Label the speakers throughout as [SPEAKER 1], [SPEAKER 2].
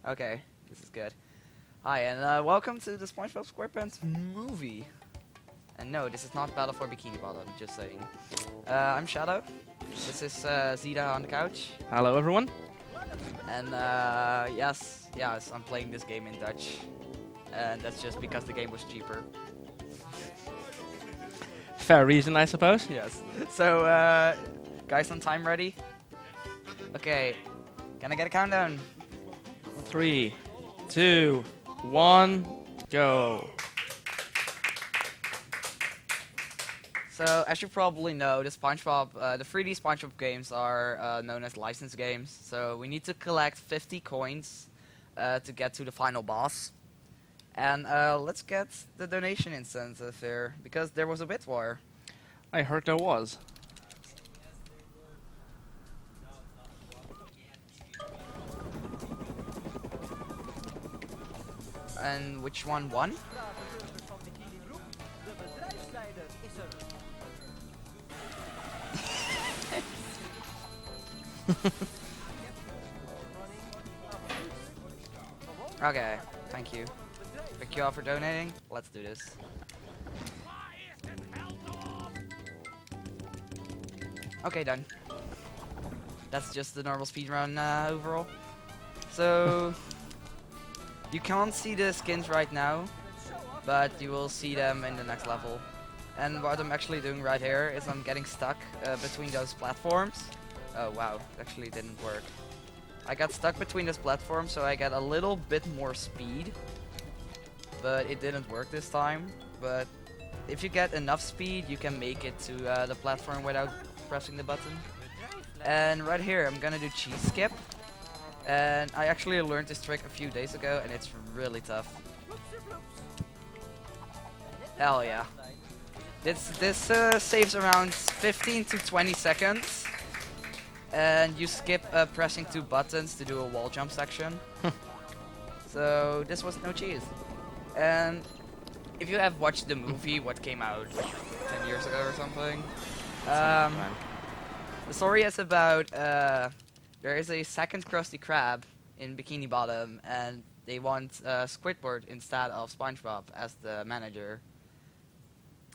[SPEAKER 1] Okay, this is good. Hi, and welcome to the Spongebob Squarepants movie. And no, this is not Battle for Bikini Bottom, just saying. I'm Shadow. This is Zeta on the couch.
[SPEAKER 2] Hello, everyone.
[SPEAKER 1] And yes, I'm playing this game in Dutch. And that's just because the game was cheaper.
[SPEAKER 2] Fair reason, I suppose.
[SPEAKER 1] Yes. So, guys on time ready? Okay, can I get a countdown?
[SPEAKER 2] 3, 2, 1, go.
[SPEAKER 1] So, as you probably know, the the 3D SpongeBob games are known as licensed games. So, we need to collect 50 coins to get to the final boss. And let's get the donation incentive here, because there was a bit war.
[SPEAKER 2] I heard there was.
[SPEAKER 1] And which one won? Okay, thank you. Thank you all for donating. Let's do this. Okay, done. That's just the normal speedrun overall. So, you can't see the skins right now, but you will see them in the next level. And what I'm actually doing right here is I'm getting stuck between those platforms. Oh wow, it actually didn't work. I got stuck between those platforms, so I get a little bit more speed. But it didn't work this time. But if you get enough speed, you can make it to the platform without pressing the button. And right here, I'm gonna do cheese skip. And I actually learned this trick a few days ago, and it's really tough. Hell yeah. This saves around 15 to 20 seconds. And you skip pressing 2 buttons to do a wall jump section. So this was no cheese. And if you have watched the movie, what came out 10 years ago or something, the story is about there is a second Krusty Krab in Bikini Bottom, and they want Squidward instead of SpongeBob as the manager.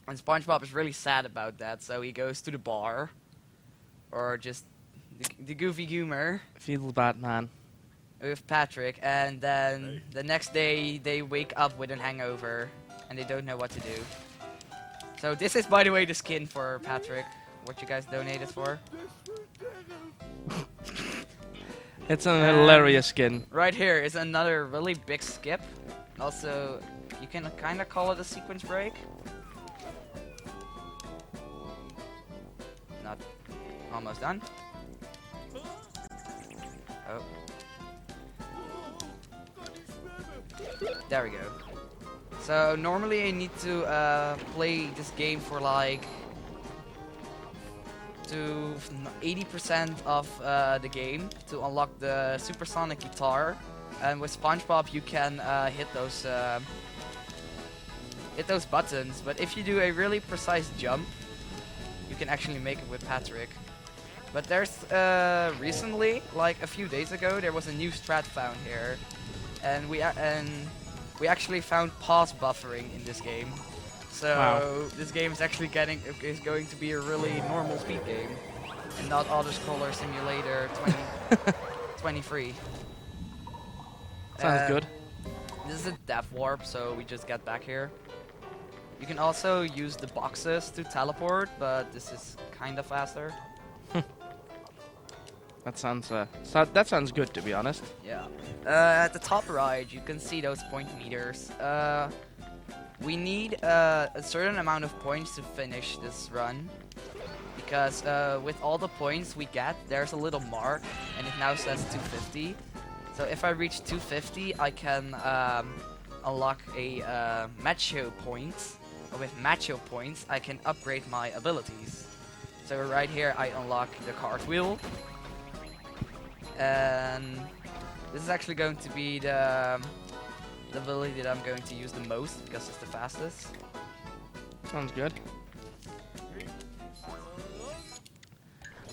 [SPEAKER 1] And SpongeBob is really sad about that, so he goes to the bar, or just the goofy humor.
[SPEAKER 2] Feels bad, man.
[SPEAKER 1] With Patrick, and then the next day they wake up with a hangover and they don't know what to do. So this is, by the way, the skin for Patrick, what you guys donated for.
[SPEAKER 2] It's an hilarious skin.
[SPEAKER 1] Right here is another really big skip. Also, you can kind of call it a sequence break. Not almost done. Oh. There we go. So normally I need to play this game for like to 80% of the game to unlock the supersonic guitar, and with SpongeBob you can hit those buttons. But if you do a really precise jump, you can actually make it with Patrick. But there's recently, like a few days ago, there was a new strat found here. And we actually found pause buffering in this game, so
[SPEAKER 2] wow.
[SPEAKER 1] This game is actually is going to be a really normal speed game, and not Auto Scroller Simulator 23.
[SPEAKER 2] Sounds good.
[SPEAKER 1] This is a death warp, so we just get back here. You can also use the boxes to teleport, but this is kind of faster.
[SPEAKER 2] That sounds good, to be honest.
[SPEAKER 1] Yeah. At the top right, you can see those point meters. We need a certain amount of points to finish this run, because with all the points we get, there's a little mark, and it now says 250. So if I reach 250, I can unlock a macho point. With macho points, I can upgrade my abilities. So right here, I unlock the cartwheel. And this is actually going to be the ability that I'm going to use the most, because it's the fastest.
[SPEAKER 2] Sounds good.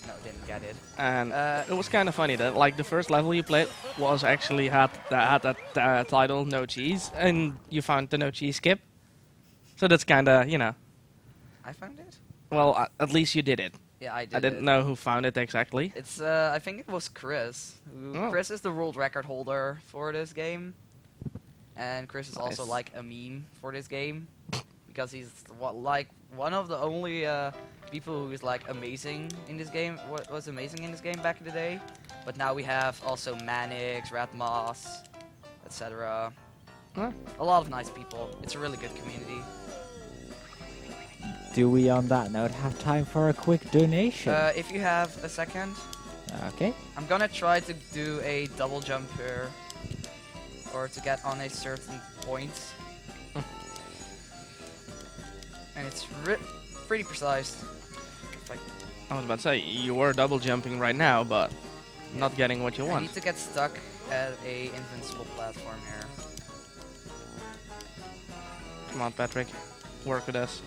[SPEAKER 1] No, didn't get it.
[SPEAKER 2] And it was kind of funny that like the first level you played was actually had that title No Cheese, and you found the No Cheese skip. So that's kind of, you know,
[SPEAKER 1] I found it?
[SPEAKER 2] well, at least you did it.
[SPEAKER 1] Yeah, I did
[SPEAKER 2] I didn't
[SPEAKER 1] it.
[SPEAKER 2] know who found it exactly.
[SPEAKER 1] It's, I think it was Chris.
[SPEAKER 2] Oh.
[SPEAKER 1] Chris is the world record holder for this game. And Chris is also
[SPEAKER 2] Nice.
[SPEAKER 1] like a meme for this game. Because he's like one of the only people who is like amazing in this game. What was amazing in this game back in the day. But now we have also Manix, Ratmoss, etc.
[SPEAKER 2] Huh?
[SPEAKER 1] A lot of nice people. It's a really good community.
[SPEAKER 3] Do we, on that note, have time for a quick donation?
[SPEAKER 1] If you have a second,
[SPEAKER 3] Okay.
[SPEAKER 1] I'm gonna try to do a double jump here. Or to get on a certain point. And it's pretty precise. Like,
[SPEAKER 2] I was about to say you were double jumping right now, but not getting what you
[SPEAKER 1] I
[SPEAKER 2] want.
[SPEAKER 1] need to get stuck at a invincible platform here.
[SPEAKER 2] Come on, Patrick, work with us.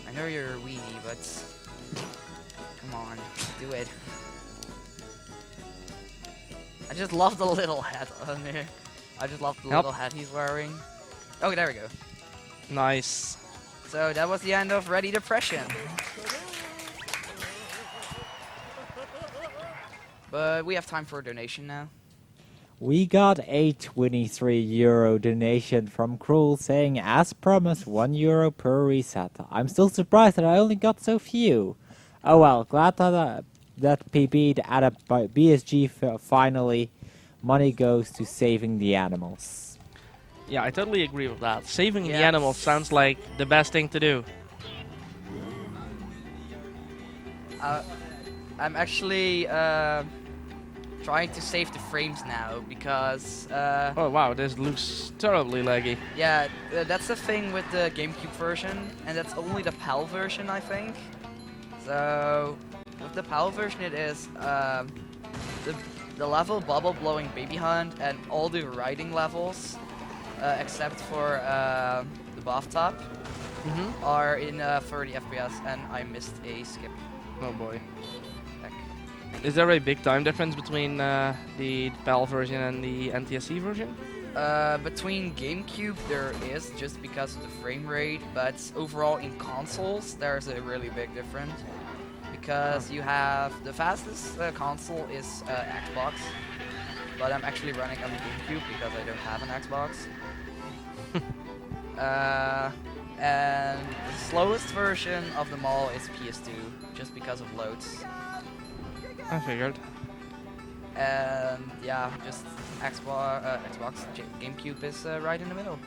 [SPEAKER 1] I know you're a weenie, but come on, do it. I just love the little hat on there. I just love the
[SPEAKER 2] Help.
[SPEAKER 1] little hat he's wearing. Oh, there we go.
[SPEAKER 2] Nice.
[SPEAKER 1] So that was the end of Ready Depression. But we have time for a donation now.
[SPEAKER 3] We got a €23 donation from Cruel saying, as promised, €1 per reset. I'm still surprised that I only got so few. Oh well, glad that PB'd added by BSG finally. Money goes to saving the animals.
[SPEAKER 2] Yeah, I totally agree with that. Saving the
[SPEAKER 1] Yes.
[SPEAKER 2] animals sounds like the best thing to do.
[SPEAKER 1] I'm actually trying to save the frames now because
[SPEAKER 2] Oh wow, this looks terribly laggy.
[SPEAKER 1] yeah, that's the thing with the GameCube version, and that's only the PAL version, I think. So with the PAL version, it is the level Bubble Blowing Baby Hunt and all the riding levels, except for the bathtub,
[SPEAKER 2] Mm-hmm.
[SPEAKER 1] are in 30 FPS, and I missed a skip.
[SPEAKER 2] Oh boy.
[SPEAKER 1] Heck.
[SPEAKER 2] Is there a big time difference between the PAL version and the NTSC version?
[SPEAKER 1] Between GameCube there is, just because of the frame rate, but overall in consoles there's a really big difference. Because you have the fastest console is Xbox, but I'm actually running on the GameCube because I don't have an Xbox. And the slowest version of them all is PS2, just because of loads.
[SPEAKER 2] I figured.
[SPEAKER 1] And yeah, just Xbox, GameCube is right in the middle.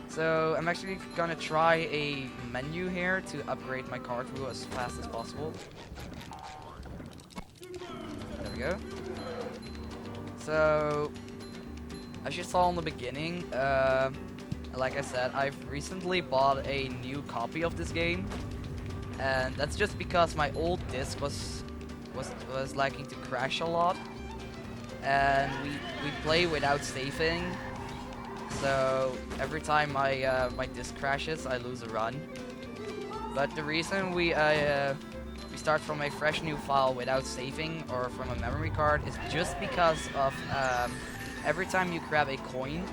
[SPEAKER 1] So I'm actually gonna try a menu here to upgrade my car through as fast as possible. There we go. So as you saw in the beginning, like I said, I've recently bought a new copy of this game, and that's just because my old disc was liking to crash a lot, and we play without saving. So every time my disc crashes, I lose a run. But the reason we start from a fresh new file without saving or from a memory card is just because of every time you grab a coin,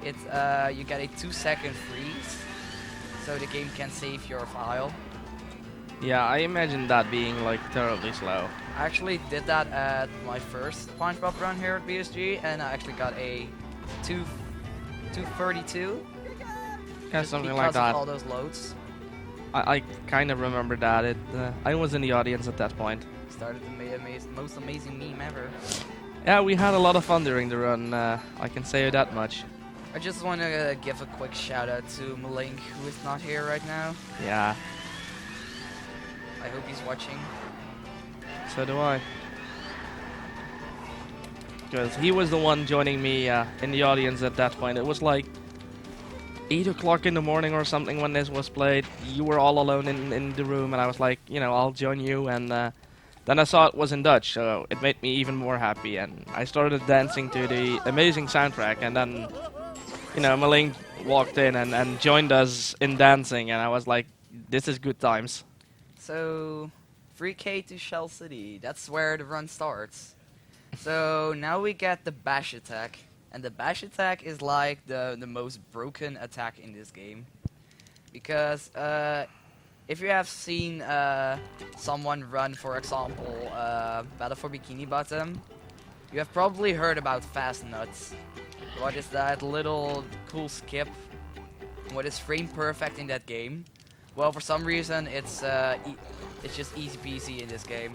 [SPEAKER 1] you get a 2-second freeze, so the game can save your file.
[SPEAKER 2] Yeah, I imagine that being like terribly slow.
[SPEAKER 1] I actually did that at my first Spongebob run here at BSG, and I actually got a 232.
[SPEAKER 2] Yeah,
[SPEAKER 1] just
[SPEAKER 2] something
[SPEAKER 1] because
[SPEAKER 2] like that.
[SPEAKER 1] of all those loads.
[SPEAKER 2] I kind of remember that. I was in the audience at that point.
[SPEAKER 1] Started the most amazing meme ever.
[SPEAKER 2] Yeah, we had a lot of fun during the run. I can say that much.
[SPEAKER 1] I just want to give a quick shout out to Malink, who is not here right now.
[SPEAKER 2] Yeah,
[SPEAKER 1] I hope he's watching.
[SPEAKER 2] so do I. Because he was the one joining me in the audience at that point. It was like 8 o'clock in the morning or something when this was played. You were all alone in the room, and I was like, you know, I'll join you. And then I saw it was in Dutch, so it made me even more happy. And I started dancing to the amazing soundtrack, and then, you know, Malink walked in and joined us in dancing, and I was like, this is good times.
[SPEAKER 1] So, 3K to Shell City. That's where the run starts. So now we get the bash attack. And the bash attack is like the most broken attack in this game. Because if you have seen someone run, for example, Battle for Bikini Bottom, you have probably heard about fast nuts. What is that little cool skip? What is frame perfect in that game? Well, for some reason it's just easy peasy in this game,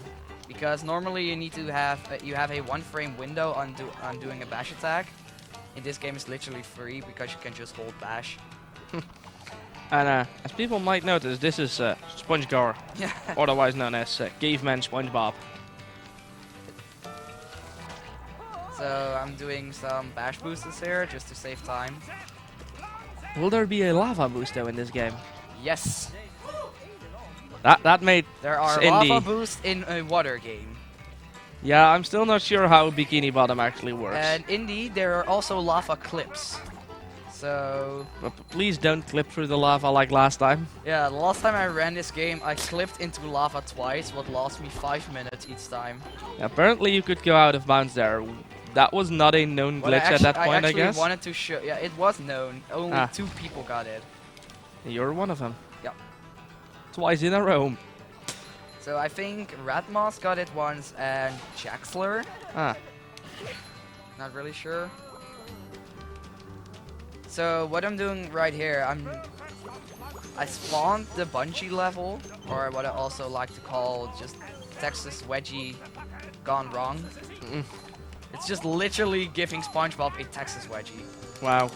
[SPEAKER 1] because normally you need to have a 1 frame window on doing a bash attack. In this game, it's literally free because you can just hold bash.
[SPEAKER 2] And as people might notice, this is SpongeGar,
[SPEAKER 1] Yeah.
[SPEAKER 2] otherwise known as Caveman Spongebob.
[SPEAKER 1] So I'm doing some bash boosters here just to save time.
[SPEAKER 2] Will there be a lava booster in this game?
[SPEAKER 1] Yes,
[SPEAKER 2] That made
[SPEAKER 1] there are
[SPEAKER 2] Indy.
[SPEAKER 1] lava boosts in a water game.
[SPEAKER 2] Yeah, I'm still not sure how Bikini Bottom actually works.
[SPEAKER 1] And indeed, there are also lava clips. So
[SPEAKER 2] But please don't clip through the lava like last time.
[SPEAKER 1] yeah, the last time I ran this game, I clipped into lava twice, what lost me 5 minutes each time.
[SPEAKER 2] Apparently you could go out of bounds there. That was not a known
[SPEAKER 1] Well,
[SPEAKER 2] glitch at that point, I
[SPEAKER 1] actually
[SPEAKER 2] guess.
[SPEAKER 1] wanted to show. Yeah, it was known. Only
[SPEAKER 2] Ah.
[SPEAKER 1] 2 people got it.
[SPEAKER 2] You're one of them.
[SPEAKER 1] Yep.
[SPEAKER 2] Twice in a row.
[SPEAKER 1] So I think Ratmoss got it once and Jaxler.
[SPEAKER 2] Ah,
[SPEAKER 1] Not really sure. So what I'm doing right here, I spawned the bungee level, or what I also like to call just Texas Wedgie gone wrong.
[SPEAKER 2] Mm-mm.
[SPEAKER 1] It's just literally giving SpongeBob a Texas Wedgie.
[SPEAKER 2] Wow.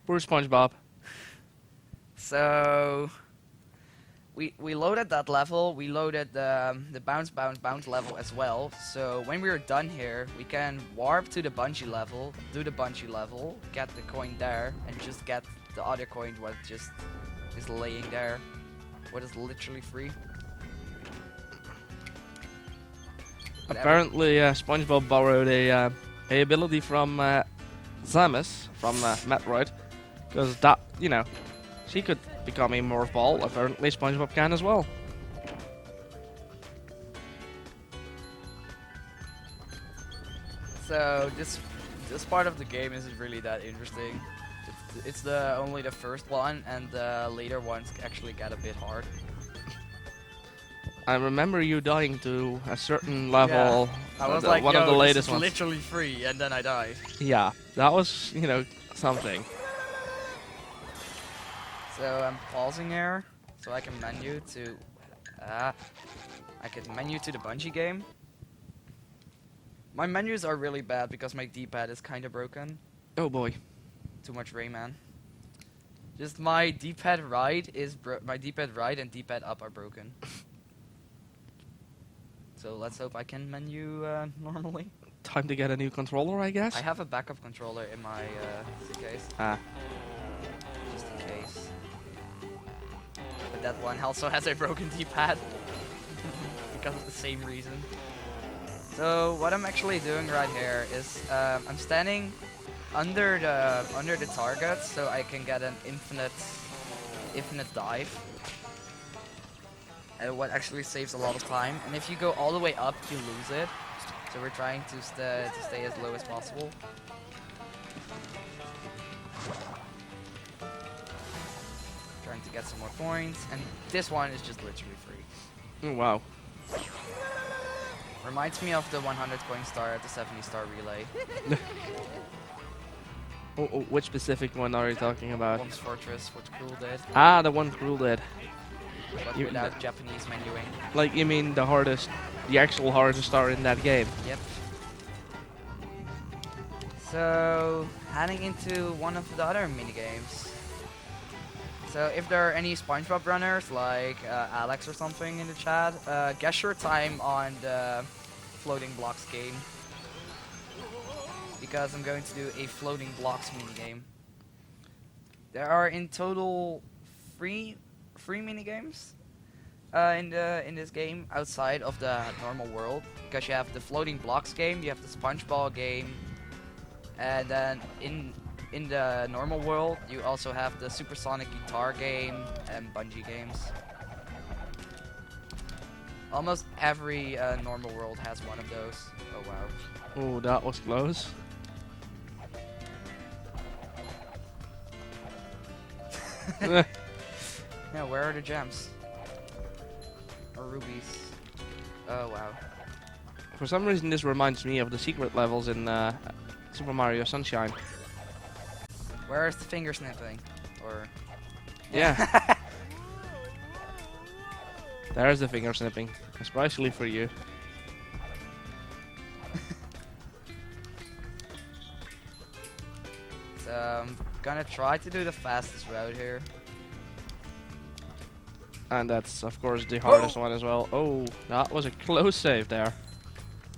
[SPEAKER 2] Poor SpongeBob.
[SPEAKER 1] So we loaded that level. We loaded the bounce level as well. So when we're done here, we can warp to the bungee level, do the bungee level, get the coin there, and just get the other coin what just is laying there, what is literally free. Whatever.
[SPEAKER 2] Apparently, SpongeBob borrowed a ability from Samus, from Metroid, because that, you know, she could become a morph ball. Apparently, SpongeBob can as well.
[SPEAKER 1] So this part of the game isn't really that interesting. It's only the first one, and the later ones actually get a bit hard.
[SPEAKER 2] I remember you dying to a certain level.
[SPEAKER 1] I was
[SPEAKER 2] the-
[SPEAKER 1] like,
[SPEAKER 2] one
[SPEAKER 1] yo,
[SPEAKER 2] of the
[SPEAKER 1] this
[SPEAKER 2] latest
[SPEAKER 1] is
[SPEAKER 2] ones.
[SPEAKER 1] literally free, and then I died.
[SPEAKER 2] Yeah, that was, you know, something.
[SPEAKER 1] So I'm pausing here, so I can menu to, I can menu to the bungee game. My menus are really bad because my D-pad is kind of broken.
[SPEAKER 2] Oh boy.
[SPEAKER 1] Too much Rayman. Just my D-pad right my D-pad right and D-pad up are broken. So let's hope I can menu normally.
[SPEAKER 2] Time to get a new controller, I guess.
[SPEAKER 1] I have a backup controller in my suitcase,
[SPEAKER 2] Ah,
[SPEAKER 1] just in case. But that one also has a broken D-pad because of the same reason. So what I'm actually doing right here is I'm standing under the target so I can get an infinite dive. What actually saves a lot of time. And if you go all the way up, you lose it. So we're trying to stay as low as possible. Trying to get some more points, and this one is just literally free.
[SPEAKER 2] oh, wow.
[SPEAKER 1] Reminds me of the 100 coin star at the 70 star relay.
[SPEAKER 2] Oh, which specific one are you talking about?
[SPEAKER 1] Worms Fortress, what Cruel did,
[SPEAKER 2] Ah, the one Cruel did.
[SPEAKER 1] but
[SPEAKER 2] You-
[SPEAKER 1] without Japanese menuing.
[SPEAKER 2] Like, you mean the actual hardest star in that game?
[SPEAKER 1] Yep. So, heading into one of the other minigames. So, if there are any SpongeBob runners, like Alex or something in the chat, guess your time on the floating blocks game. Because I'm going to do a floating blocks minigame. There are in total three minigames in this game outside of the normal world. Because you have the floating blocks game, you have the SpongeBob game, and then in the normal world you also have the supersonic guitar game and bungee games. Almost every normal world has one of those. Oh wow.
[SPEAKER 2] Oh, that was close.
[SPEAKER 1] Yeah, where are the gems? Or rubies? Oh wow.
[SPEAKER 2] For some reason, this reminds me of the secret levels in Super Mario Sunshine.
[SPEAKER 1] Where is the finger snipping? Or
[SPEAKER 2] Yeah. There's the finger snipping, especially for you.
[SPEAKER 1] So I'm gonna try to do the fastest route here.
[SPEAKER 2] And that's, of course, the hardest one as well. Oh, that was a close save there.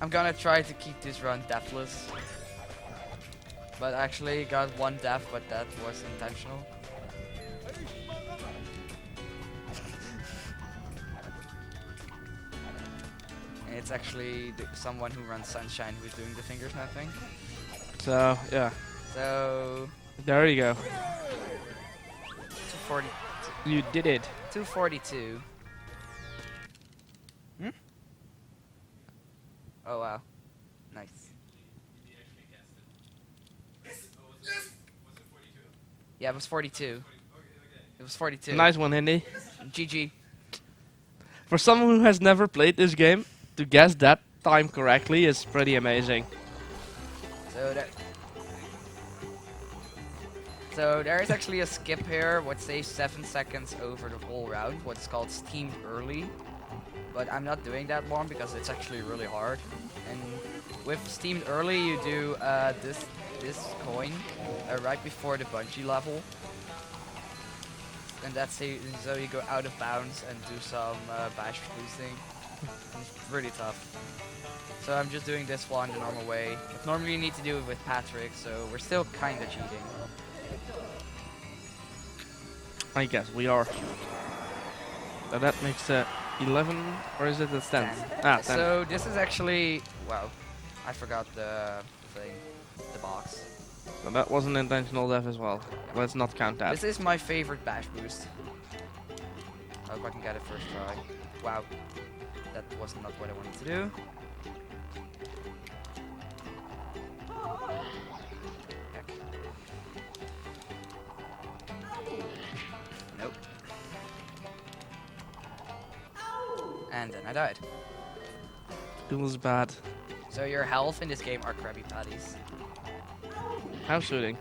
[SPEAKER 1] I'm gonna try to keep this run deathless. But actually got one death, but that was intentional. And it's actually someone who runs Sunshine who's doing the finger snapping.
[SPEAKER 2] So, yeah.
[SPEAKER 1] So
[SPEAKER 2] There you go.
[SPEAKER 1] 240,
[SPEAKER 2] You did it.
[SPEAKER 1] 242. Oh wow. Nice. Yeah, it was 42. It was 42.
[SPEAKER 2] Nice one, Hindi.
[SPEAKER 1] GG.
[SPEAKER 2] For someone who has never played this game, to guess that time correctly is pretty amazing.
[SPEAKER 1] So there is actually a skip here, what saves 7 seconds over the whole round, what's called steamed early. But I'm not doing that one because it's actually really hard. And with steamed early, you do this coin right before the bungee level. And that's so you go out of bounds and do some bash boosting. It's really tough. So I'm just doing this one the normal way. But normally you need to do it with Patrick, so we're still kinda cheating.
[SPEAKER 2] I guess we are. So that makes 11, or is it the 10?
[SPEAKER 1] 10.
[SPEAKER 2] Ah, 10.
[SPEAKER 1] So this is actually, wow, I forgot the thing, the box.
[SPEAKER 2] So that was an intentional death as well. Let's not count that.
[SPEAKER 1] This is my favorite bash boost. I hope I can get it first try. Wow, that was not what I wanted to do. Heck. Nope. And then I died.
[SPEAKER 2] It was bad.
[SPEAKER 1] So your health in this game are Krabby Patties.
[SPEAKER 2] How shooting?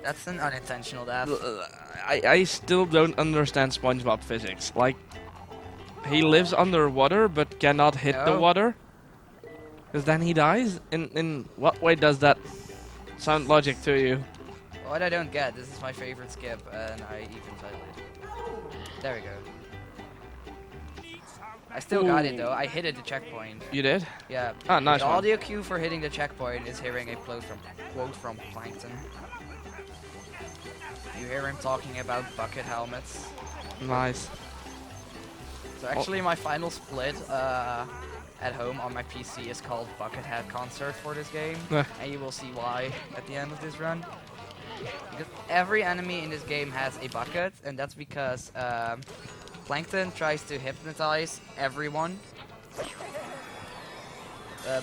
[SPEAKER 1] That's an unintentional death.
[SPEAKER 2] I still don't understand SpongeBob physics. Like, he lives underwater but cannot hit the
[SPEAKER 1] No.
[SPEAKER 2] water. Because then he dies? In what way does that sound logic to you?
[SPEAKER 1] What I don't get, this is my favorite skip, and I even failed it. There we go. I still got it though, I hit at the checkpoint.
[SPEAKER 2] You did?
[SPEAKER 1] Yeah.
[SPEAKER 2] Ah, nice
[SPEAKER 1] The
[SPEAKER 2] one.
[SPEAKER 1] audio cue for hitting the checkpoint is hearing a quote from Plankton. You hear him talking about bucket helmets.
[SPEAKER 2] Nice.
[SPEAKER 1] So actually my final split at home on my PC is called Buckethead Concert for this game. And you will see why at the end of this run. Because every enemy in this game has a bucket, and that's because Plankton tries to hypnotize everyone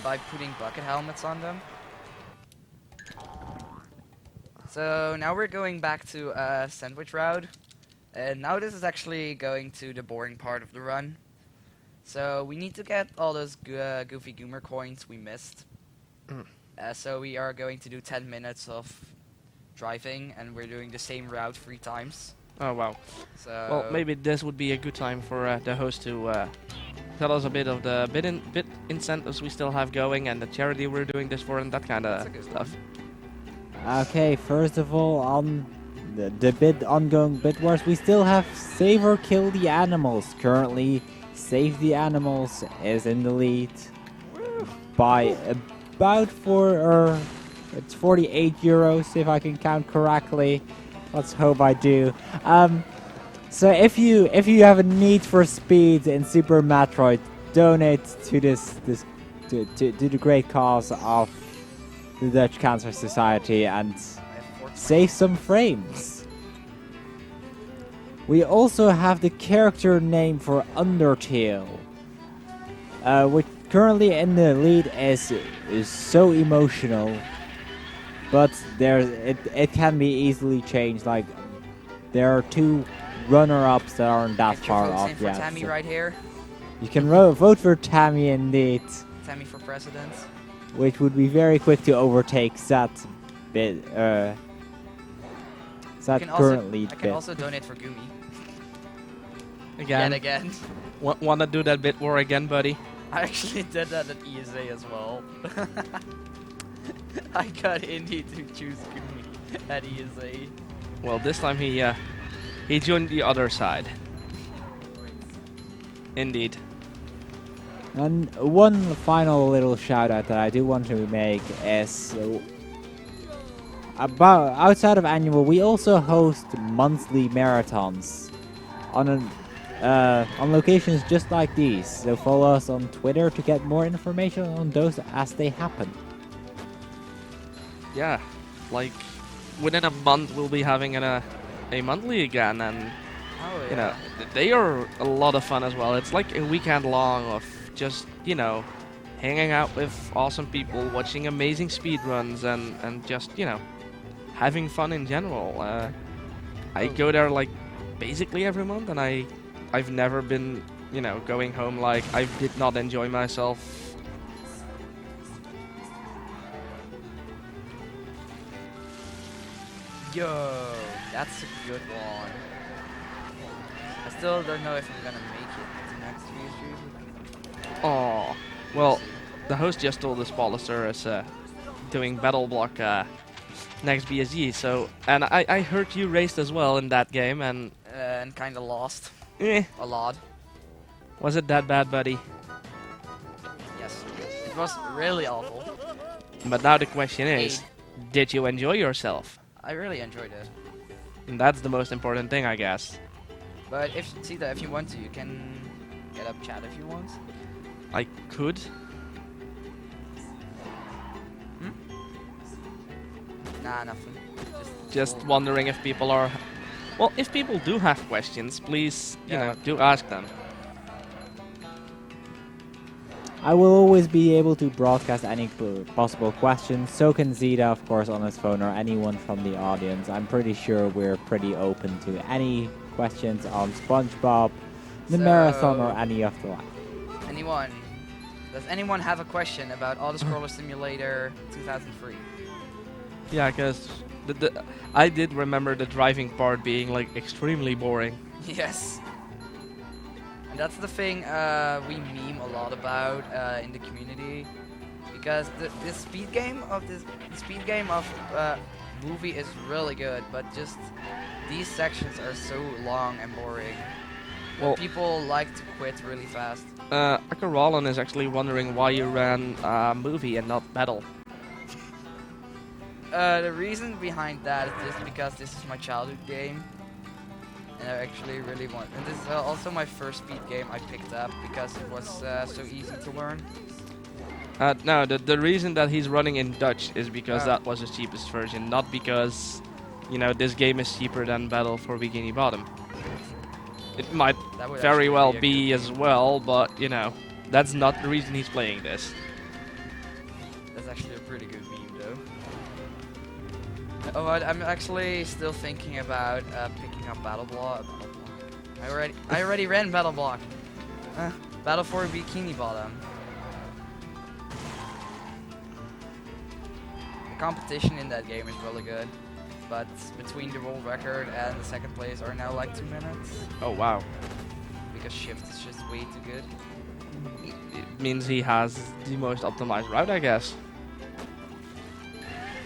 [SPEAKER 1] by putting bucket helmets on them. So now we're going back to Sandwich Route, and now this is actually going to the boring part of the run. So we need to get all those Goofy Goomer coins we missed. So we are going to do 10 minutes of driving, and we're doing the same route 3 times.
[SPEAKER 2] Oh, wow.
[SPEAKER 1] So
[SPEAKER 2] Well, maybe this would be a good time for the host to tell us a bit of the bit incentives we still have going and the charity we're doing this for and that kind
[SPEAKER 1] That's
[SPEAKER 2] of
[SPEAKER 1] a good
[SPEAKER 2] stuff.
[SPEAKER 3] Okay, first of all, on the ongoing bit wars, we still have Save or Kill the Animals. Currently, Save the Animals is in the lead by about it's 48 euros if I can count correctly. Let's hope I do. So if you have a need for speed in Super Metroid, donate to to the great cause of the Dutch Cancer Society and
[SPEAKER 1] I have 14.
[SPEAKER 3] save some frames. We also have the character name for Undertale, which currently in the lead is so emotional, but it can be easily changed. Like there are 2 runner-ups that aren't that
[SPEAKER 1] Get your
[SPEAKER 3] far
[SPEAKER 1] votes
[SPEAKER 3] off
[SPEAKER 1] in for
[SPEAKER 3] yet.
[SPEAKER 1] Tammy
[SPEAKER 3] so
[SPEAKER 1] right here.
[SPEAKER 3] you can vote for Tammy indeed,
[SPEAKER 1] Tammy for president.
[SPEAKER 3] which would be very quick to overtake Zat bit. Zat currently
[SPEAKER 1] I can also donate for Gumi.
[SPEAKER 2] Again,
[SPEAKER 1] Yet again.
[SPEAKER 2] wanna do that bit war again, buddy?
[SPEAKER 1] I actually did that at ESA as well. I got Indy to choose Gumi at ESA.
[SPEAKER 2] Well, this time he joined the other side. Indeed.
[SPEAKER 3] And one final little shout out that I do want to make is about outside of annual, we also host monthly marathons on locations just like these. So follow us on Twitter to get more information on those as they happen.
[SPEAKER 2] Yeah, like within a month we'll be having a monthly again, and
[SPEAKER 1] Oh yeah.
[SPEAKER 2] you know they are a lot of fun as well. It's like a weekend long of just hanging out with awesome people, watching amazing speedruns, and just having fun in general. I go there like basically every month, and I've never been going home like I did not enjoy myself.
[SPEAKER 1] Yo, that's a good one. I still don't know if I'm gonna make it to next BSG.
[SPEAKER 2] Oh, well, the host just told us Ballister is doing Battle Block next BSG, so, and I heard you raced as well in that game, and
[SPEAKER 1] And kinda lost
[SPEAKER 2] eh,
[SPEAKER 1] a lot.
[SPEAKER 2] was it that bad, buddy?
[SPEAKER 1] Yes, it was really awful.
[SPEAKER 2] But now the question is, did you enjoy yourself?
[SPEAKER 1] I really enjoyed it.
[SPEAKER 2] And that's the most important thing, I guess.
[SPEAKER 1] But if you want to, you can get up chat if you want.
[SPEAKER 2] I could.
[SPEAKER 1] Nah, nothing.
[SPEAKER 2] Just wondering if people are... Well, if people do have questions, please, do ask them.
[SPEAKER 3] I will always be able to broadcast any possible questions, so can Zeta, of course, on his phone, or anyone from the audience. I'm pretty sure we're pretty open to any questions on Spongebob, the marathon, or any of the like.
[SPEAKER 1] Anyone? Does anyone have a question about Auto Scroller Simulator 2003?
[SPEAKER 2] Yeah, because I did remember the driving part being like extremely boring.
[SPEAKER 1] Yes. And that's the thing we meme a lot about in the community, because the speed game of movie is really good, but just these sections are so long and boring.
[SPEAKER 2] Well,
[SPEAKER 1] People like to quit really fast.
[SPEAKER 2] Akarolan is actually wondering why you ran movie and not battle.
[SPEAKER 1] The reason behind that is just because this is my childhood game, and I actually really want. And this is also my first speed game I picked up because it was so easy to learn.
[SPEAKER 2] No, the reason that he's running in Dutch is because that was the cheapest version, not because, this game is cheaper than Battle for Bikini Bottom. It might very well be as well, but, that's not the reason he's playing this.
[SPEAKER 1] That's actually a pretty good meme, though. Oh, but I'm actually still thinking about picking up Battle Block. I already ran Battle Block. Battle for Bikini Bottom. The competition in that game is really good, but between the world record and the second place are now like 2 minutes.
[SPEAKER 2] Oh, wow.
[SPEAKER 1] Because shift is just way too good.
[SPEAKER 2] It means he has the most optimized route, I guess.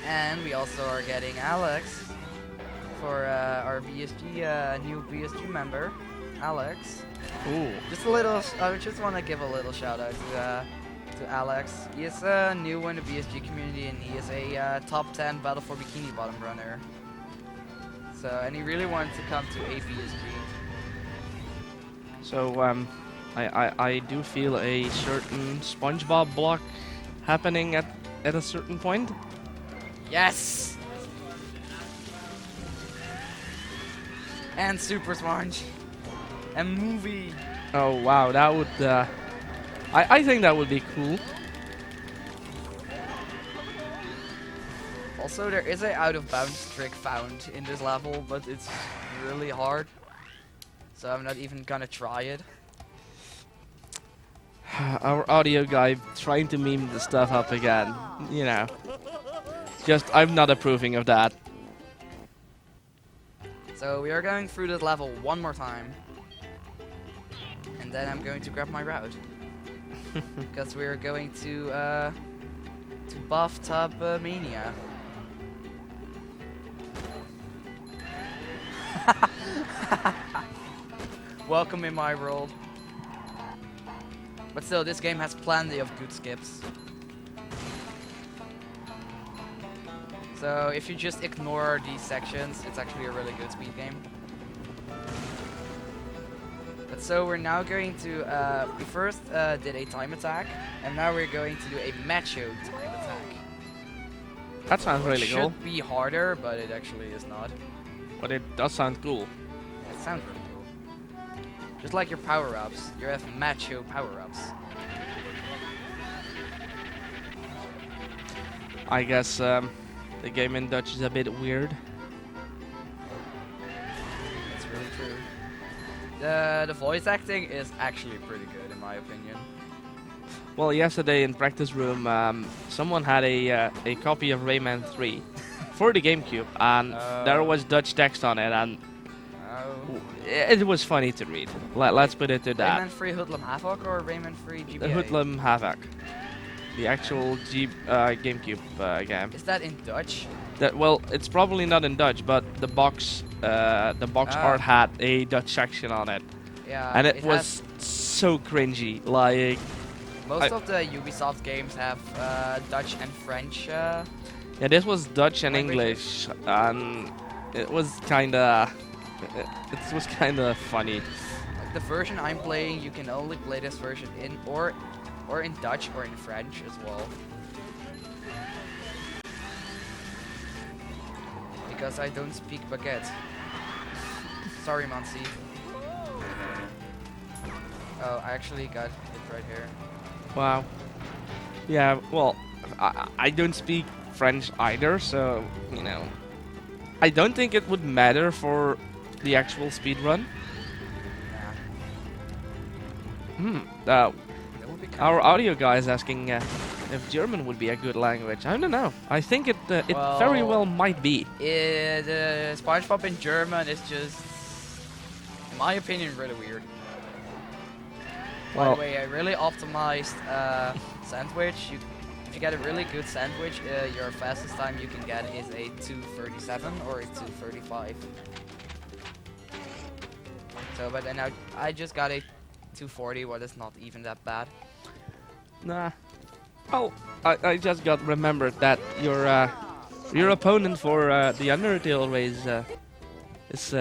[SPEAKER 1] And we also are getting Alex for our BSG, new BSG member, Alex.
[SPEAKER 2] Ooh.
[SPEAKER 1] Just a little. I just want to give a little shout out to Alex. He is new in the BSG community, and he is a top 10 Battle for Bikini Bottom runner. So, and he really wanted to come to a BSG.
[SPEAKER 2] So, I do feel a certain Spongebob block happening at a certain point.
[SPEAKER 1] Yes. And Super Sponge. And movie.
[SPEAKER 2] Oh wow, that would. I think that would be cool.
[SPEAKER 1] Also, there is a out of bounds trick found in this level, but it's really hard. So I'm not even gonna try it.
[SPEAKER 2] Our audio guy trying to meme the stuff up again. You know. Just, I'm not approving of that.
[SPEAKER 1] So we are going through this level one more time. And then I'm going to grab my route. Because we're going to Bathtub Mania. Welcome in my world. But still, this game has plenty of good skips. So if you just ignore these sections, it's actually a really good speed game. But so we're now going to, we first did a time attack, and now we're going to do a macho time attack.
[SPEAKER 2] That sounds really
[SPEAKER 1] It
[SPEAKER 2] cool.
[SPEAKER 1] should be harder, but it actually is not.
[SPEAKER 2] But it does sound cool.
[SPEAKER 1] It sounds really cool. Just like your power-ups, you have macho power-ups.
[SPEAKER 2] I guess the game in Dutch is a bit weird.
[SPEAKER 1] That's really true. The voice acting is actually pretty good, in my opinion.
[SPEAKER 2] Well, yesterday in practice room, someone had a copy of Rayman 3 for the GameCube, and there was Dutch text on it, and it was funny to read. Let's put it to that.
[SPEAKER 1] Rayman 3 Hoodlum Havoc or Rayman 3 GBA?
[SPEAKER 2] The Hoodlum Havoc, the actual GameCube game.
[SPEAKER 1] Is that in Dutch?
[SPEAKER 2] Well, it's probably not in Dutch, but the box art had a Dutch section on it,
[SPEAKER 1] Yeah.
[SPEAKER 2] and it was so cringy. Like,
[SPEAKER 1] most of the Ubisoft games have Dutch and French.
[SPEAKER 2] yeah, this was Dutch and
[SPEAKER 1] languages.
[SPEAKER 2] English, and it was kinda, it was kinda funny.
[SPEAKER 1] Like the version I'm playing, you can only play this version in or in Dutch or in French as well. Because I don't speak baguette. Sorry, Mansi. Oh, I actually got it right here.
[SPEAKER 2] Wow. Yeah, well, I don't speak French either, so, you know, I don't think it would matter for the actual speed run.
[SPEAKER 1] Nah,
[SPEAKER 2] That
[SPEAKER 1] would be kinda
[SPEAKER 2] our
[SPEAKER 1] fun.
[SPEAKER 2] audio guy is asking if German would be a good language. I don't know. I think it very well might be.
[SPEAKER 1] Spongebob in German is just, in my opinion, really weird. By
[SPEAKER 2] Well,
[SPEAKER 1] the way, I really optimized sandwich. If you get a really good sandwich, your fastest time you can get is a 2:37 or a 2:35. So, but then I just got a 2:40, what is not even that bad.
[SPEAKER 2] nah. Oh, I just got remembered that your opponent for the Undertale race is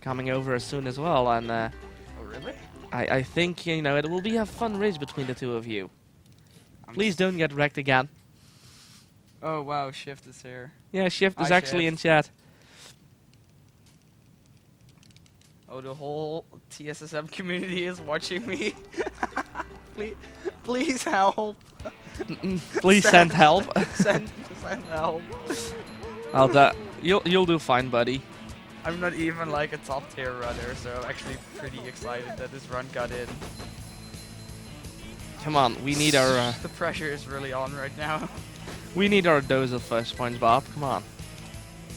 [SPEAKER 2] coming over soon as well, and
[SPEAKER 1] Oh, really?
[SPEAKER 2] I think, you know, it will be a fun race between the two of you. Please don't get wrecked again.
[SPEAKER 1] Oh wow, Shift is here.
[SPEAKER 2] Yeah, Shift is
[SPEAKER 1] Hi,
[SPEAKER 2] actually
[SPEAKER 1] Shift.
[SPEAKER 2] in chat.
[SPEAKER 1] Oh, the whole TSSM community is watching me. please help.
[SPEAKER 2] Please send help.
[SPEAKER 1] send help.
[SPEAKER 2] You'll do fine, buddy.
[SPEAKER 1] I'm not even like a top tier runner, so I'm actually pretty excited that this run got in.
[SPEAKER 2] Come on, we need our
[SPEAKER 1] The pressure is really on right now.
[SPEAKER 2] we need our dose of SpongeBob. Come on.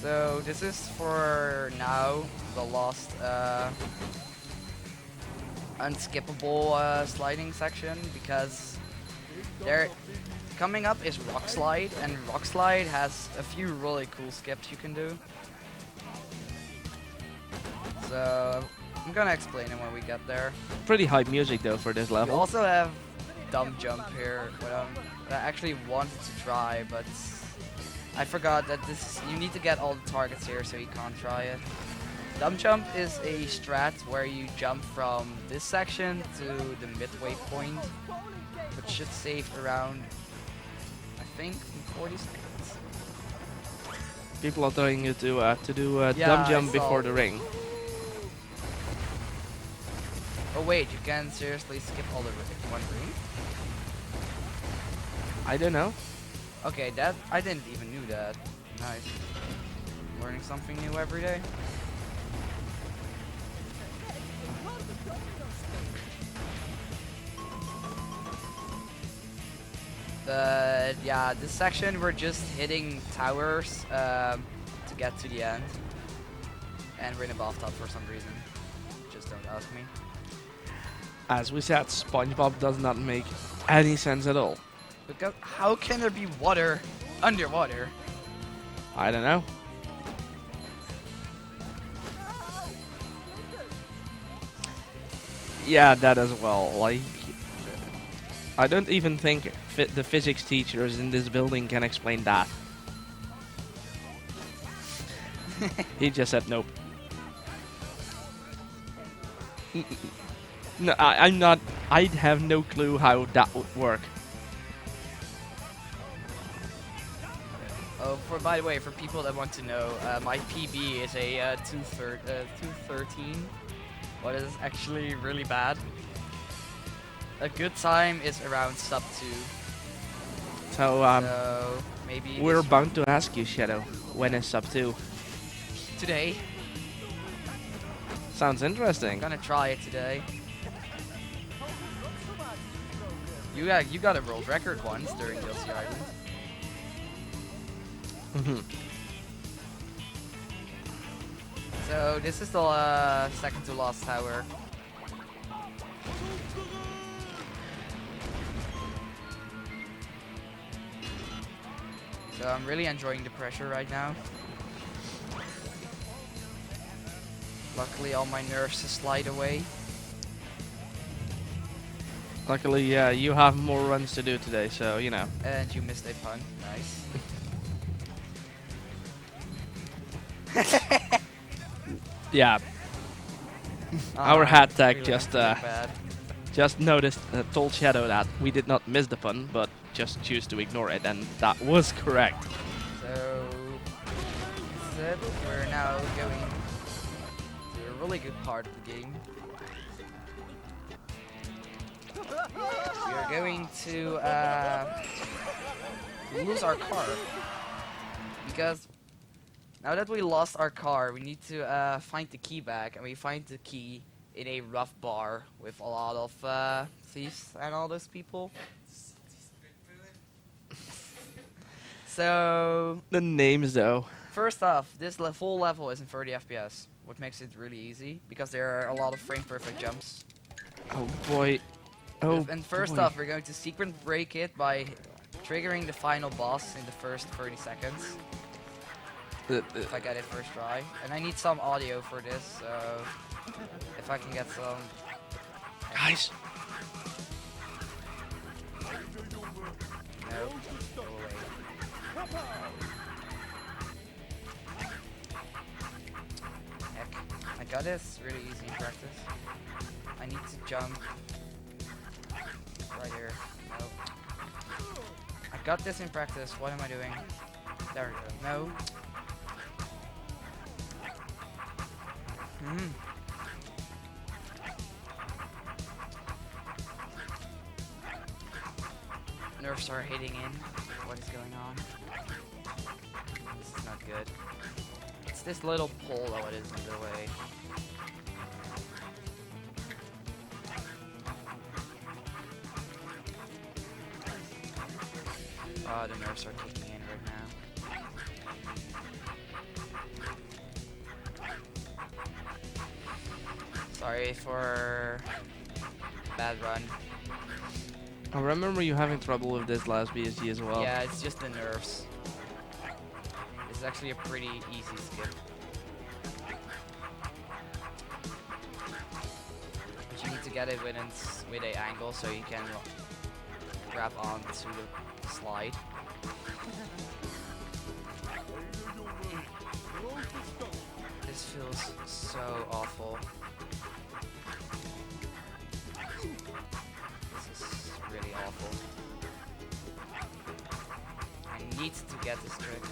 [SPEAKER 1] So this is for now the last unskippable sliding section, because there coming up is Rock Slide, and Rock Slide has a few really cool skips you can do. So I'm gonna explain it when we get there.
[SPEAKER 2] Pretty hype music though for this
[SPEAKER 1] We
[SPEAKER 2] level.
[SPEAKER 1] also have Dumb Jump here, that I actually wanted to try, but I forgot that you need to get all the targets here, so you can't try it. Dumb Jump is a strat where you jump from this section to the midway point, which should save around, I think, 40 seconds.
[SPEAKER 2] People are telling you to do
[SPEAKER 1] Yeah,
[SPEAKER 2] dumb
[SPEAKER 1] I
[SPEAKER 2] jump
[SPEAKER 1] saw.
[SPEAKER 2] before the ring.
[SPEAKER 1] Oh wait, you can seriously skip all the one ring?
[SPEAKER 2] I don't know.
[SPEAKER 1] Okay, that I didn't even knew that. Nice. Learning something new every day. But yeah, this section we're just hitting towers to get to the end. And we're in a bathtub for some reason. Just don't ask me.
[SPEAKER 2] As we said, Spongebob does not make any sense at all.
[SPEAKER 1] Because how can there be water underwater?
[SPEAKER 2] I don't know. Yeah, that as well. Like, I don't even think the physics teachers in this building can explain that. He just said nope. No, I'm not. I have no clue how that would work.
[SPEAKER 1] Oh, by the way, for people that want to know, my PB is a 213. What is actually really bad. A good time is around sub 2.
[SPEAKER 2] So,
[SPEAKER 1] maybe
[SPEAKER 2] we're bound to ask you, Shadow, when is sub 2?
[SPEAKER 1] today.
[SPEAKER 2] Sounds
[SPEAKER 1] I'm
[SPEAKER 2] interesting.
[SPEAKER 1] gonna try it today. You got a world record once during DLC Island. So this is the second to last tower. So I'm really enjoying the pressure right now. Luckily all my nerves slide away.
[SPEAKER 2] Luckily, yeah, you have more runs to do today, so, you know.
[SPEAKER 1] And you missed a pun. Nice.
[SPEAKER 2] Yeah, our hat tag
[SPEAKER 1] really
[SPEAKER 2] just
[SPEAKER 1] bad.
[SPEAKER 2] just noticed, told Shadow that we did not miss the pun, but just choose to ignore it, and that was correct.
[SPEAKER 1] So this is it. We're now going to a really good part of the game. We are going to lose our car because now that we lost our car, we need to find the key back, and we find the key in a rough bar with a lot of thieves and all those people. So
[SPEAKER 2] The names, though.
[SPEAKER 1] first off, this full level is in 30 FPS, what makes it really easy because there are a lot of frame perfect jumps.
[SPEAKER 2] Oh boy. Oh.
[SPEAKER 1] And first
[SPEAKER 2] boy.
[SPEAKER 1] off, we're going to sequence break it by triggering the final boss in the first 30 seconds. If I get it first try. And I need some audio for this, so if I can get some...
[SPEAKER 2] Guys.
[SPEAKER 1] No, go away. Heck, I got this really easy in practice. I need to jump right here. No. I got this in practice. What am I doing? There we go. No. Nerfs are hitting in. What is going on? This is not good. It's this little pole that is in the way. Oh, the nerfs are kicking in right now. Sorry for bad run.
[SPEAKER 2] I remember you having trouble with this last BSG as well.
[SPEAKER 1] Yeah, it's just the nerfs. It's actually a pretty easy skip. But you need to get it with an angle so you can grab onto the slide. This feels so awful. This is really awful. I need to get this trick.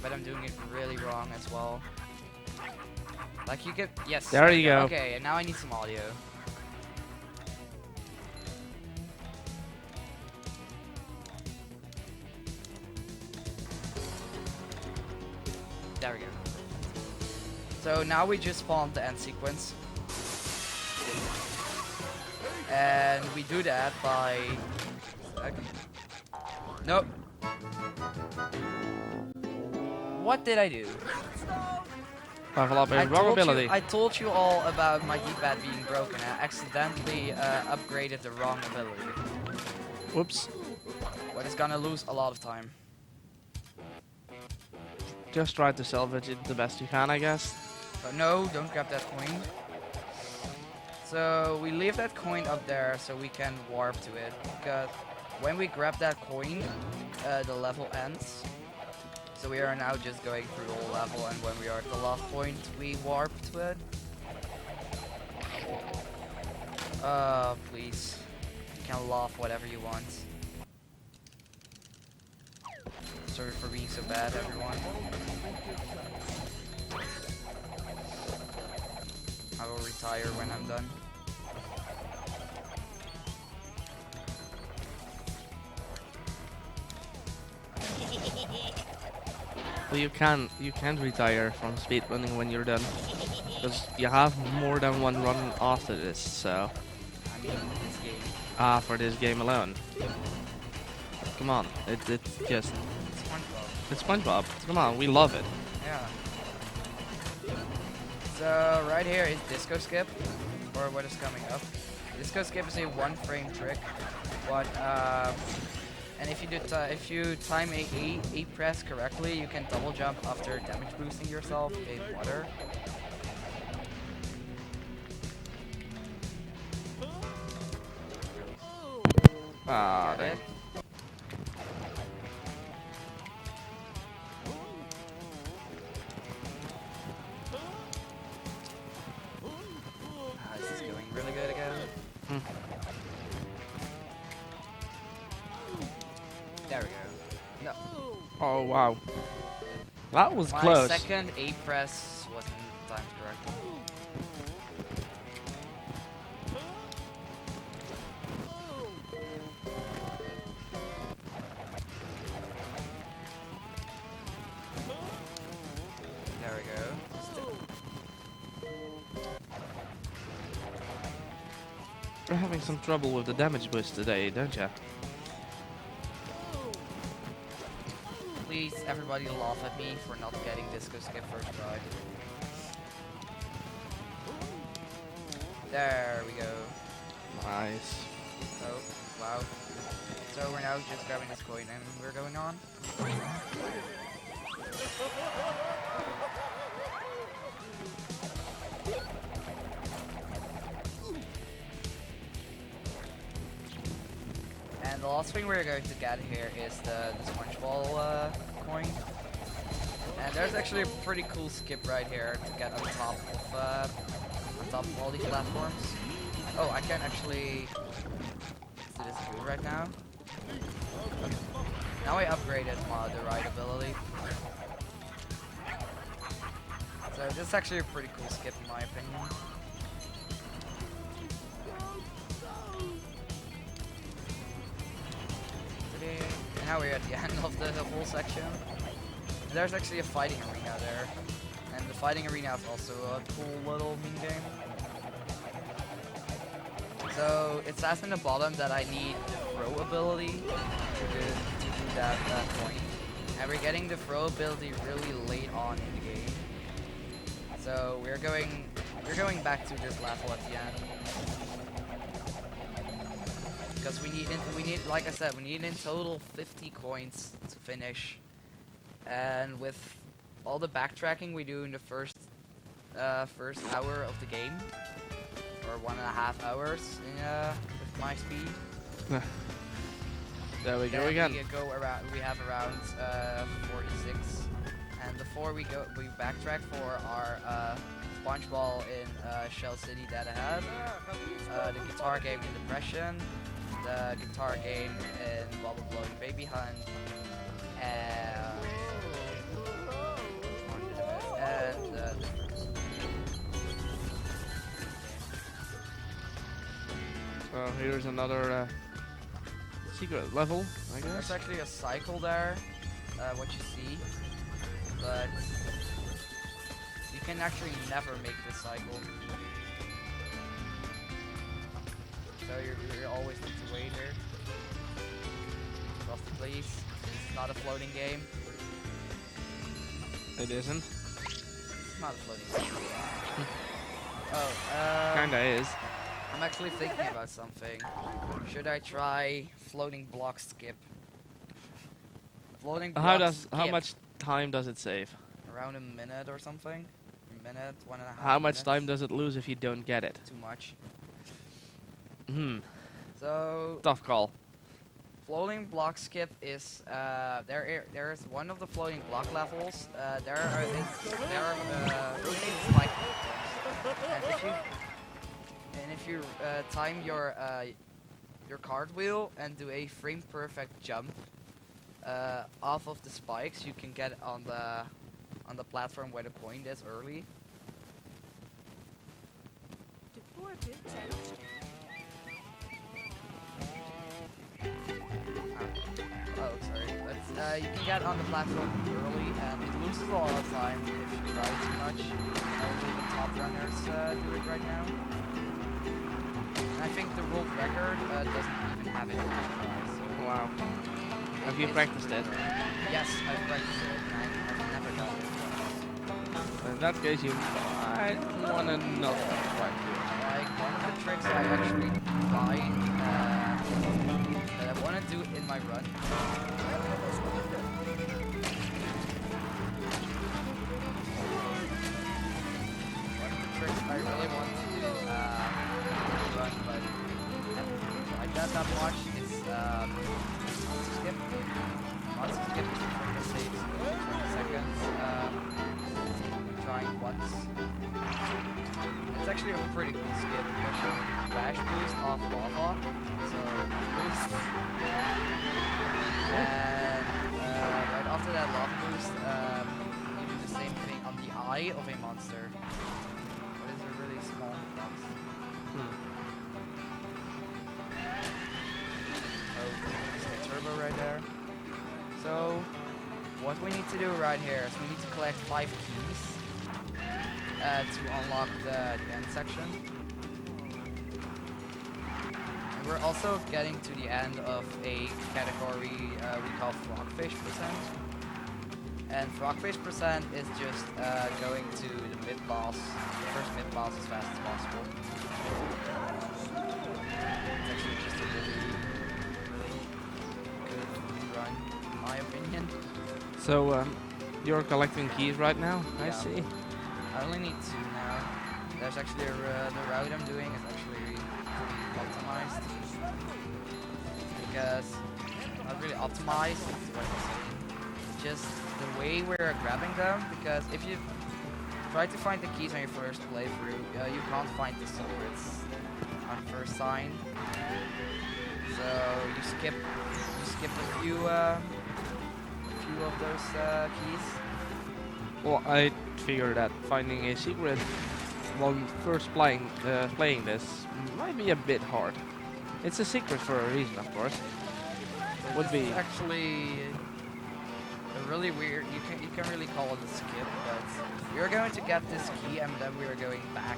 [SPEAKER 1] But I'm doing it really wrong as well. Like you get, yes.
[SPEAKER 2] There you go.
[SPEAKER 1] Okay, and now I need some audio. There we go. So now we just spawned the end sequence. And we do that by... Nope. What did I do?
[SPEAKER 2] Level up in ability.
[SPEAKER 1] I told you all about my D-pad being broken. I accidentally upgraded the wrong ability.
[SPEAKER 2] Whoops.
[SPEAKER 1] But it's gonna lose a lot of time.
[SPEAKER 2] Just try to salvage it the best you can, I guess.
[SPEAKER 1] But no, don't grab that coin. So we leave that coin up there so we can warp to it. Because when we grab that coin, the level ends. So we are now just going through the whole level, and when we are at the last point, we warp to it. Please. You can laugh whatever you want. Sorry for being so bad, everyone. I will retire when I'm done.
[SPEAKER 2] Well, you can't retire from speedrunning when you're done, because you have more than one run after this. So,
[SPEAKER 1] I mean, this game.
[SPEAKER 2] for this game alone. Come on, it's just
[SPEAKER 1] SpongeBob.
[SPEAKER 2] it's SpongeBob. Come on, we love it.
[SPEAKER 1] Yeah. So right here is disco skip, or what is coming up. Disco skip is a one-frame trick, but and if you time a press correctly, you can double jump after damage boosting yourself in water.
[SPEAKER 2] Ah,
[SPEAKER 1] Get it? This is going really good again. There we go. No.
[SPEAKER 2] Oh wow, that was
[SPEAKER 1] My
[SPEAKER 2] close.
[SPEAKER 1] second A press wasn't timed correctly. There we go.
[SPEAKER 2] You're having some trouble with the damage boost today, don't you?
[SPEAKER 1] Please, everybody laugh at me for not getting disco skip first try. There we go.
[SPEAKER 2] Nice.
[SPEAKER 1] Oh, wow. So we're now just grabbing this coin and we're going on. And the last thing we're going to get here is the Spongebob coin. And there's actually a pretty cool skip right here to get on top of all these platforms. Oh, I can actually do this move right now. Now I upgraded the ride ability. So this is actually a pretty cool skip in my opinion. And now we're at the end of the whole section. There's actually a fighting arena there. And the fighting arena is also a cool little mini game. So it says in the bottom that I need the throw ability to do that point. And we're getting the throw ability really late on in the game. So we're going back to this level at the end. Because we need, like I said, we need in total 50 coins to finish. And with all the backtracking we do in the first hour of the game, or 1.5 hours with my speed.
[SPEAKER 2] There we go
[SPEAKER 1] then
[SPEAKER 2] again.
[SPEAKER 1] We have around 46, and before we backtrack for our Spongebob in Shell City that I had, the guitar game in Depression, the guitar game in Bubble Blowing Baby Hunt, and
[SPEAKER 2] Oh, here's another secret level, I
[SPEAKER 1] There's
[SPEAKER 2] guess.
[SPEAKER 1] actually a cycle there, what you see, but you can actually never make this cycle. So you always need to wait here. Cross the place. It's not a floating game.
[SPEAKER 2] It isn't.
[SPEAKER 1] It's not a floating game. Oh,
[SPEAKER 2] Kinda is.
[SPEAKER 1] I'm actually thinking about something. Should I try floating block skip? Floating block skip.
[SPEAKER 2] How much time does it save?
[SPEAKER 1] Around a minute or something. A minute, 1.5
[SPEAKER 2] How much
[SPEAKER 1] minutes.
[SPEAKER 2] time does it lose if you don't get it?
[SPEAKER 1] Too much.
[SPEAKER 2] Hmm.
[SPEAKER 1] So
[SPEAKER 2] Tough call.
[SPEAKER 1] floating block skip is there is one of the floating block levels. There are rotating spike platforms. And if you time your cartwheel and do a frame perfect jump off of the spikes, you can get on the platform where the point is early. Oh, sorry. But you can get on the platform early, and it loses a lot of time if you try too much. Only the top runners do it right now. And I think the world record doesn't even have it. So
[SPEAKER 2] Wow. Have you practiced it?
[SPEAKER 1] yes, I've practiced it, and I've never done it.
[SPEAKER 2] In that case, you might want to not try to do it.
[SPEAKER 1] Like one of the tricks I actually find that I want to do in my run. One of the tricks I really want to do run, but I don't that much is monster skip. Monster skip is the trick that saves 20 seconds. Trying once. It's actually a pretty cool skip because you flash boost off lava, so boost. And right after that lava boost, you do the same thing on the eye of a monster. What is a really small box? Oh, there's a turbo right there. So, what we need to do right here is we need to collect 5 keys to unlock the end section. And we're also getting to the end of a category we call frogfish percent. And frogfish percent is just going to the mid-boss, the first mid-boss as fast as possible. It's actually just a really good run, in my opinion.
[SPEAKER 2] So, you're collecting keys right now? I
[SPEAKER 1] Yeah.
[SPEAKER 2] see.
[SPEAKER 1] I only need 2 now. There's actually the route I'm doing is actually pretty optimized. Because, not really optimized, it's what I'm saying. Just the way we're grabbing them, because if you try to find the keys on your first playthrough, you can't find the secrets on first sign. So you skip a few of those keys.
[SPEAKER 2] Well, I figure that finding a secret while first playing this might be a bit hard. It's a secret for a reason, of course.
[SPEAKER 1] So
[SPEAKER 2] Would
[SPEAKER 1] this
[SPEAKER 2] be
[SPEAKER 1] is actually a really weird. You can really call it a skip, but we're going to get this key and then we are going back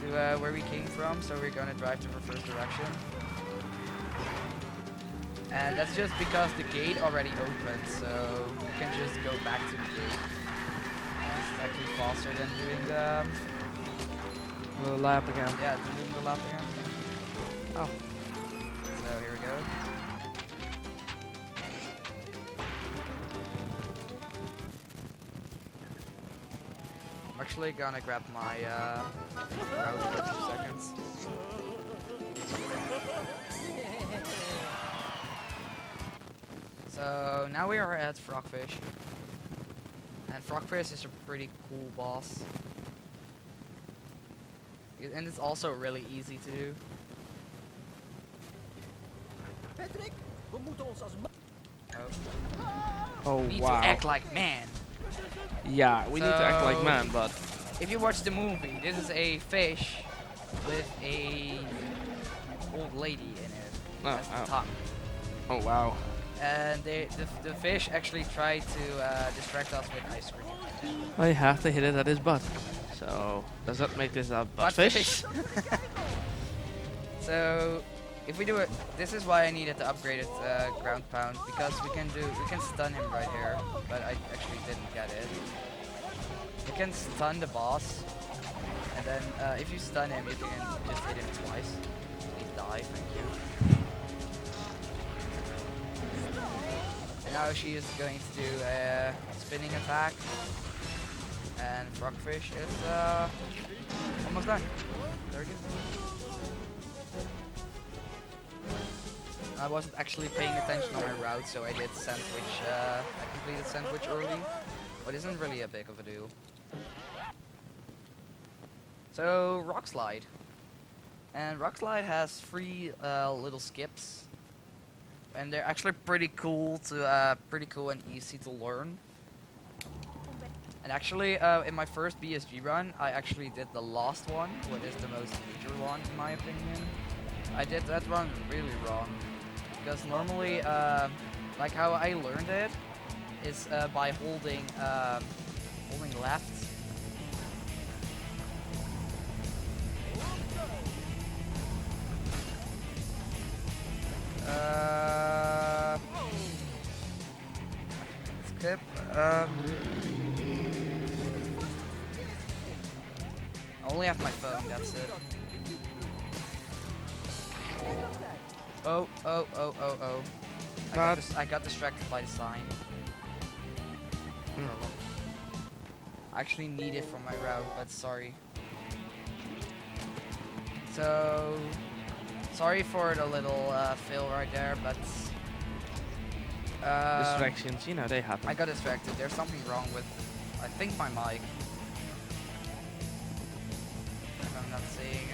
[SPEAKER 1] to where we came from. So we're going to drive to reverse direction, and that's just because the gate already opened, so you can just go back to the gate. It's actually faster than doing
[SPEAKER 2] the lap again.
[SPEAKER 1] doing the lap again.
[SPEAKER 2] Oh.
[SPEAKER 1] So here we go. I'm actually gonna grab my route for 2 seconds. So now we are at Frogfish. And Frogfish is a pretty cool boss. And it's also really easy to do.
[SPEAKER 4] Patrick, we moeten ons als
[SPEAKER 2] Oh,
[SPEAKER 1] We need
[SPEAKER 2] wow.
[SPEAKER 1] to act like man.
[SPEAKER 2] Yeah, we need to act like
[SPEAKER 1] So-
[SPEAKER 2] man, but
[SPEAKER 1] If you watch the movie, this is a fish with a old lady in it.
[SPEAKER 2] Oh,
[SPEAKER 1] As the
[SPEAKER 2] oh.
[SPEAKER 1] tongue.
[SPEAKER 2] Oh wow.
[SPEAKER 1] And the fish actually tried to distract us with ice cream.
[SPEAKER 2] I have to hit it at his butt. So does that make this a butt fish?
[SPEAKER 1] So if we do it, this is why I needed the upgraded ground pound, because we can stun him right here, but I actually didn't get it. You can stun the boss, and then if you stun him, you can just hit him twice. Please die, thank you. And now she is going to do a spinning attack, and frogfish is almost done. Very good. I wasn't actually paying attention on my route, so I did sandwich. I completed sandwich early, but isn't really a big of a deal. So rock slide, and rock slide has 3 little skips, and they're actually pretty cool and easy to learn. And actually, in my first BSG run, I actually did the last one, what is the most major one in my opinion. I did that one really wrong. Because normally, like how I learned it, is by holding left. Skip. I only have my phone. That's it. Oh. I got distracted by the sign. I actually need it for my route, but sorry. So, sorry for the little fail right there, but...
[SPEAKER 2] Distractions, you know, they happen.
[SPEAKER 1] I got distracted. There's something wrong with, I think, my mic. If I'm not seeing...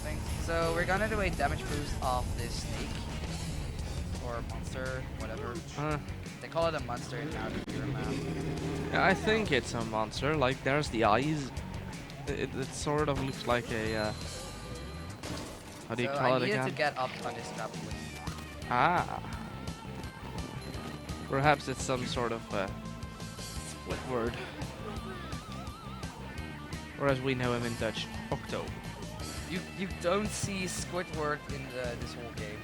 [SPEAKER 1] things. So we're gonna do a damage boost off this snake or monster, whatever. They call it a monster in now if you remember.
[SPEAKER 2] Yeah, I think it's a monster. Like there's the eyes. It sort of looks like a how do you call
[SPEAKER 1] I
[SPEAKER 2] it
[SPEAKER 1] needed
[SPEAKER 2] again?
[SPEAKER 1] to get up on this trampoline.
[SPEAKER 2] Ah. Perhaps it's some sort of split word, or as we know him in Dutch, octo.
[SPEAKER 1] You don't see Squidward in this whole game.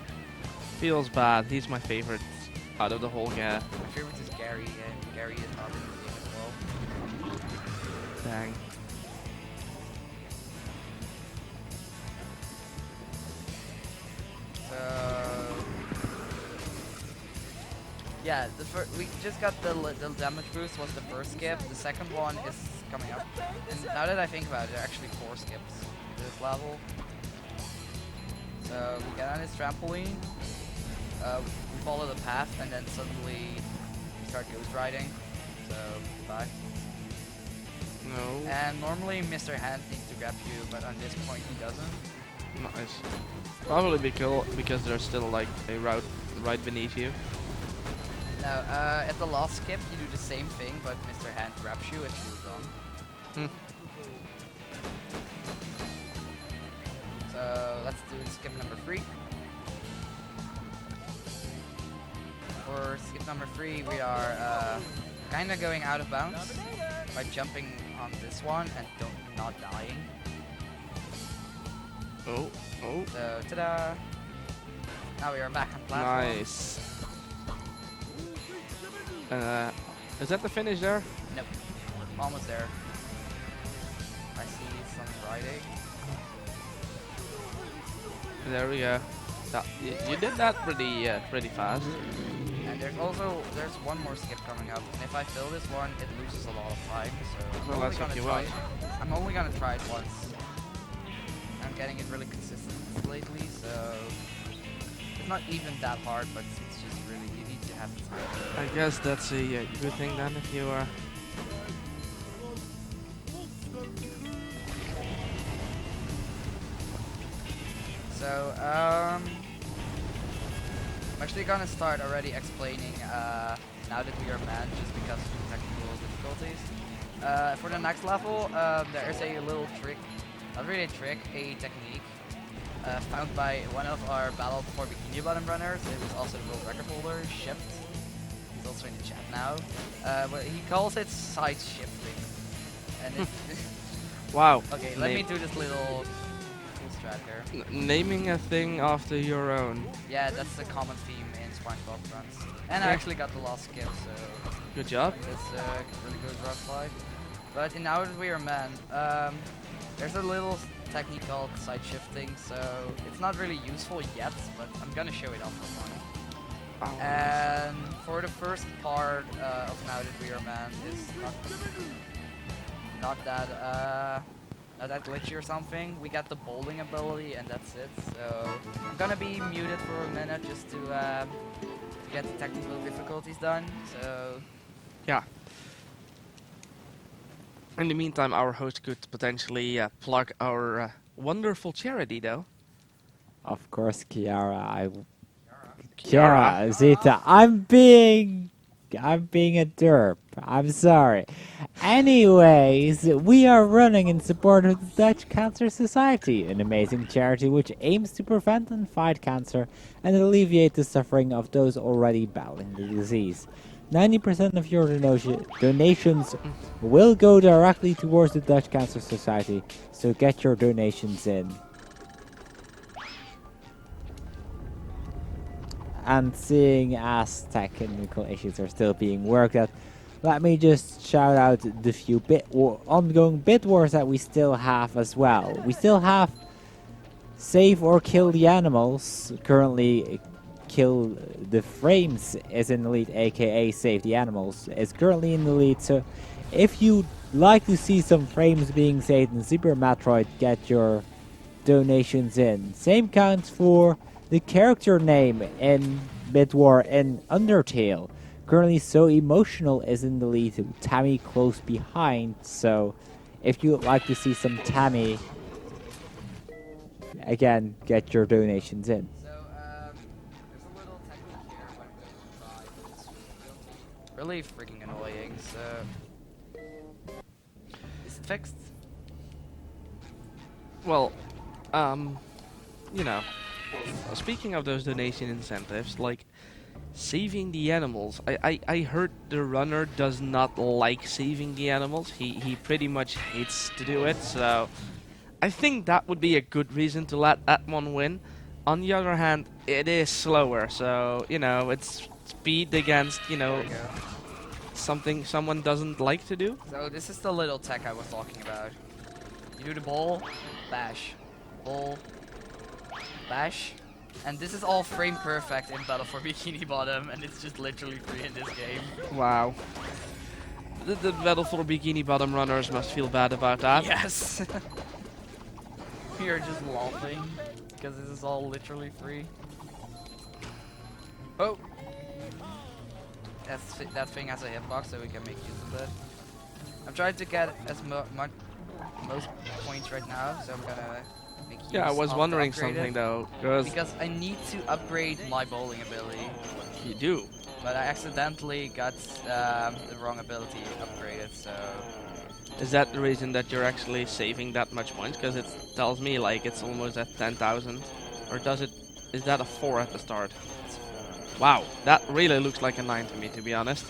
[SPEAKER 2] Feels bad. He's my favorite out of the whole game.
[SPEAKER 1] My favorite is Gary, and Gary is not in the game as well.
[SPEAKER 2] Dang.
[SPEAKER 1] So yeah, we just got the damage boost was the first skip. The second one is coming up, and now that I think about it, there are actually 4 skips to this level. So we get on this trampoline, we follow the path, and then suddenly we start ghost riding. So goodbye.
[SPEAKER 2] No.
[SPEAKER 1] And normally Mr. Hand needs to grab you, but on this point he doesn't.
[SPEAKER 2] Nice. Probably because there's still like a route right beneath you.
[SPEAKER 1] Now, at the last skip, you do the same thing, but Mr. Hand grabs you and moves on. So let's do skip number 3. For skip number 3, we are kind of going out of bounds by jumping on this one and not dying.
[SPEAKER 2] Oh.
[SPEAKER 1] So, ta-da! Now we are back on platform.
[SPEAKER 2] Nice. Is that the finish there?
[SPEAKER 1] Nope. Almost there. I see some riding.
[SPEAKER 2] There we go. You did that pretty fast.
[SPEAKER 1] And there's one more skip coming up, and if I fill this one, it loses a lot of time. So
[SPEAKER 2] Well, that's what you want.
[SPEAKER 1] I'm only gonna try it once. I'm getting it really consistent lately, so it's not even that hard, but it's just really you need to have the time.
[SPEAKER 2] I guess that's a good thing then if you are.
[SPEAKER 1] So I'm actually gonna start already explaining now that we are manned, just because of the technical difficulties. For the next level, there is a little trick, not really a trick, a technique found by one of our Battle for Bikini Bottom runners. It was also the world record holder, Shift. He's also in the chat now. But he calls it side shifting. And it
[SPEAKER 2] Wow.
[SPEAKER 1] okay, let me do this little strat here.
[SPEAKER 2] Naming a thing after your own.
[SPEAKER 1] Yeah, that's the common theme in Spongebob runs. And I
[SPEAKER 2] Yeah.
[SPEAKER 1] actually got the last skill, so
[SPEAKER 2] Good job.
[SPEAKER 1] it's really good rough slide. But in Now That We Are Men, there's a little technique called side shifting, so it's not really useful yet, but I'm gonna show it off for fun.
[SPEAKER 2] Oh,
[SPEAKER 1] And for the first part of Now That We Are Men is not that glitchy or something. We got the bowling ability and that's it. So I'm gonna be muted for a minute just to get the technical difficulties done. So
[SPEAKER 2] yeah. In the meantime, our host could potentially plug our wonderful charity, though.
[SPEAKER 3] Of course, Kiara.
[SPEAKER 2] Kiara.
[SPEAKER 3] Kiara, Zeta, I'm being a derp. I'm sorry. Anyways, we are running in support of the Dutch Cancer Society, an amazing charity which aims to prevent and fight cancer and alleviate the suffering of those already battling the disease. 90% of your donations will go directly towards the Dutch Cancer Society, so get your donations in. And seeing as technical issues are still being worked at, let me just shout out the few ongoing bit wars that we still have as well. We still have Save or Kill the Animals. Currently, Kill the Frames is in the lead, aka Save the Animals is currently in the lead. So if you'd like to see some frames being saved in Super Metroid, get your donations in. Same counts for the character name in Bit War in Undertale. Currently, So Emotional is in the lead, Tammy close behind. So if you'd like to see some Tammy, again, get your donations in.
[SPEAKER 1] So there's a little technique here when we try, but it's really freaking annoying. So is it fixed?
[SPEAKER 2] Well, you know, speaking of those donation incentives, like saving the animals, I heard the runner does not like saving the animals. He pretty much hates to do it, so I think that would be a good reason to let that one win. On the other hand, it is slower, so, you know, it's speed against, you know,
[SPEAKER 1] There we go.
[SPEAKER 2] something someone doesn't like to do.
[SPEAKER 1] So this is the little tech I was talking about. You do the bowl, bash, bowl, bash, and this is all frame perfect in Battle for Bikini Bottom, and it's just literally free in this game.
[SPEAKER 2] Wow. The Battle for Bikini Bottom runners must feel bad about that.
[SPEAKER 1] Yes. We are just laughing because this is all literally free. Oh. That thing has a hitbox, so we can make use of it. I'm trying to get as most points right now, so I'm gonna make use
[SPEAKER 2] Yeah, I was
[SPEAKER 1] of
[SPEAKER 2] wondering
[SPEAKER 1] the upgraded,
[SPEAKER 2] something though,
[SPEAKER 1] because I need to upgrade my bowling ability,
[SPEAKER 2] you do.
[SPEAKER 1] but I accidentally got the wrong ability upgraded. So
[SPEAKER 2] Is that the reason that you're actually saving that much points? Because it tells me like it's almost at 10,000, or does it? Is that a 4 at the start? Wow, that really looks like a 9 to me, to be honest.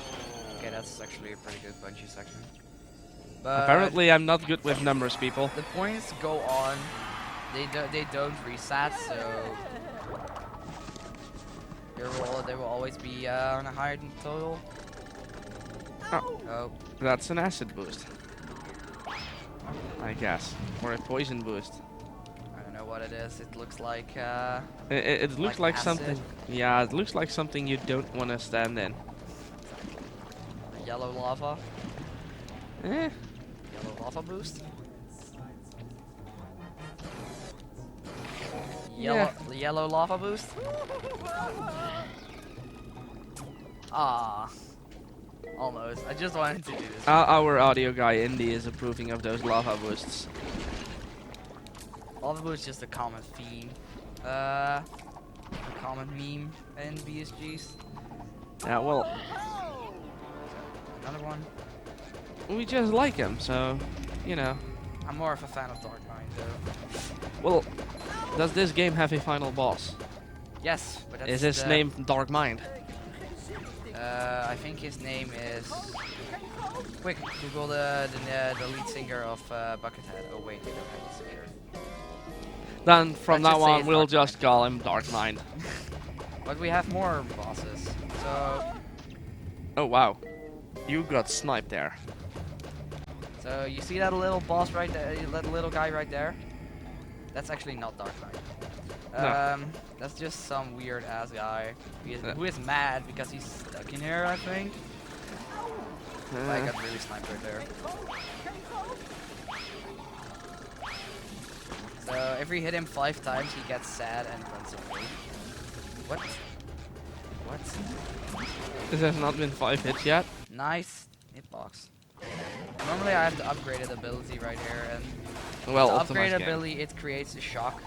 [SPEAKER 1] okay, that's actually a pretty good bungee section. But
[SPEAKER 2] Apparently, I'm not good with numbers, people.
[SPEAKER 1] the points go on. They don't reset, so they will always be on a higher than total. Oh,
[SPEAKER 2] That's an acid boost, I guess, or a poison boost.
[SPEAKER 1] I don't know what it is. It looks like
[SPEAKER 2] It looks like
[SPEAKER 1] acid.
[SPEAKER 2] something. Yeah, it looks like something you don't want to stand in.
[SPEAKER 1] Yellow lava.
[SPEAKER 2] Eh.
[SPEAKER 1] Yellow lava boost. Yellow lava boost. Ah, almost. I just wanted to do this.
[SPEAKER 2] Our audio guy Indy is approving of those lava boosts.
[SPEAKER 1] Lava boost is just a common theme. A common meme in BSGs.
[SPEAKER 2] Yeah, well,
[SPEAKER 1] Another one.
[SPEAKER 2] we just like him, so you know.
[SPEAKER 1] I'm more of a fan of Dark Knight though.
[SPEAKER 2] Well, Does this game have a final boss?
[SPEAKER 1] Yes, but that's
[SPEAKER 2] Is his
[SPEAKER 1] the-
[SPEAKER 2] name Dark Mind?
[SPEAKER 1] I think his name is. Quick, Google the lead singer of Buckethead. Oh wait, they don't have a singer.
[SPEAKER 2] Then from
[SPEAKER 1] Let's
[SPEAKER 2] now
[SPEAKER 1] just say
[SPEAKER 2] on
[SPEAKER 1] it's
[SPEAKER 2] we'll
[SPEAKER 1] Dark
[SPEAKER 2] just
[SPEAKER 1] Mind.
[SPEAKER 2] call him Dark Mind.
[SPEAKER 1] But we have more bosses. So
[SPEAKER 2] Oh wow, you got sniped there.
[SPEAKER 1] you see that little boss right there, that little guy right there? That's actually not Dark Knight.
[SPEAKER 2] No.
[SPEAKER 1] That's just some weird ass guy who is mad because he's stuck in here, I think. I got really sniped right there. So if we hit him 5 times, he gets sad and runs away. What? What?
[SPEAKER 2] This has not been 5 hits yet.
[SPEAKER 1] Nice hitbox. Normally I have the upgraded ability right here, and
[SPEAKER 2] Well,
[SPEAKER 1] the
[SPEAKER 2] optimized
[SPEAKER 1] upgraded
[SPEAKER 2] game.
[SPEAKER 1] ability, it creates a shock.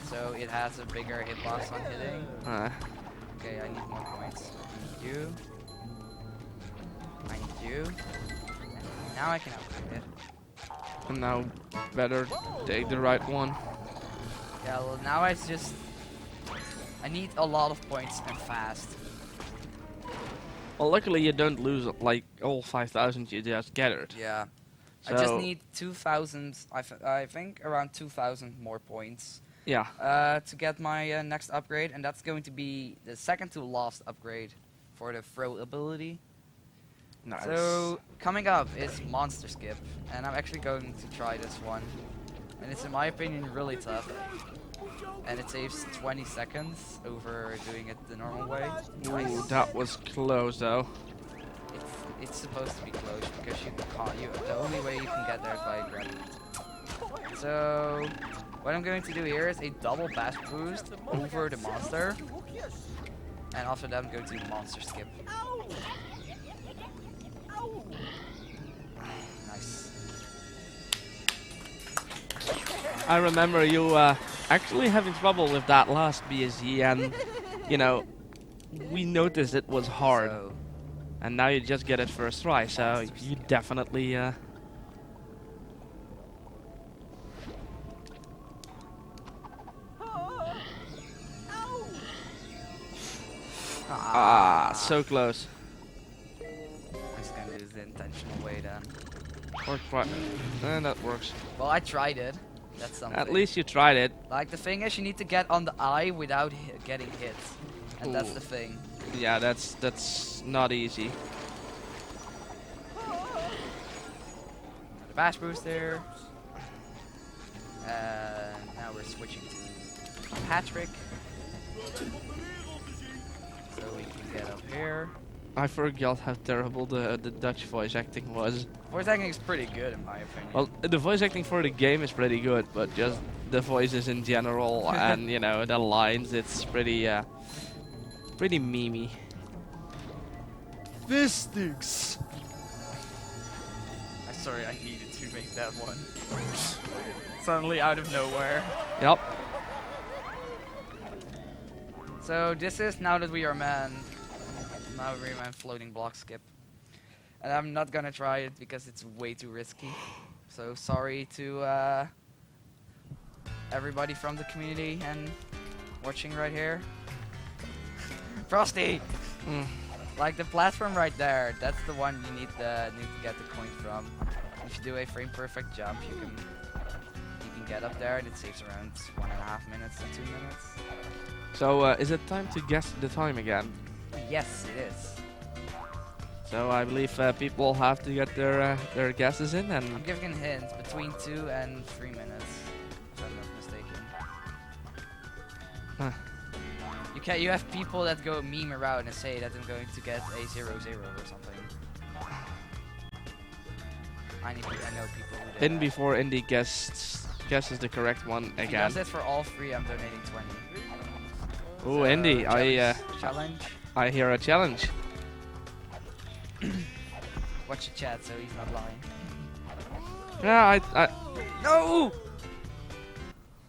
[SPEAKER 1] So it has a bigger hitbox on hitting. Okay, I need more points. I need you. I need you. Now I can upgrade it.
[SPEAKER 2] And now, better take the right one.
[SPEAKER 1] Yeah, well now I just... I need a lot of points and fast.
[SPEAKER 2] Well, luckily you don't lose like all 5,000 you just gathered.
[SPEAKER 1] Yeah. I just
[SPEAKER 2] So-
[SPEAKER 1] need 2,000, I think around 2,000 more points.
[SPEAKER 2] Yeah.
[SPEAKER 1] To get my next upgrade, and that's going to be the second to last upgrade for the throw ability.
[SPEAKER 2] Nice.
[SPEAKER 1] So coming up is Monster Skip, and I'm actually going to try this one, and it's in my opinion really tough, and it saves 20 seconds over doing it the normal way.
[SPEAKER 2] Ooh, that was close though.
[SPEAKER 1] It's supposed to be close because you can't. The only way you can get there is by grabbing it. So what I'm going to do here is a double bash boost over the monster, and after that I'm going to do Monster Skip. Nice.
[SPEAKER 2] I remember you actually having trouble with that last BSG, and you know, we noticed it was hard,
[SPEAKER 1] So,
[SPEAKER 2] and now you just get it first try. So you definitely. So close.
[SPEAKER 1] I'm just gonna do the intentional way then.
[SPEAKER 2] Worked right, and that works.
[SPEAKER 1] Well, I tried it. That's something.
[SPEAKER 2] At least you tried it.
[SPEAKER 1] Like the thing is, you need to get on the eye without getting hit, and that's
[SPEAKER 2] Ooh.
[SPEAKER 1] the thing.
[SPEAKER 2] Yeah, that's not easy.
[SPEAKER 1] The bash booster. Now we're switching to Patrick. So we can get up here.
[SPEAKER 2] I forgot how terrible the Dutch voice acting was.
[SPEAKER 1] Voice acting is pretty good in my opinion.
[SPEAKER 2] Well, the voice acting for the game is pretty good, but just the voices in general and you know the lines, it's pretty pretty memey.
[SPEAKER 4] This stinks.
[SPEAKER 1] I'm sorry, I needed to make that one. Suddenly out of nowhere.
[SPEAKER 2] Yep.
[SPEAKER 1] So this is now that we are man. Now we're man floating block skip. And I'm not gonna try it because it's way too risky. So sorry to everybody from the community and watching right here. Frosty!
[SPEAKER 2] Mm.
[SPEAKER 1] Like the platform right there, that's the one you need to get the coin from. If you do a frame perfect jump, you can get up there, and it saves around 1.5 minutes to 2 minutes.
[SPEAKER 2] So is it time to guess the time again?
[SPEAKER 1] Yes, it is.
[SPEAKER 2] So I believe people have to get their guesses in,
[SPEAKER 1] I'm
[SPEAKER 2] and
[SPEAKER 1] giving a hint, between 2 and 3 minutes, if I'm not mistaken.
[SPEAKER 2] Huh.
[SPEAKER 1] You have people that go meme around and say that I'm going to get a 0-0 or something. I know people who do
[SPEAKER 2] in
[SPEAKER 1] that.
[SPEAKER 2] before Indy guesses the correct one
[SPEAKER 1] If he
[SPEAKER 2] again.
[SPEAKER 1] does it for all 3, I'm donating 20.
[SPEAKER 2] Ooh, Indy,
[SPEAKER 1] challenge.
[SPEAKER 2] I hear a challenge.
[SPEAKER 1] Watch the chat, so he's not lying.
[SPEAKER 2] Yeah,
[SPEAKER 1] No!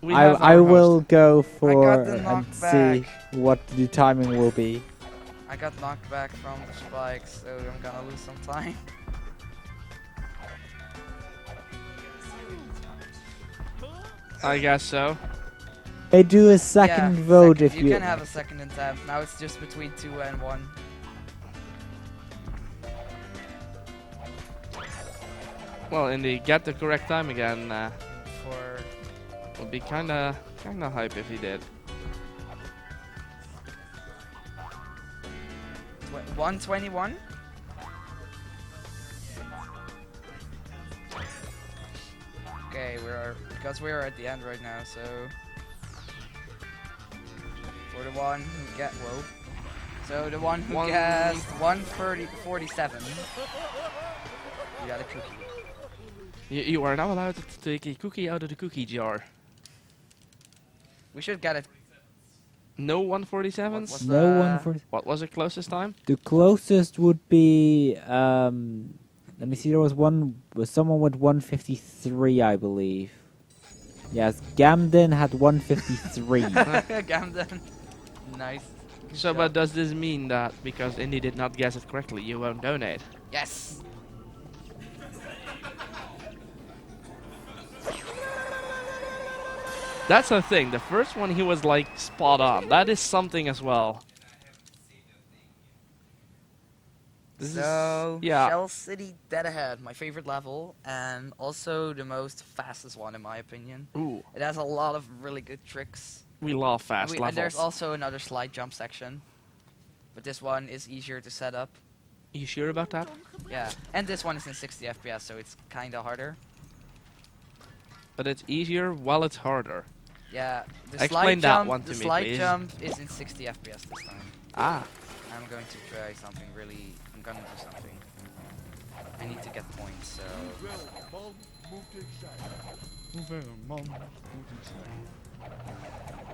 [SPEAKER 2] we have
[SPEAKER 3] I
[SPEAKER 2] our
[SPEAKER 3] will
[SPEAKER 2] host.
[SPEAKER 3] go for
[SPEAKER 1] got the
[SPEAKER 3] and see
[SPEAKER 1] knockback.
[SPEAKER 3] what the timing will be.
[SPEAKER 1] I got knocked back from the spikes, so I'm gonna lose some time.
[SPEAKER 2] I guess so.
[SPEAKER 3] They do a second
[SPEAKER 1] Yeah,
[SPEAKER 3] vote
[SPEAKER 1] second.
[SPEAKER 3] if
[SPEAKER 1] You can have a second attempt. Now it's just between 2 and 1.
[SPEAKER 2] Well, indeed, get the correct time again.
[SPEAKER 1] For
[SPEAKER 2] Would be kinda hype if he did.
[SPEAKER 1] 121. Okay, because we're at the end right now, so for the one who so the one who guessed 147, you got a cookie.
[SPEAKER 2] You are now allowed to take a cookie out of the cookie jar.
[SPEAKER 1] We should get it.
[SPEAKER 2] No 147s?
[SPEAKER 1] What's
[SPEAKER 3] no one for.
[SPEAKER 2] What was the closest time?
[SPEAKER 3] The closest would be. Let me see. There was someone with 153, I believe. Yes, Gamden had 153.
[SPEAKER 1] Gamden. Nice. Good
[SPEAKER 2] So,
[SPEAKER 1] job.
[SPEAKER 2] but does this mean that because Indy did not guess it correctly, you won't donate?
[SPEAKER 1] Yes.
[SPEAKER 2] That's the thing. The first one he was like spot on. That is something as well. This
[SPEAKER 1] So,
[SPEAKER 2] is, yeah.
[SPEAKER 1] Shell City Dead Ahead, my favorite level, and also the most fastest one in my opinion.
[SPEAKER 2] Ooh,
[SPEAKER 1] It has a lot of really good tricks.
[SPEAKER 2] we love fast
[SPEAKER 1] And
[SPEAKER 2] levels.
[SPEAKER 1] there's also another slide jump section, but this one is easier to set up.
[SPEAKER 2] You sure about that?
[SPEAKER 1] Yeah, and this one is in 60 FPS, so it's kind of harder.
[SPEAKER 2] But it's easier while it's harder.
[SPEAKER 1] Yeah, the
[SPEAKER 2] Explain
[SPEAKER 1] slide
[SPEAKER 2] that
[SPEAKER 1] jump,
[SPEAKER 2] one
[SPEAKER 1] the
[SPEAKER 2] to me,
[SPEAKER 1] slide
[SPEAKER 2] please.
[SPEAKER 1] jump is in 60 FPS this time.
[SPEAKER 2] Ah.
[SPEAKER 1] I'm going to try something really. I'm gonna do something. I need to get points, so.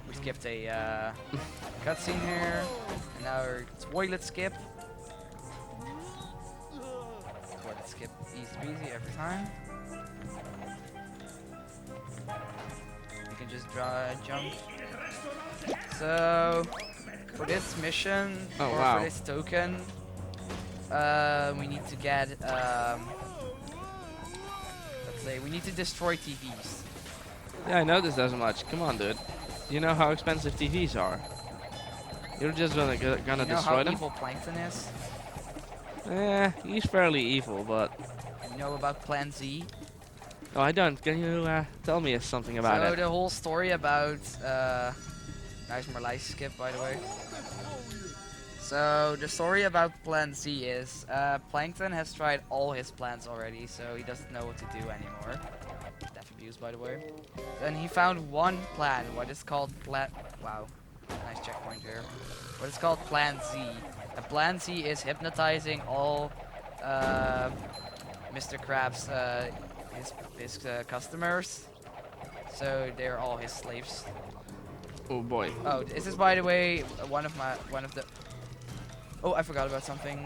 [SPEAKER 1] We skipped a cutscene here, and now our toilet skip. Toilet skip, easy peasy every time. You can just jump. So, for this mission,
[SPEAKER 2] Oh,
[SPEAKER 1] or
[SPEAKER 2] wow.
[SPEAKER 1] for this token, we need to get, let's say, we need to destroy TVs.
[SPEAKER 2] Yeah, I noticed as much. Come on, dude. You know how expensive TVs are. You're just gonna
[SPEAKER 1] You know
[SPEAKER 2] destroy
[SPEAKER 1] how
[SPEAKER 2] them?
[SPEAKER 1] evil Plankton is?
[SPEAKER 2] He's fairly evil, but...
[SPEAKER 1] You know about Plan Z?
[SPEAKER 2] Oh, I don't. Can you tell me something about
[SPEAKER 1] So
[SPEAKER 2] it?
[SPEAKER 1] the whole story about, nice Marlies skip, by the way. So the story about Plan Z is, Plankton has tried all his plans already, so he doesn't know what to do anymore. Death abuse, by the way. Then he found one plan, what is called wow, nice checkpoint here. What is called Plan Z. And Plan Z is hypnotizing all, Mr. Krabs, his customers. So they're all his slaves.
[SPEAKER 2] Oh boy.
[SPEAKER 1] Oh, this is, by the way, one of the. Oh, I forgot about something.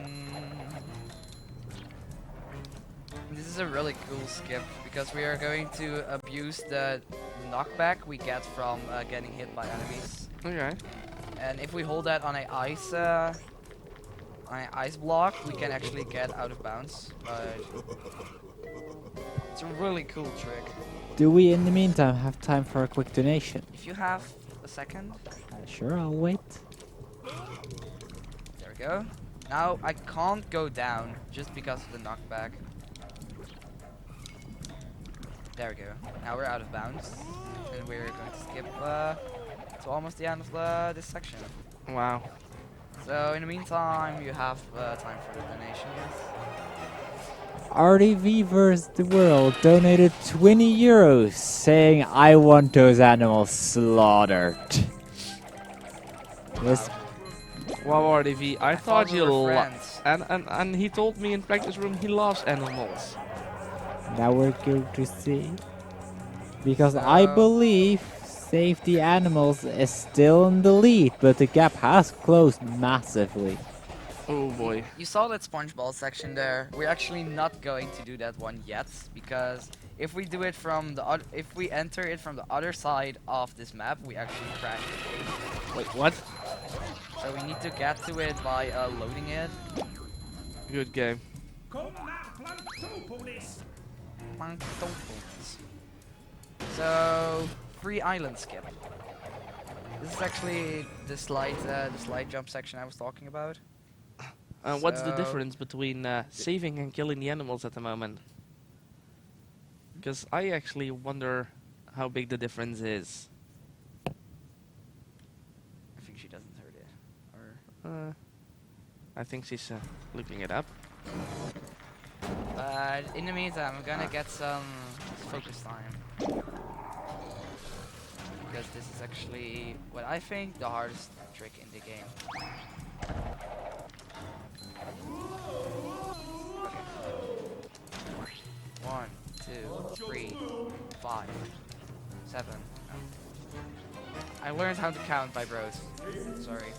[SPEAKER 1] This is a really cool skip because we are going to abuse the knockback we get from getting hit by enemies.
[SPEAKER 2] Okay.
[SPEAKER 1] And if we hold that on an ice block, we can actually get out of bounds. It's a really cool trick.
[SPEAKER 3] Do we, in the meantime, have time for a quick donation?
[SPEAKER 1] If you have a second,
[SPEAKER 3] Sure, I'll wait.
[SPEAKER 1] there we go. Now I can't go down just because of the knockback. There we go. Now we're out of bounds, and we're going to skip to almost the end of this section.
[SPEAKER 2] Wow.
[SPEAKER 1] So in the meantime, you have time for the donations.
[SPEAKER 3] RDV vs. the World donated 20 euros, saying, I want those animals slaughtered. Yes,
[SPEAKER 2] Wow, RDV, I thought
[SPEAKER 1] we
[SPEAKER 2] you
[SPEAKER 1] were
[SPEAKER 2] loved...
[SPEAKER 1] friends.
[SPEAKER 2] And he told me in practice room he loves animals.
[SPEAKER 3] now we're going to see. Because I believe Save the Animals is still in the lead, but the gap has closed massively.
[SPEAKER 2] Oh boy.
[SPEAKER 1] You saw that Spongebob section there. We're actually not going to do that one yet because if we do it from the if we enter it from the other side of this map, we actually crash it.
[SPEAKER 2] Wait, what?
[SPEAKER 1] So we need to get to it by loading it.
[SPEAKER 2] Good game.
[SPEAKER 1] So free island skip. This is actually the slide jump section I was talking about.
[SPEAKER 2] What's the
[SPEAKER 1] So-
[SPEAKER 2] difference between saving and killing the animals at the moment? Because I actually wonder how big the difference is.
[SPEAKER 1] I think she doesn't heard it. Or
[SPEAKER 2] I think she's looking it up.
[SPEAKER 1] but in the meantime, I'm gonna get some focus time. Because this is actually what I think the hardest trick in the game. Okay. 1, 2, 3, 5, 7. I learned how to count by bros. Sorry.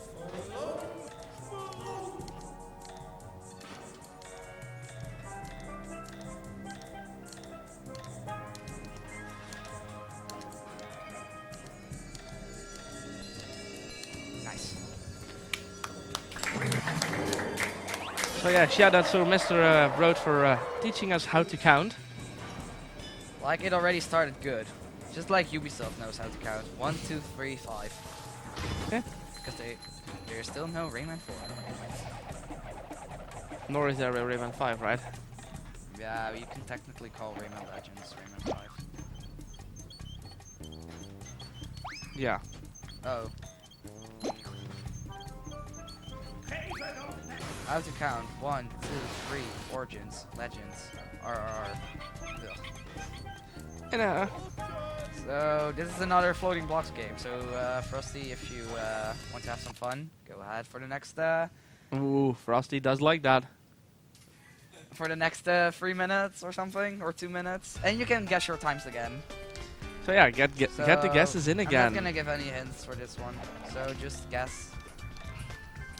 [SPEAKER 1] Nice.
[SPEAKER 2] So yeah, shout out to Mr. Road for teaching us how to count.
[SPEAKER 1] Like it already started good. Just like Ubisoft knows how to count. 1, 2, 3, 5.
[SPEAKER 2] Yeah.
[SPEAKER 1] Because there's still no Rayman 4.
[SPEAKER 2] Nor is there a Rayman 5, right?
[SPEAKER 1] Yeah, you can technically call Rayman Legends Rayman 5.
[SPEAKER 2] Yeah.
[SPEAKER 1] Oh. How to count? 1, 2, 3, Origins, Legends, RRR. Ugh.
[SPEAKER 2] You know,
[SPEAKER 1] So this is another floating blocks game. So Frosty, if you want to have some fun, go ahead for the next
[SPEAKER 2] ooh, Frosty does like that.
[SPEAKER 1] 3 minutes or something, or 2 minutes, and you can guess your times again.
[SPEAKER 2] So yeah, get the guesses in
[SPEAKER 1] I'm
[SPEAKER 2] again.
[SPEAKER 1] not gonna give any hints for this one, so just guess.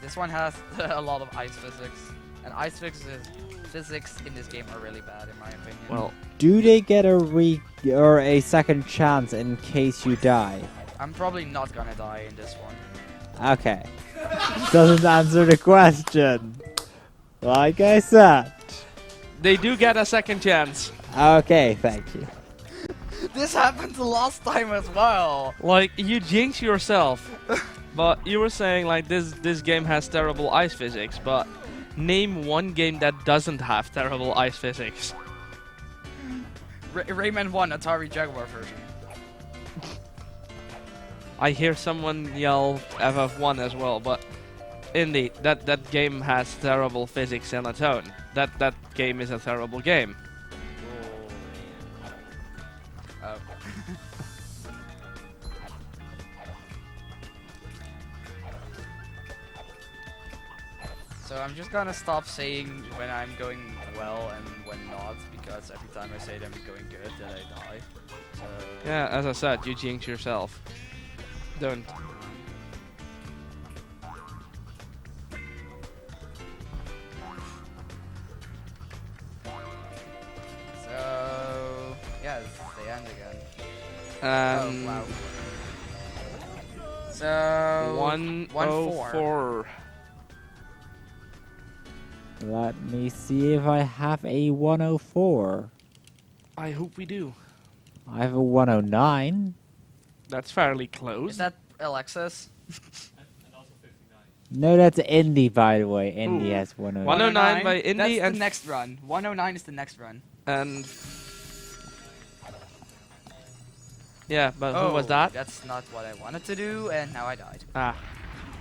[SPEAKER 1] This one has a lot of ice physics, and ice physics in this game are really bad in my opinion.
[SPEAKER 2] Well,
[SPEAKER 3] Do they get a second chance in case you die?
[SPEAKER 1] I'm probably not gonna die in this one.
[SPEAKER 3] Okay. Doesn't answer the question. Like I said.
[SPEAKER 2] they do get a second chance.
[SPEAKER 3] Okay, thank you.
[SPEAKER 1] This happened the last time as well.
[SPEAKER 2] Like, you jinx yourself. But you were saying like this game has terrible ice physics, but name one game that doesn't have terrible ice physics.
[SPEAKER 1] Rayman 1 Atari Jaguar version.
[SPEAKER 2] I hear someone yell FF1 as well, but indeed, that game has terrible physics on its own. That game is a terrible game.
[SPEAKER 1] Oh. So I'm just gonna stop saying when I'm going well and when not, because every time I say that I'm going good, then I die. So
[SPEAKER 2] Yeah, as I said, you jinx yourself. Don't.
[SPEAKER 1] So yeah, it's the end again.
[SPEAKER 2] Um,
[SPEAKER 1] Oh wow. So
[SPEAKER 2] 104.
[SPEAKER 3] Let me see if I have a 104.
[SPEAKER 2] I hope we do.
[SPEAKER 3] I have a 109.
[SPEAKER 2] That's fairly close.
[SPEAKER 1] Is that Alexis?
[SPEAKER 3] No, that's Indy, by the way. Indy
[SPEAKER 2] Ooh.
[SPEAKER 3] has 109.
[SPEAKER 2] 109 by Indy
[SPEAKER 1] That's
[SPEAKER 2] and
[SPEAKER 1] the next run. 109 is the next run.
[SPEAKER 2] and yeah, but who was that?
[SPEAKER 1] That's not what I wanted to do, and now I died.
[SPEAKER 2] Ah,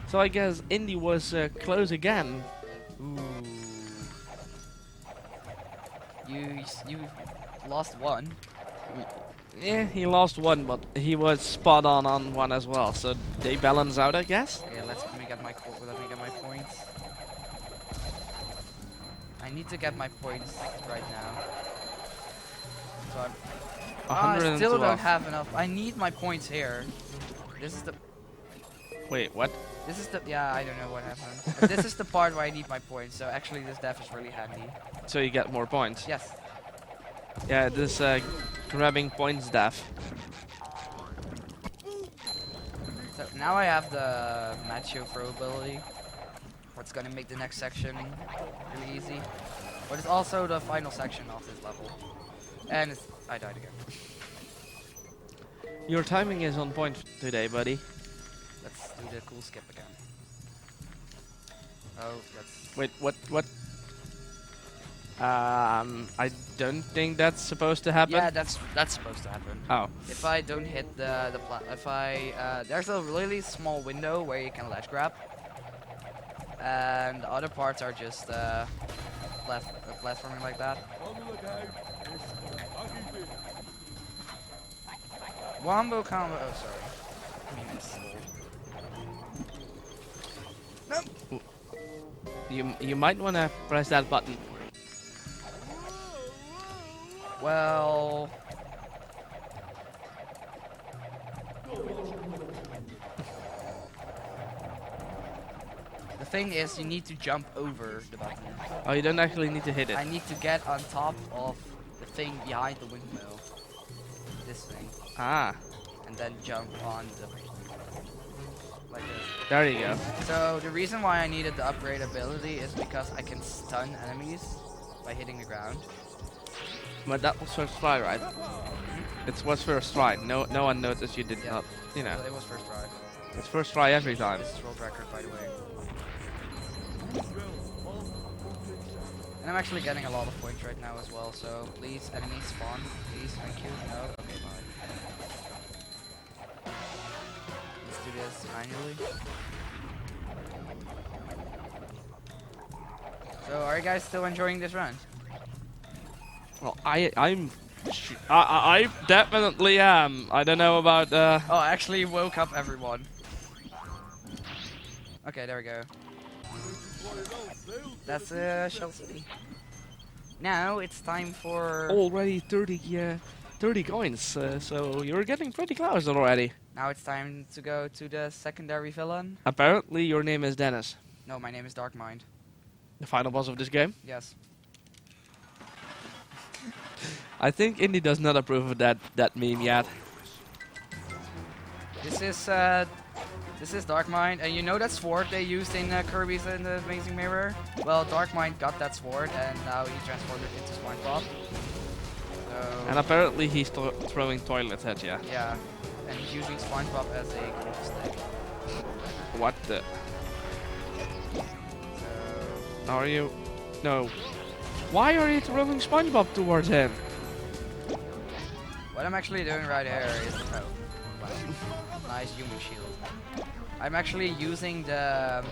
[SPEAKER 2] so I guess Indy was close again.
[SPEAKER 1] Ooh. You lost one.
[SPEAKER 2] Yeah, he lost one, but he was spot on one as well. So they balance out, I guess.
[SPEAKER 1] Okay, let me get my points. I need to get my points right now. So I still
[SPEAKER 2] 112.
[SPEAKER 1] don't have enough. I need my points here. This is the.
[SPEAKER 2] Wait, what?
[SPEAKER 1] This is the. Yeah, I don't know what happened. But this is the part where I need my points. So actually, this death is really handy.
[SPEAKER 2] So you get more points.
[SPEAKER 1] Yes.
[SPEAKER 2] Yeah, this grabbing points death.
[SPEAKER 1] So now I have the Macho throw ability. What's gonna make the next section really easy. But it's also the final section of this level. And I died again.
[SPEAKER 2] Your timing is on point today, buddy.
[SPEAKER 1] Let's do the cool skip again. Oh, that's...
[SPEAKER 2] Wait, what? I don't think that's supposed to happen.
[SPEAKER 1] Yeah, that's supposed to happen.
[SPEAKER 2] Oh.
[SPEAKER 1] If I don't hit if I there's a really small window where you can ledge grab, and the other parts are just platforming like that. Wombo combo. Oh, sorry. I missed. Nope.
[SPEAKER 2] You might want to press that button.
[SPEAKER 1] Well. The thing is, you need to jump over the button.
[SPEAKER 2] Oh, you don't actually need to hit it.
[SPEAKER 1] I need to get on top of the thing behind the windmill. This thing.
[SPEAKER 2] Ah,
[SPEAKER 1] And then jump on the... like this.
[SPEAKER 2] there you go.
[SPEAKER 1] So, the reason why I needed the upgrade ability is because I can stun enemies by hitting the ground.
[SPEAKER 2] But that was first try, right? It was first try. No one noticed you did
[SPEAKER 1] Yeah.
[SPEAKER 2] not. You know,
[SPEAKER 1] It was first try.
[SPEAKER 2] it's first try every time.
[SPEAKER 1] This is world record, by the way. And I'm actually getting a lot of points right now as well, so please, enemies spawn. Please, thank you. No? Okay, fine. Let's do this manually. So, are you guys still enjoying this run?
[SPEAKER 2] Well, I definitely am. I don't know about
[SPEAKER 1] Oh, I actually woke up everyone. Okay, there we go. That's Shell City. Now it's time for...
[SPEAKER 2] already 30 coins. So you're getting pretty close already.
[SPEAKER 1] Now it's time to go to the secondary villain.
[SPEAKER 2] Apparently, your name is Dennis.
[SPEAKER 1] No, my name is Darkmind.
[SPEAKER 2] The final boss of this game.
[SPEAKER 1] Yes.
[SPEAKER 2] I think Indy does not approve of that meme yet.
[SPEAKER 1] This is Darkmind, and you know that sword they used in Kirby's in the Amazing Mirror? Well, Darkmind got that sword, and now he transformed it into Spongebob. So,
[SPEAKER 2] And apparently he's throwing toilets at you.
[SPEAKER 1] yeah, and he's using Spongebob as a golf stick.
[SPEAKER 2] What the?
[SPEAKER 1] So,
[SPEAKER 2] Are you? No. Why are you throwing SpongeBob towards him?
[SPEAKER 1] what I'm actually doing right here is... oh, wow. Nice human shield. I'm actually using the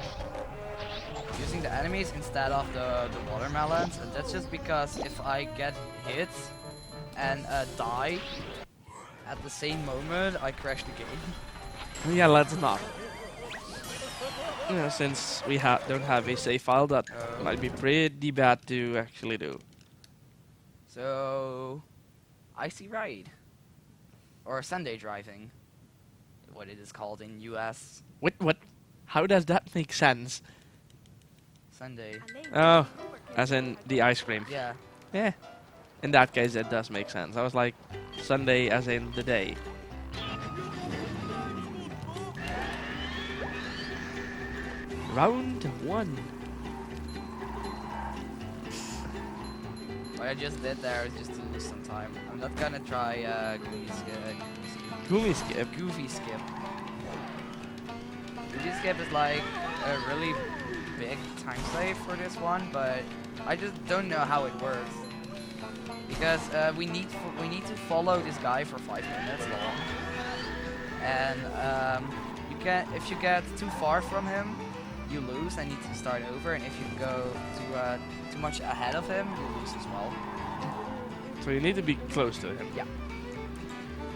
[SPEAKER 1] enemies instead of the watermelons, and that's just because if I get hit and die at the same moment, I crash the game.
[SPEAKER 2] Yeah, let's not. You know, since we don't have a save file, that might be pretty bad to actually do.
[SPEAKER 1] So, Icy Ride. Or Sunday Driving. What it is called in US.
[SPEAKER 2] What? How does that make sense?
[SPEAKER 1] Sunday.
[SPEAKER 2] Oh, as in the ice cream.
[SPEAKER 1] Yeah.
[SPEAKER 2] Yeah. In that case, it does make sense. I was like, Sunday as in the day. Round 1.
[SPEAKER 1] What I just did there is just to lose some time. I'm not gonna try Goofy Skip.
[SPEAKER 2] Goomy skip.
[SPEAKER 1] Goofy Skip. Goofy Skip is like a really big time save for this one, but I just don't know how it works. Because we need to follow this guy for 5 minutes long, and if you get too far from him, you lose and need to start over. And if you go too much ahead of him, you lose as well.
[SPEAKER 2] So you need to be close to him.
[SPEAKER 1] Yeah.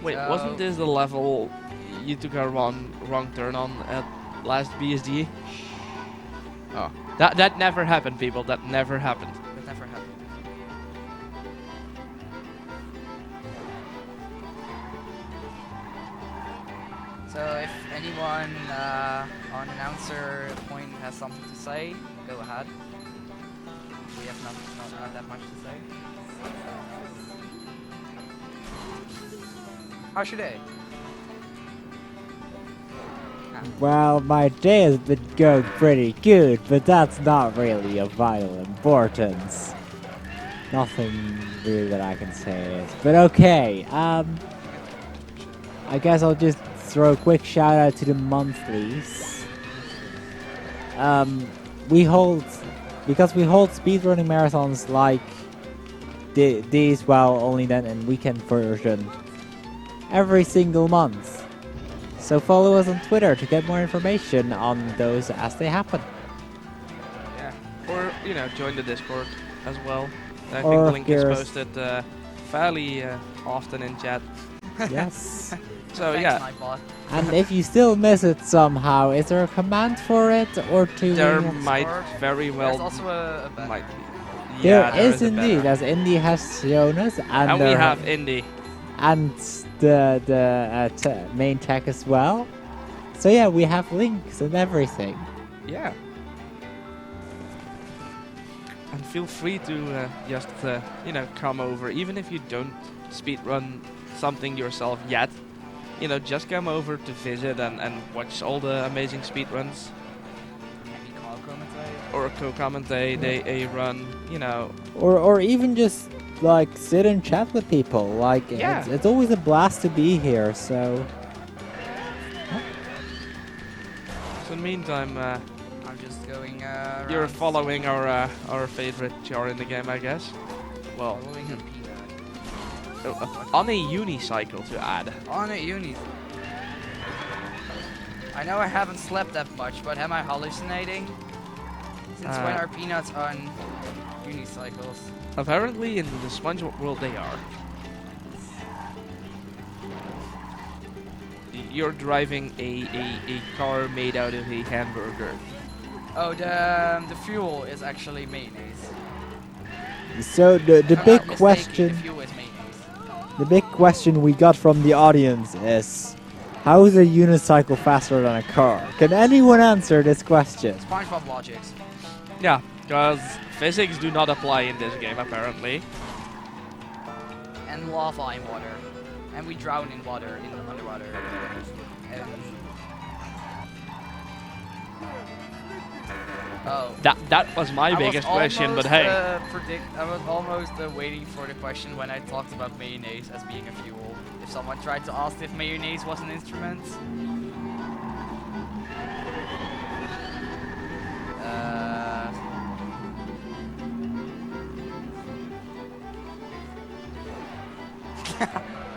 [SPEAKER 2] Wait,
[SPEAKER 1] So-
[SPEAKER 2] wasn't this the level you took a wrong turn on at last BSG? Oh, that never happened, people. That never happened.
[SPEAKER 1] That never happened. So if anyone on announcer point has something to say, go ahead. We have not that much to say. How's your day?
[SPEAKER 3] Well, my day has been going pretty good, but that's not really of vital importance. Nothing really that I can say is, but okay, I guess I'll just throw a quick shout out to the monthlies. We hold speedrunning marathons like these, well, only then in weekend version, every single month. So follow us on Twitter to get more information on those as they happen.
[SPEAKER 2] Yeah. Or, join the Discord as well. I think
[SPEAKER 3] Or
[SPEAKER 2] the link is
[SPEAKER 3] here's-
[SPEAKER 2] posted fairly often in chat.
[SPEAKER 3] Yes.
[SPEAKER 2] So
[SPEAKER 1] Thanks,
[SPEAKER 2] yeah,
[SPEAKER 1] Nightbot.
[SPEAKER 3] And if you still miss it somehow, is there a command for it or to?
[SPEAKER 2] there
[SPEAKER 1] Discord.
[SPEAKER 2] might very well
[SPEAKER 1] There's also a banner.
[SPEAKER 2] might be.
[SPEAKER 3] There
[SPEAKER 2] Yeah,
[SPEAKER 3] is
[SPEAKER 2] a
[SPEAKER 3] indeed,
[SPEAKER 2] banner.
[SPEAKER 3] as Indy has shown us, and
[SPEAKER 2] And we
[SPEAKER 3] there-
[SPEAKER 2] have Indie.
[SPEAKER 3] and the main tech as well. So yeah, we have links and everything.
[SPEAKER 2] Yeah. And feel free to just come over, even if you don't speedrun something yourself yet. Just come over to visit and watch all the amazing speedruns
[SPEAKER 1] Maybe call commentate.
[SPEAKER 2] or co-commentate a run.
[SPEAKER 3] Or even just like sit and chat with people. Like
[SPEAKER 2] Yeah.
[SPEAKER 3] it's always a blast to be here. So
[SPEAKER 2] So in the meantime,
[SPEAKER 1] I'm just going.
[SPEAKER 2] you're
[SPEAKER 1] around
[SPEAKER 2] following our favorite char in the game, I guess. Well,
[SPEAKER 1] Following a peanut.
[SPEAKER 2] on a unicycle to add.
[SPEAKER 1] On a uni. I know I haven't slept that much, but am I hallucinating? Since when are peanuts on unicycles?
[SPEAKER 2] Apparently, in the Spongebob world, they are. You're driving a car made out of a hamburger.
[SPEAKER 1] Oh, the fuel is actually mayonnaise.
[SPEAKER 3] so the
[SPEAKER 1] I'm not
[SPEAKER 3] big
[SPEAKER 1] mistaken,
[SPEAKER 3] question.
[SPEAKER 1] The fuel is mayonnaise.
[SPEAKER 3] The big question we got from the audience is, how is a unicycle faster than a car? Can anyone answer this question?
[SPEAKER 1] SpongeBob logics.
[SPEAKER 2] Yeah, because physics do not apply in this game, apparently.
[SPEAKER 1] And lava in water. And we drown in water, underwater. And oh.
[SPEAKER 2] That was my biggest question, but hey.
[SPEAKER 1] I was almost waiting for the question when I talked about mayonnaise as being a fuel. If someone tried to ask if mayonnaise was an instrument.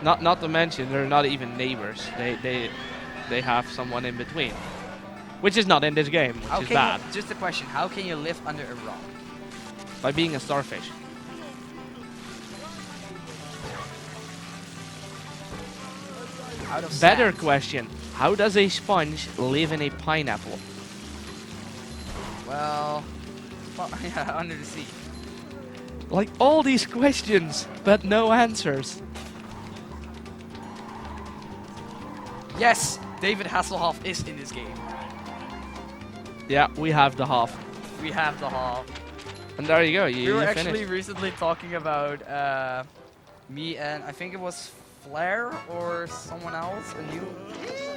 [SPEAKER 2] Not to mention, they're not even neighbors. They have someone in between. Which is not in this game,
[SPEAKER 1] How
[SPEAKER 2] which is
[SPEAKER 1] can
[SPEAKER 2] bad.
[SPEAKER 1] you, just a question, how can you live under a rock?
[SPEAKER 2] By being a starfish.
[SPEAKER 1] Out of
[SPEAKER 2] Better
[SPEAKER 1] sand?
[SPEAKER 2] question. How does a sponge live in a pineapple?
[SPEAKER 1] Well, yeah, under the sea.
[SPEAKER 2] Like all these questions, but no answers.
[SPEAKER 1] Yes, David Hasselhoff is in this game.
[SPEAKER 2] Yeah, we have the half.
[SPEAKER 1] We have the hall.
[SPEAKER 2] And there you go,
[SPEAKER 1] We
[SPEAKER 2] you
[SPEAKER 1] were
[SPEAKER 2] finished.
[SPEAKER 1] actually recently talking about me and I think it was Flair or someone else, a new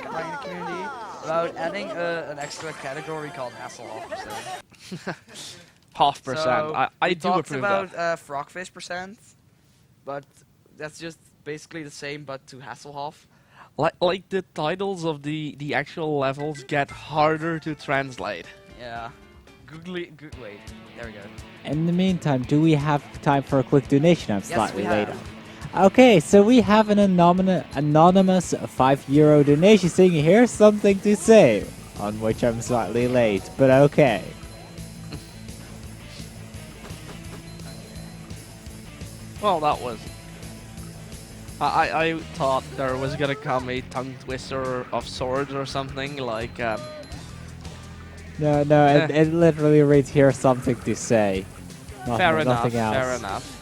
[SPEAKER 1] guy in the community, about adding an extra category called Hasselhoff percent.
[SPEAKER 2] Half percent.
[SPEAKER 1] So
[SPEAKER 2] I
[SPEAKER 1] we
[SPEAKER 2] do
[SPEAKER 1] talked
[SPEAKER 2] approve
[SPEAKER 1] about
[SPEAKER 2] that.
[SPEAKER 1] Frogfish percent, but that's just basically the same but to Hasselhoff.
[SPEAKER 2] Like the titles of the actual levels get harder to translate.
[SPEAKER 1] Yeah. Wait, there we go.
[SPEAKER 3] In the meantime, do we have time for a quick donation? I'm
[SPEAKER 1] Yes,
[SPEAKER 3] slightly
[SPEAKER 1] we
[SPEAKER 3] late
[SPEAKER 1] have.
[SPEAKER 3] on. Okay, so we have an anonymous €5 donation saying, here's something to say, on which I'm slightly late, but okay.
[SPEAKER 2] Well, that was... I thought there was gonna come a tongue twister of swords or something, like...
[SPEAKER 3] No, it literally reads, here's something to say.
[SPEAKER 2] fair enough,
[SPEAKER 3] Nothing else.
[SPEAKER 2] fair enough.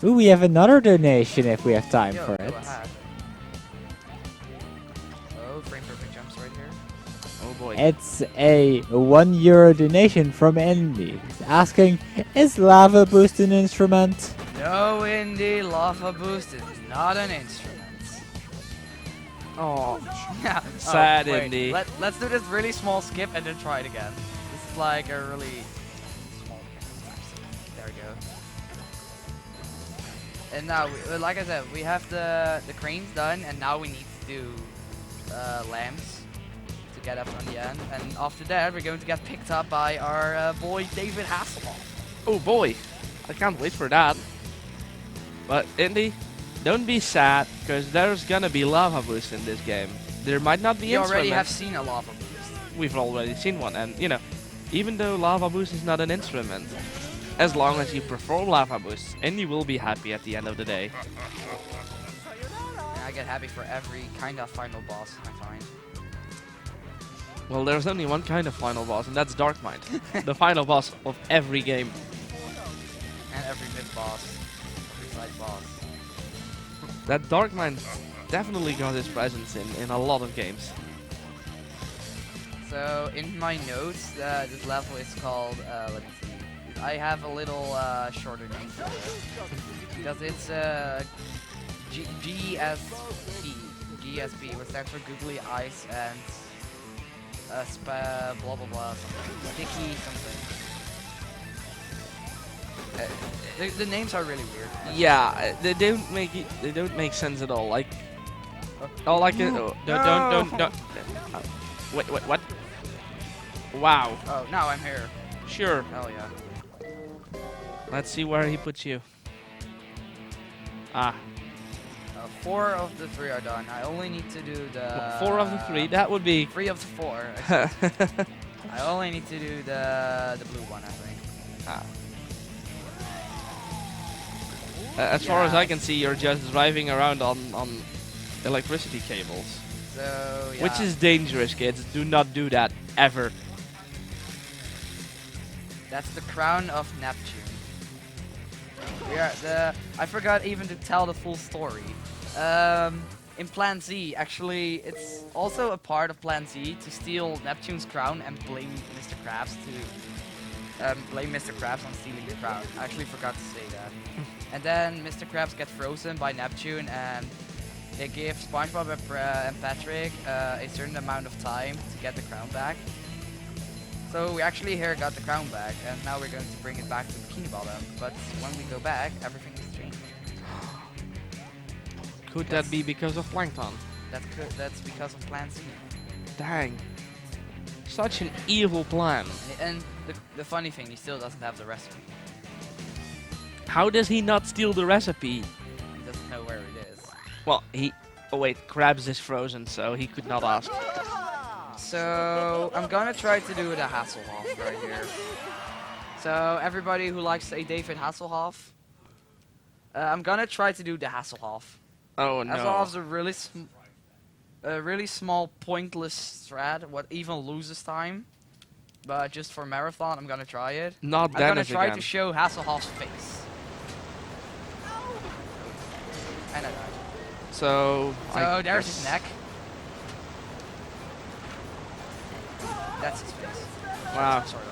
[SPEAKER 3] Ooh, we have another donation if we have time
[SPEAKER 1] Yo,
[SPEAKER 3] for
[SPEAKER 1] go
[SPEAKER 3] it.
[SPEAKER 1] ahead. Oh, frame perfect jumps right here.
[SPEAKER 2] Oh boy.
[SPEAKER 3] It's a €1 donation from Indy, asking, is lava boost an instrument?
[SPEAKER 1] No, Indy, lava boost is not an instrument.
[SPEAKER 2] Oh,
[SPEAKER 1] Yeah.
[SPEAKER 2] Sad
[SPEAKER 1] wait,
[SPEAKER 2] Indy.
[SPEAKER 1] Let's do this really small skip and then try it again. This is like a really small. There we go. And now, like I said, we have the cranes done, and now we need to do lamps to get up on the end. And after that, we're going to get picked up by our boy David Hasselhoff.
[SPEAKER 2] Oh boy, I can't wait for that. But Indy, don't be sad, because there's gonna be lava boosts in this game. There might not be
[SPEAKER 1] You already have
[SPEAKER 2] instruments.
[SPEAKER 1] seen a lava boost.
[SPEAKER 2] We've already seen one, and you know, even though lava boost is not an instrument, as long as you perform lava boosts, Indy will be happy at the end of the day.
[SPEAKER 1] And I get happy for every kind of final boss I find.
[SPEAKER 2] Well, there's only one kind of final boss, and that's Dark Mind, the final boss of every game.
[SPEAKER 1] And every mid boss. Every side boss.
[SPEAKER 2] That Dark Mind definitely got his presence in a lot of games.
[SPEAKER 1] So in my notes, this level is called, let me see. I have a little shorter name for it. Because it's GSP. GSP, which stands for Googly Eyes and blah blah blah something. Sticky something. The names are really weird.
[SPEAKER 2] Yeah, they don't make sense at all. Like, all I can don't. Wait, what? Wow.
[SPEAKER 1] Oh, now I'm here.
[SPEAKER 2] Sure.
[SPEAKER 1] Hell yeah.
[SPEAKER 2] Let's see where he puts you. Ah,
[SPEAKER 1] 4 of the 3 are done. I only need to do the
[SPEAKER 2] 4 of the 3. That would be.
[SPEAKER 1] 3 of the 4. I only need to do the blue one, I think.
[SPEAKER 2] Ah. As far as I
[SPEAKER 1] Yes.
[SPEAKER 2] can see, you're just driving around on electricity cables,
[SPEAKER 1] So yeah.
[SPEAKER 2] which is dangerous, kids. Do not do that ever.
[SPEAKER 1] That's the crown of Neptune. I forgot even to tell the full story. In Plan Z, actually, it's also a part of Plan Z to steal Neptune's crown and blame Mr. Krabs on stealing the crown. I actually forgot to say that. And then Mr. Krabs gets frozen by Neptune, and they give SpongeBob and Patrick a certain amount of time to get the crown back. So we actually here got the crown back, and now we're going to bring it back to Bikini Bottom. But when we go back, everything has changed.
[SPEAKER 2] Could that be because of Plankton?
[SPEAKER 1] That's because of Plan Z.
[SPEAKER 2] Dang. Such an evil plan.
[SPEAKER 1] And the funny thing, he still doesn't have the recipe.
[SPEAKER 2] How does he not steal the recipe?
[SPEAKER 1] He doesn't know where it is.
[SPEAKER 2] Well, oh wait, Krabs is frozen, so he could not ask.
[SPEAKER 1] So I'm gonna try to do the Hasselhoff right here. So everybody who likes a David Hasselhoff, I'm gonna try to do the Hasselhoff.
[SPEAKER 2] Oh no.
[SPEAKER 1] Hasselhoff's a really small, pointless strat. What even loses time. But just for marathon, I'm gonna try it.
[SPEAKER 2] Not
[SPEAKER 1] I'm gonna
[SPEAKER 2] Dennis
[SPEAKER 1] try
[SPEAKER 2] again.
[SPEAKER 1] to show Hasselhoff's face. And I died.
[SPEAKER 2] So
[SPEAKER 1] There's his neck. That's his face.
[SPEAKER 2] Wow.
[SPEAKER 1] Sort of.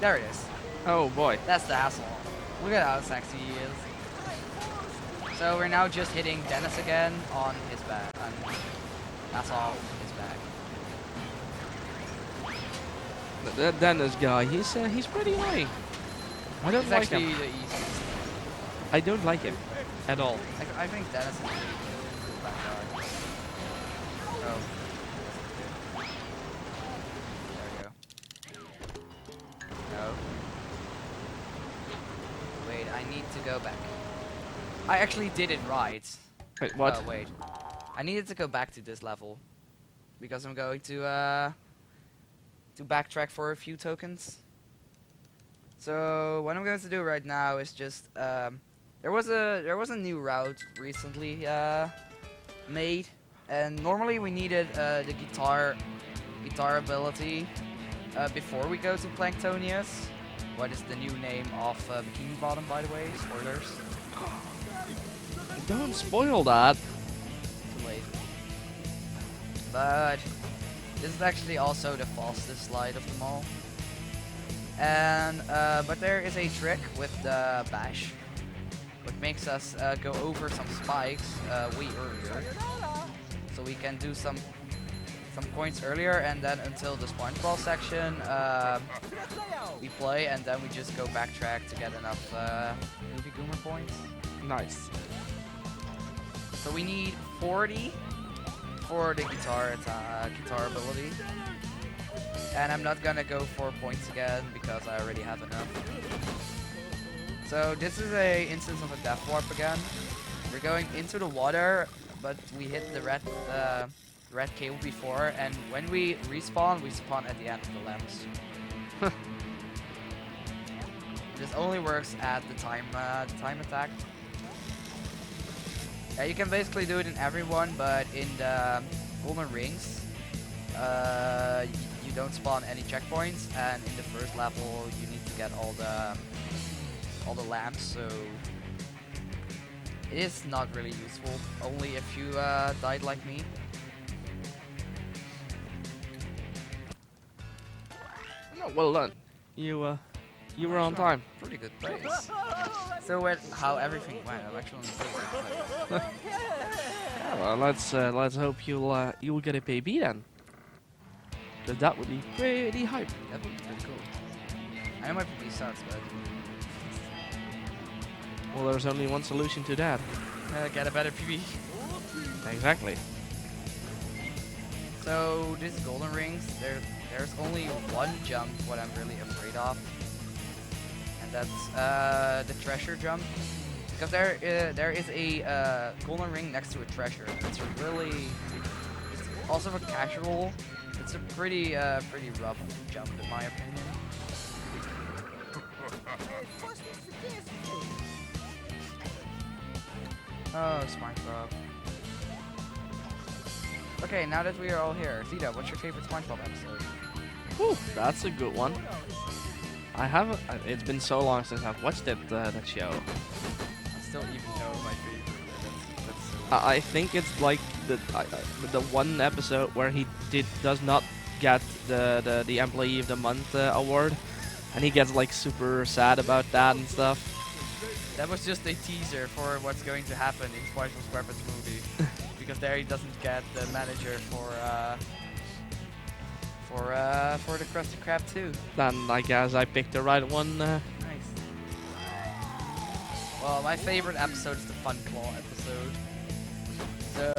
[SPEAKER 1] There it is.
[SPEAKER 2] Oh boy.
[SPEAKER 1] That's the Hasselhoff. Look at how sexy he is. So we're now just hitting Dennis again on his back. Hasselhoff his back.
[SPEAKER 2] That Dennis guy, he's pretty annoying. I don't
[SPEAKER 1] It's
[SPEAKER 2] like
[SPEAKER 1] actually
[SPEAKER 2] him.
[SPEAKER 1] the easiest.
[SPEAKER 2] I don't like him at all.
[SPEAKER 1] I think Dennis is really good back guard. Oh. There we go. No. Wait, I need to go back. I actually did it right.
[SPEAKER 2] Wait, what?
[SPEAKER 1] Oh, wait. I needed to go back to this level. Because I'm going to backtrack for a few tokens. So what I'm going to do right now is just there was a new route recently made, and normally we needed the guitar ability before we go to Planktonius. What is the new name of Bikini Bottom, by the way? Spoilers.
[SPEAKER 2] Don't spoil that.
[SPEAKER 1] Too late. But this is actually also the fastest slide of them all. And but there is a trick with the bash, which makes us go over some spikes way earlier, so we can do some some points earlier, and then until the Spongebob section, we play, and then we just go backtrack to get enough movie Goomer points.
[SPEAKER 2] Nice.
[SPEAKER 1] So we need 40 for the guitar ability. And I'm not gonna go for points again because I already have enough. So this is a instance of a death warp again. We're going into the water, but we hit the red cable before, and when we respawn, we spawn at the end of the lamps. This only works at the time attack. Yeah, you can basically do it in every one, but in the golden rings, you don't spawn any checkpoints, and in the first level, you need to get all the lamps. So it is not really useful. Only if you died like me.
[SPEAKER 2] No, well done. You were on time.
[SPEAKER 1] Pretty good praise. So with how everything went, I'm actually on the first place.
[SPEAKER 2] Yeah, well, let's hope you'll get a PB then. Cause that would be pretty hype.
[SPEAKER 1] That would be pretty cool. I know my PB sucks, but
[SPEAKER 2] Well, there's only one solution to that.
[SPEAKER 1] get a better PB.
[SPEAKER 2] Exactly.
[SPEAKER 1] So these golden rings, there's only one jump what I'm really afraid of, and that's the treasure jump. Because there is a golden ring next to a treasure. It's also for casual. It's a pretty rough jump in my opinion. Oh, Spongebob. Okay, now that we are all here, Zeta, what's your favorite Spongebob episode?
[SPEAKER 2] Whew, that's a good one. I haven't. It's been so long since I've watched that show.
[SPEAKER 1] I still even know my favorite. That's so
[SPEAKER 2] I think it's like the one episode where he does not get the Employee of the Month award, and he gets like super sad about that and stuff.
[SPEAKER 1] That was just a teaser for what's going to happen in SpongeBob SquarePants movie, because there he doesn't get the manager for the Krusty Krab too.
[SPEAKER 2] Then I guess I picked the right one.
[SPEAKER 1] Nice. Well, my favorite episode is the Fun Claw episode. So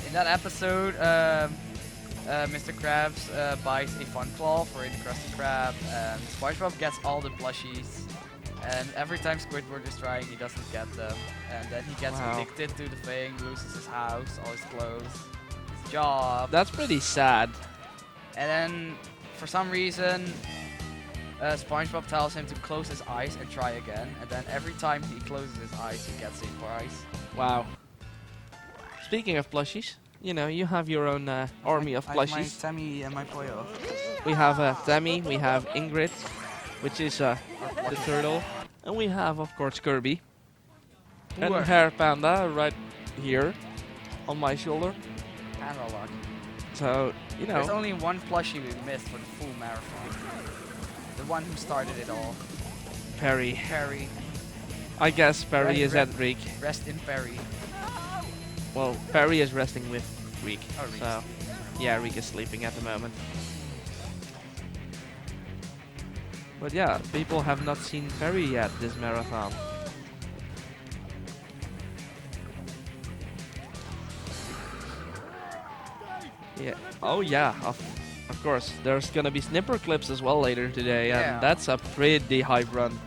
[SPEAKER 1] in that episode, Mr. Krabs buys a Fun Claw for the Krusty Krab, and SpongeBob gets all the plushies. And every time Squidward is trying, he doesn't get them. And then he gets addicted to the thing, loses his house, all his clothes, his job.
[SPEAKER 2] That's pretty sad.
[SPEAKER 1] And then, for some reason, SpongeBob tells him to close his eyes and try again. And then every time he closes his eyes, he gets a prize.
[SPEAKER 2] Wow. Speaking of plushies, you know, you have your own army of plushies.
[SPEAKER 1] My Tammy and my Poyo.
[SPEAKER 2] We have Tammy, we have Ingrid, which is the turtle, and we have, of course, Kirby. And
[SPEAKER 1] Ooh.
[SPEAKER 2] Hair Panda right here on my shoulder.
[SPEAKER 1] And a lot.
[SPEAKER 2] So, you
[SPEAKER 1] There's
[SPEAKER 2] know,
[SPEAKER 1] only one plushie we missed for the full marathon. The one who started it all.
[SPEAKER 2] Perry.
[SPEAKER 1] Perry.
[SPEAKER 2] I guess Perry
[SPEAKER 1] Right,
[SPEAKER 2] is
[SPEAKER 1] right.
[SPEAKER 2] at Reek.
[SPEAKER 1] Rest in Perry.
[SPEAKER 2] Well, Perry is resting with Reek.
[SPEAKER 1] Oh, Reek.
[SPEAKER 2] So, yeah, Reek is sleeping at the moment. But yeah, people have not seen Perry yet this marathon. Yeah. Oh yeah. Of course. There's gonna be snipper clips as well later today,
[SPEAKER 1] Yeah.
[SPEAKER 2] and that's a pretty hype run.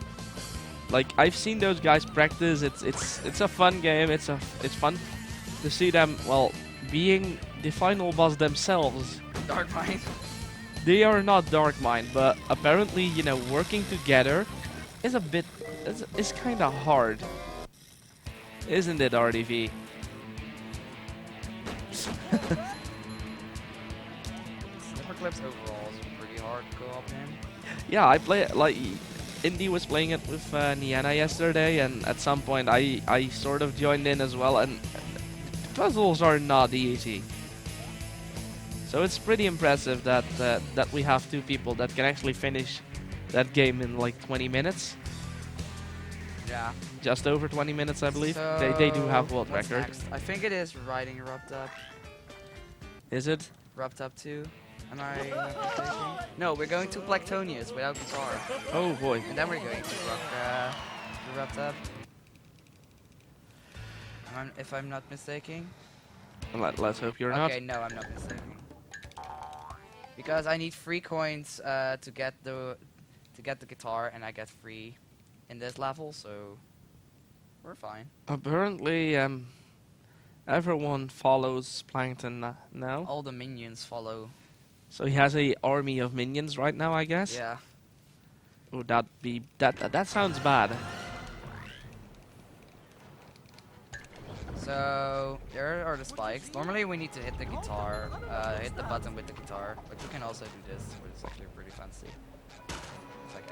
[SPEAKER 2] Like I've seen those guys practice. It's a fun game. It's fun to see them being the final boss themselves.
[SPEAKER 1] Dark Mind.
[SPEAKER 2] They are not Darkmind, but apparently, you know, working together is a bit is kind of hard, isn't it, RDV?
[SPEAKER 1] Snipper Clips overall is pretty hard co-op game.
[SPEAKER 2] Yeah, I play it like Indy was playing it with Niana yesterday, and at some point I sort of joined in as well, and puzzles are not easy. So it's pretty impressive that that we have two people that can actually finish that game in like 20 minutes.
[SPEAKER 1] Yeah.
[SPEAKER 2] Just over 20 minutes, I believe. They do have world
[SPEAKER 1] what's
[SPEAKER 2] record.
[SPEAKER 1] next? I think it is Riding Erupt Up.
[SPEAKER 2] Is it?
[SPEAKER 1] wrapped up to. Am I not mistaken? No, we're going to Blacktonius without guitar.
[SPEAKER 2] Oh boy.
[SPEAKER 1] And then we're going to the wrapped up. If I'm not mistaken.
[SPEAKER 2] Let's hope you're
[SPEAKER 1] Okay, no, I'm not mistaken. Because I need 3 coins to get the guitar, and I get 3 in this level, so we're fine.
[SPEAKER 2] not. Apparently, everyone follows Plankton now.
[SPEAKER 1] All the minions follow.
[SPEAKER 2] So he has a army of minions right now, I guess.
[SPEAKER 1] Yeah.
[SPEAKER 2] Would that be that sounds bad.
[SPEAKER 1] So there are the spikes. Normally we need to hit the guitar, hit the button with the guitar, but you can also do this, which is actually pretty fancy. It's like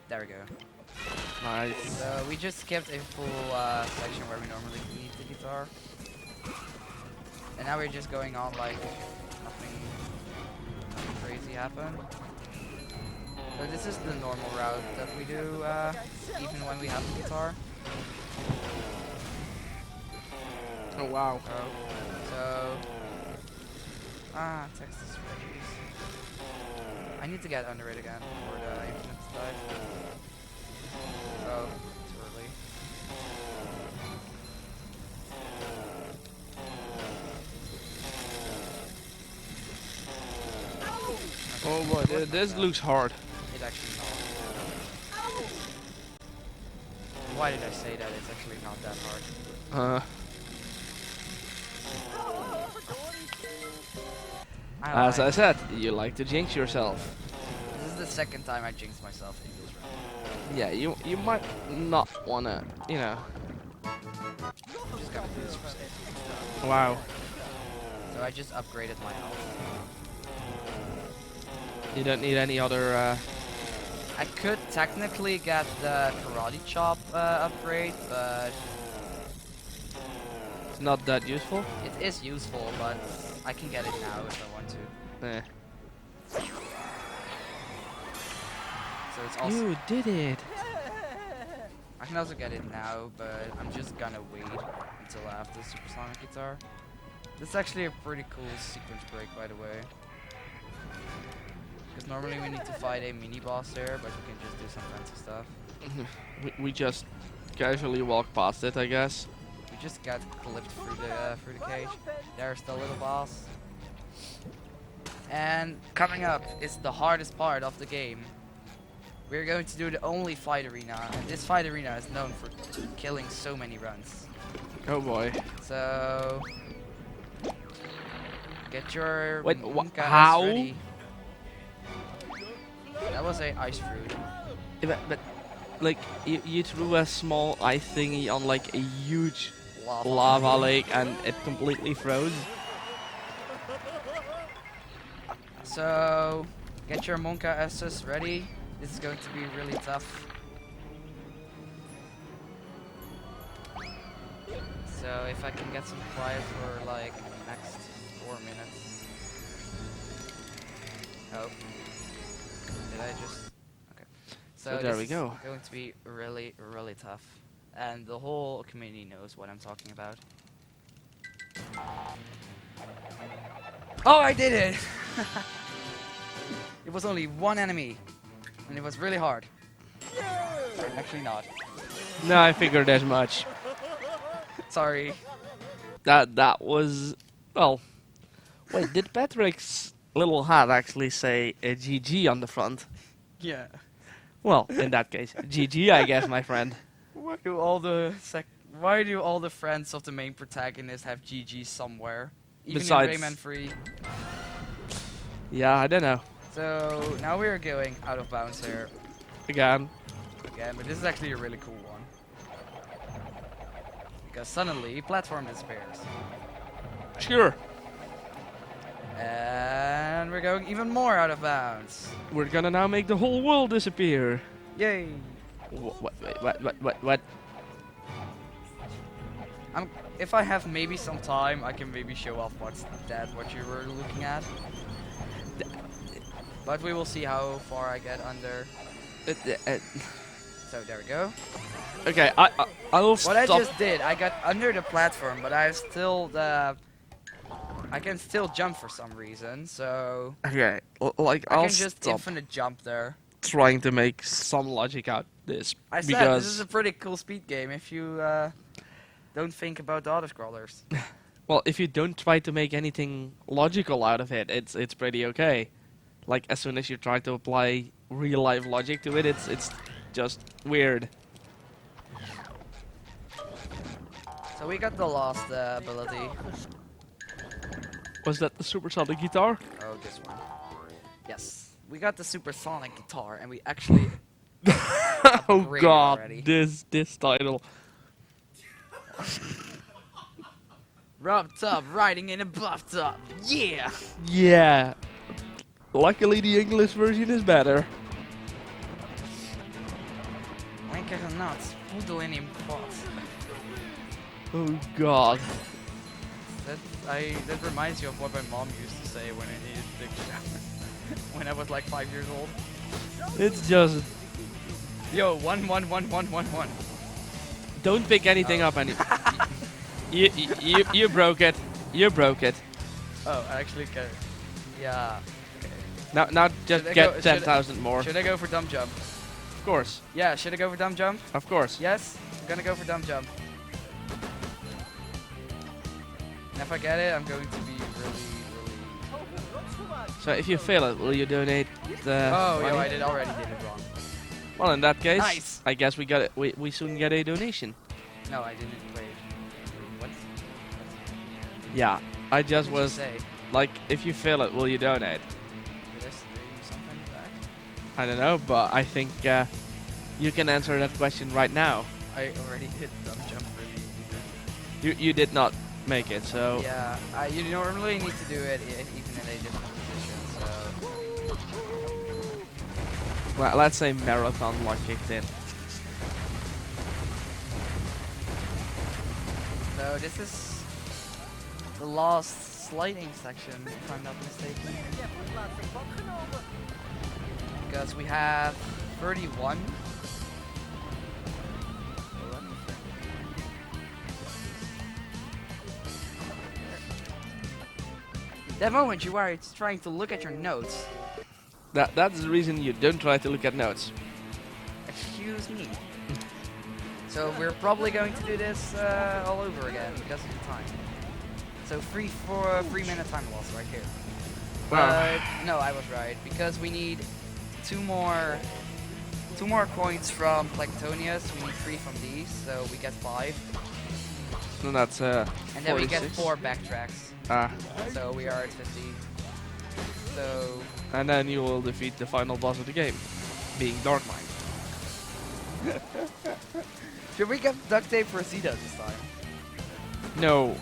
[SPEAKER 1] there we go.
[SPEAKER 2] Nice.
[SPEAKER 1] So we just skipped a full section where we normally need the guitar. And now we're just going on like nothing crazy happened. So this is the normal route that we do even when we have the guitar.
[SPEAKER 2] Oh wow.
[SPEAKER 1] So text is ready. I need to get under it again for the infinite dive. Oh, too early.
[SPEAKER 2] Oh boy, this looks hard.
[SPEAKER 1] It actually not. Why did I say that? It's actually not that hard.
[SPEAKER 2] As I said, you like to jinx yourself.
[SPEAKER 1] This is the second time I jinxed myself in this round.
[SPEAKER 2] Yeah, you might not wanna, you know.
[SPEAKER 1] I'm just gonna do this for safety.
[SPEAKER 2] Wow.
[SPEAKER 1] So I just upgraded my health.
[SPEAKER 2] You don't need any other.
[SPEAKER 1] I could technically get the karate chop upgrade, but
[SPEAKER 2] It's not that useful.
[SPEAKER 1] it is useful, but I can get it now if I want to.
[SPEAKER 2] Eh.
[SPEAKER 1] So it's also
[SPEAKER 2] You did it.
[SPEAKER 1] I can also get it now, but I'm just gonna wait until I have the supersonic guitar. This is actually a pretty cool sequence break, by the way. Because normally we need to fight a mini boss there, but we can just do some fancy stuff.
[SPEAKER 2] We just casually walk past it, I guess.
[SPEAKER 1] We just got clipped through the cage. There's the little boss. And coming up is the hardest part of the game. We're going to do the only fight arena, and this fight arena is known for killing so many runs.
[SPEAKER 2] Oh boy.
[SPEAKER 1] So get your
[SPEAKER 2] Wait,
[SPEAKER 1] Monka
[SPEAKER 2] how?
[SPEAKER 1] ready. That was a ice fruit.
[SPEAKER 2] But like you threw a small ice thingy on like a huge lava lake and it completely froze.
[SPEAKER 1] So get your Monka S's ready. This is going to be really tough. So if I can get some quiet for like the next 4 minutes. Oh. Did I just? Okay.
[SPEAKER 2] So there
[SPEAKER 1] this
[SPEAKER 2] we go.
[SPEAKER 1] is going to be really, really tough. And the whole community knows what I'm talking about. Oh, I did it! It was only one enemy. And it was really hard. Actually not.
[SPEAKER 2] No, I figured as much.
[SPEAKER 1] Sorry.
[SPEAKER 2] That was well. Wait, did Patrick's little hat actually say a GG on the front?
[SPEAKER 1] Yeah.
[SPEAKER 2] Well, in that case, GG, I guess, my friend.
[SPEAKER 1] Why do all the friends of the main protagonist have GG somewhere? Even
[SPEAKER 2] Besides-
[SPEAKER 1] in Rayman 3.
[SPEAKER 2] Yeah, I don't know.
[SPEAKER 1] So now we're going out of bounds here
[SPEAKER 2] Again.
[SPEAKER 1] again, but this is actually a really cool one. Because suddenly platform disappears.
[SPEAKER 2] Sure.
[SPEAKER 1] And we're going even more out of bounds.
[SPEAKER 2] We're gonna now make the whole world disappear.
[SPEAKER 1] Yay!
[SPEAKER 2] What?
[SPEAKER 1] If I have maybe some time, I can maybe show off what you were looking at. But we will see how far I get under. So there we go.
[SPEAKER 2] Okay, I'll
[SPEAKER 1] What
[SPEAKER 2] stop.
[SPEAKER 1] I just did, I got under the platform, but I still I can still jump for some reason, so
[SPEAKER 2] Okay, like
[SPEAKER 1] I
[SPEAKER 2] I'll
[SPEAKER 1] can just
[SPEAKER 2] stop
[SPEAKER 1] infinite jump there.
[SPEAKER 2] trying to make some logic out this
[SPEAKER 1] I said
[SPEAKER 2] because
[SPEAKER 1] this is a pretty cool speed game if you don't think about the auto scrollers.
[SPEAKER 2] well, if you don't try to make anything logical out of it, it's pretty okay. Like as soon as you try to apply real life logic to it, it's just weird.
[SPEAKER 1] So we got the lost ability.
[SPEAKER 2] Was that the supersonic guitar?
[SPEAKER 1] Oh, this one. Yes, we got the supersonic guitar, and we actually.
[SPEAKER 2] Oh
[SPEAKER 1] Upgraded
[SPEAKER 2] god,
[SPEAKER 1] already.
[SPEAKER 2] this title.
[SPEAKER 1] Rubbed up, riding in a buffed up. Yeah.
[SPEAKER 2] Yeah. Luckily the English version is better.
[SPEAKER 1] Lekker nat, poedel in een pot.
[SPEAKER 2] Oh god.
[SPEAKER 1] That reminds you of what my mom used to say when I needed a big shower. When I was like 5 years old.
[SPEAKER 2] It's just
[SPEAKER 1] Yo, 1.
[SPEAKER 2] don't pick anything up any. You broke it. You broke it.
[SPEAKER 1] Oh, I actually can. Yeah.
[SPEAKER 2] Now just
[SPEAKER 1] Should I
[SPEAKER 2] get
[SPEAKER 1] go-
[SPEAKER 2] 10,000 more.
[SPEAKER 1] Should I go for dumb jump?
[SPEAKER 2] Of course.
[SPEAKER 1] Yeah, should I go for dumb jump?
[SPEAKER 2] Of course.
[SPEAKER 1] Yes, I'm gonna go for dumb jump. And if I get it, I'm going to be really.
[SPEAKER 2] So if you fail it, will you donate the
[SPEAKER 1] Oh,
[SPEAKER 2] money?
[SPEAKER 1] yo, I already did it wrong.
[SPEAKER 2] Well, in that case,
[SPEAKER 1] Nice.
[SPEAKER 2] I guess we got it. We soon get a donation.
[SPEAKER 1] No, I didn't. Wait. What?
[SPEAKER 2] Yeah, I just
[SPEAKER 1] What did you
[SPEAKER 2] was
[SPEAKER 1] say?
[SPEAKER 2] like, if you fail it, will you donate?
[SPEAKER 1] Did I say something back?
[SPEAKER 2] I don't know, but I think you can answer that question right now.
[SPEAKER 1] I already hit dumb jump really easy.
[SPEAKER 2] You did not make it, so
[SPEAKER 1] Yeah, you normally need to do it even in a different position, so...
[SPEAKER 2] well, let's say marathon luck kicked in.
[SPEAKER 1] So this is the last sliding section, if I'm not mistaken. Because we have 31. That moment you are trying to look at your notes.
[SPEAKER 2] That's the reason you don't try to look at notes.
[SPEAKER 1] Excuse me. So we're probably going to do this all over again because of the time. So 3 minute time loss right here.
[SPEAKER 2] Wow.
[SPEAKER 1] But no, I was right because we need two more coins from Planktonia. So we need 3 from these, so we get 5,
[SPEAKER 2] So that's
[SPEAKER 1] and then we get
[SPEAKER 2] 46.
[SPEAKER 1] 4 backtracks.
[SPEAKER 2] Ah,
[SPEAKER 1] So we are at 50. So
[SPEAKER 2] and then you will defeat the final boss of the game, being Darkmind.
[SPEAKER 1] should we get duct tape for Zeta this time?
[SPEAKER 2] No.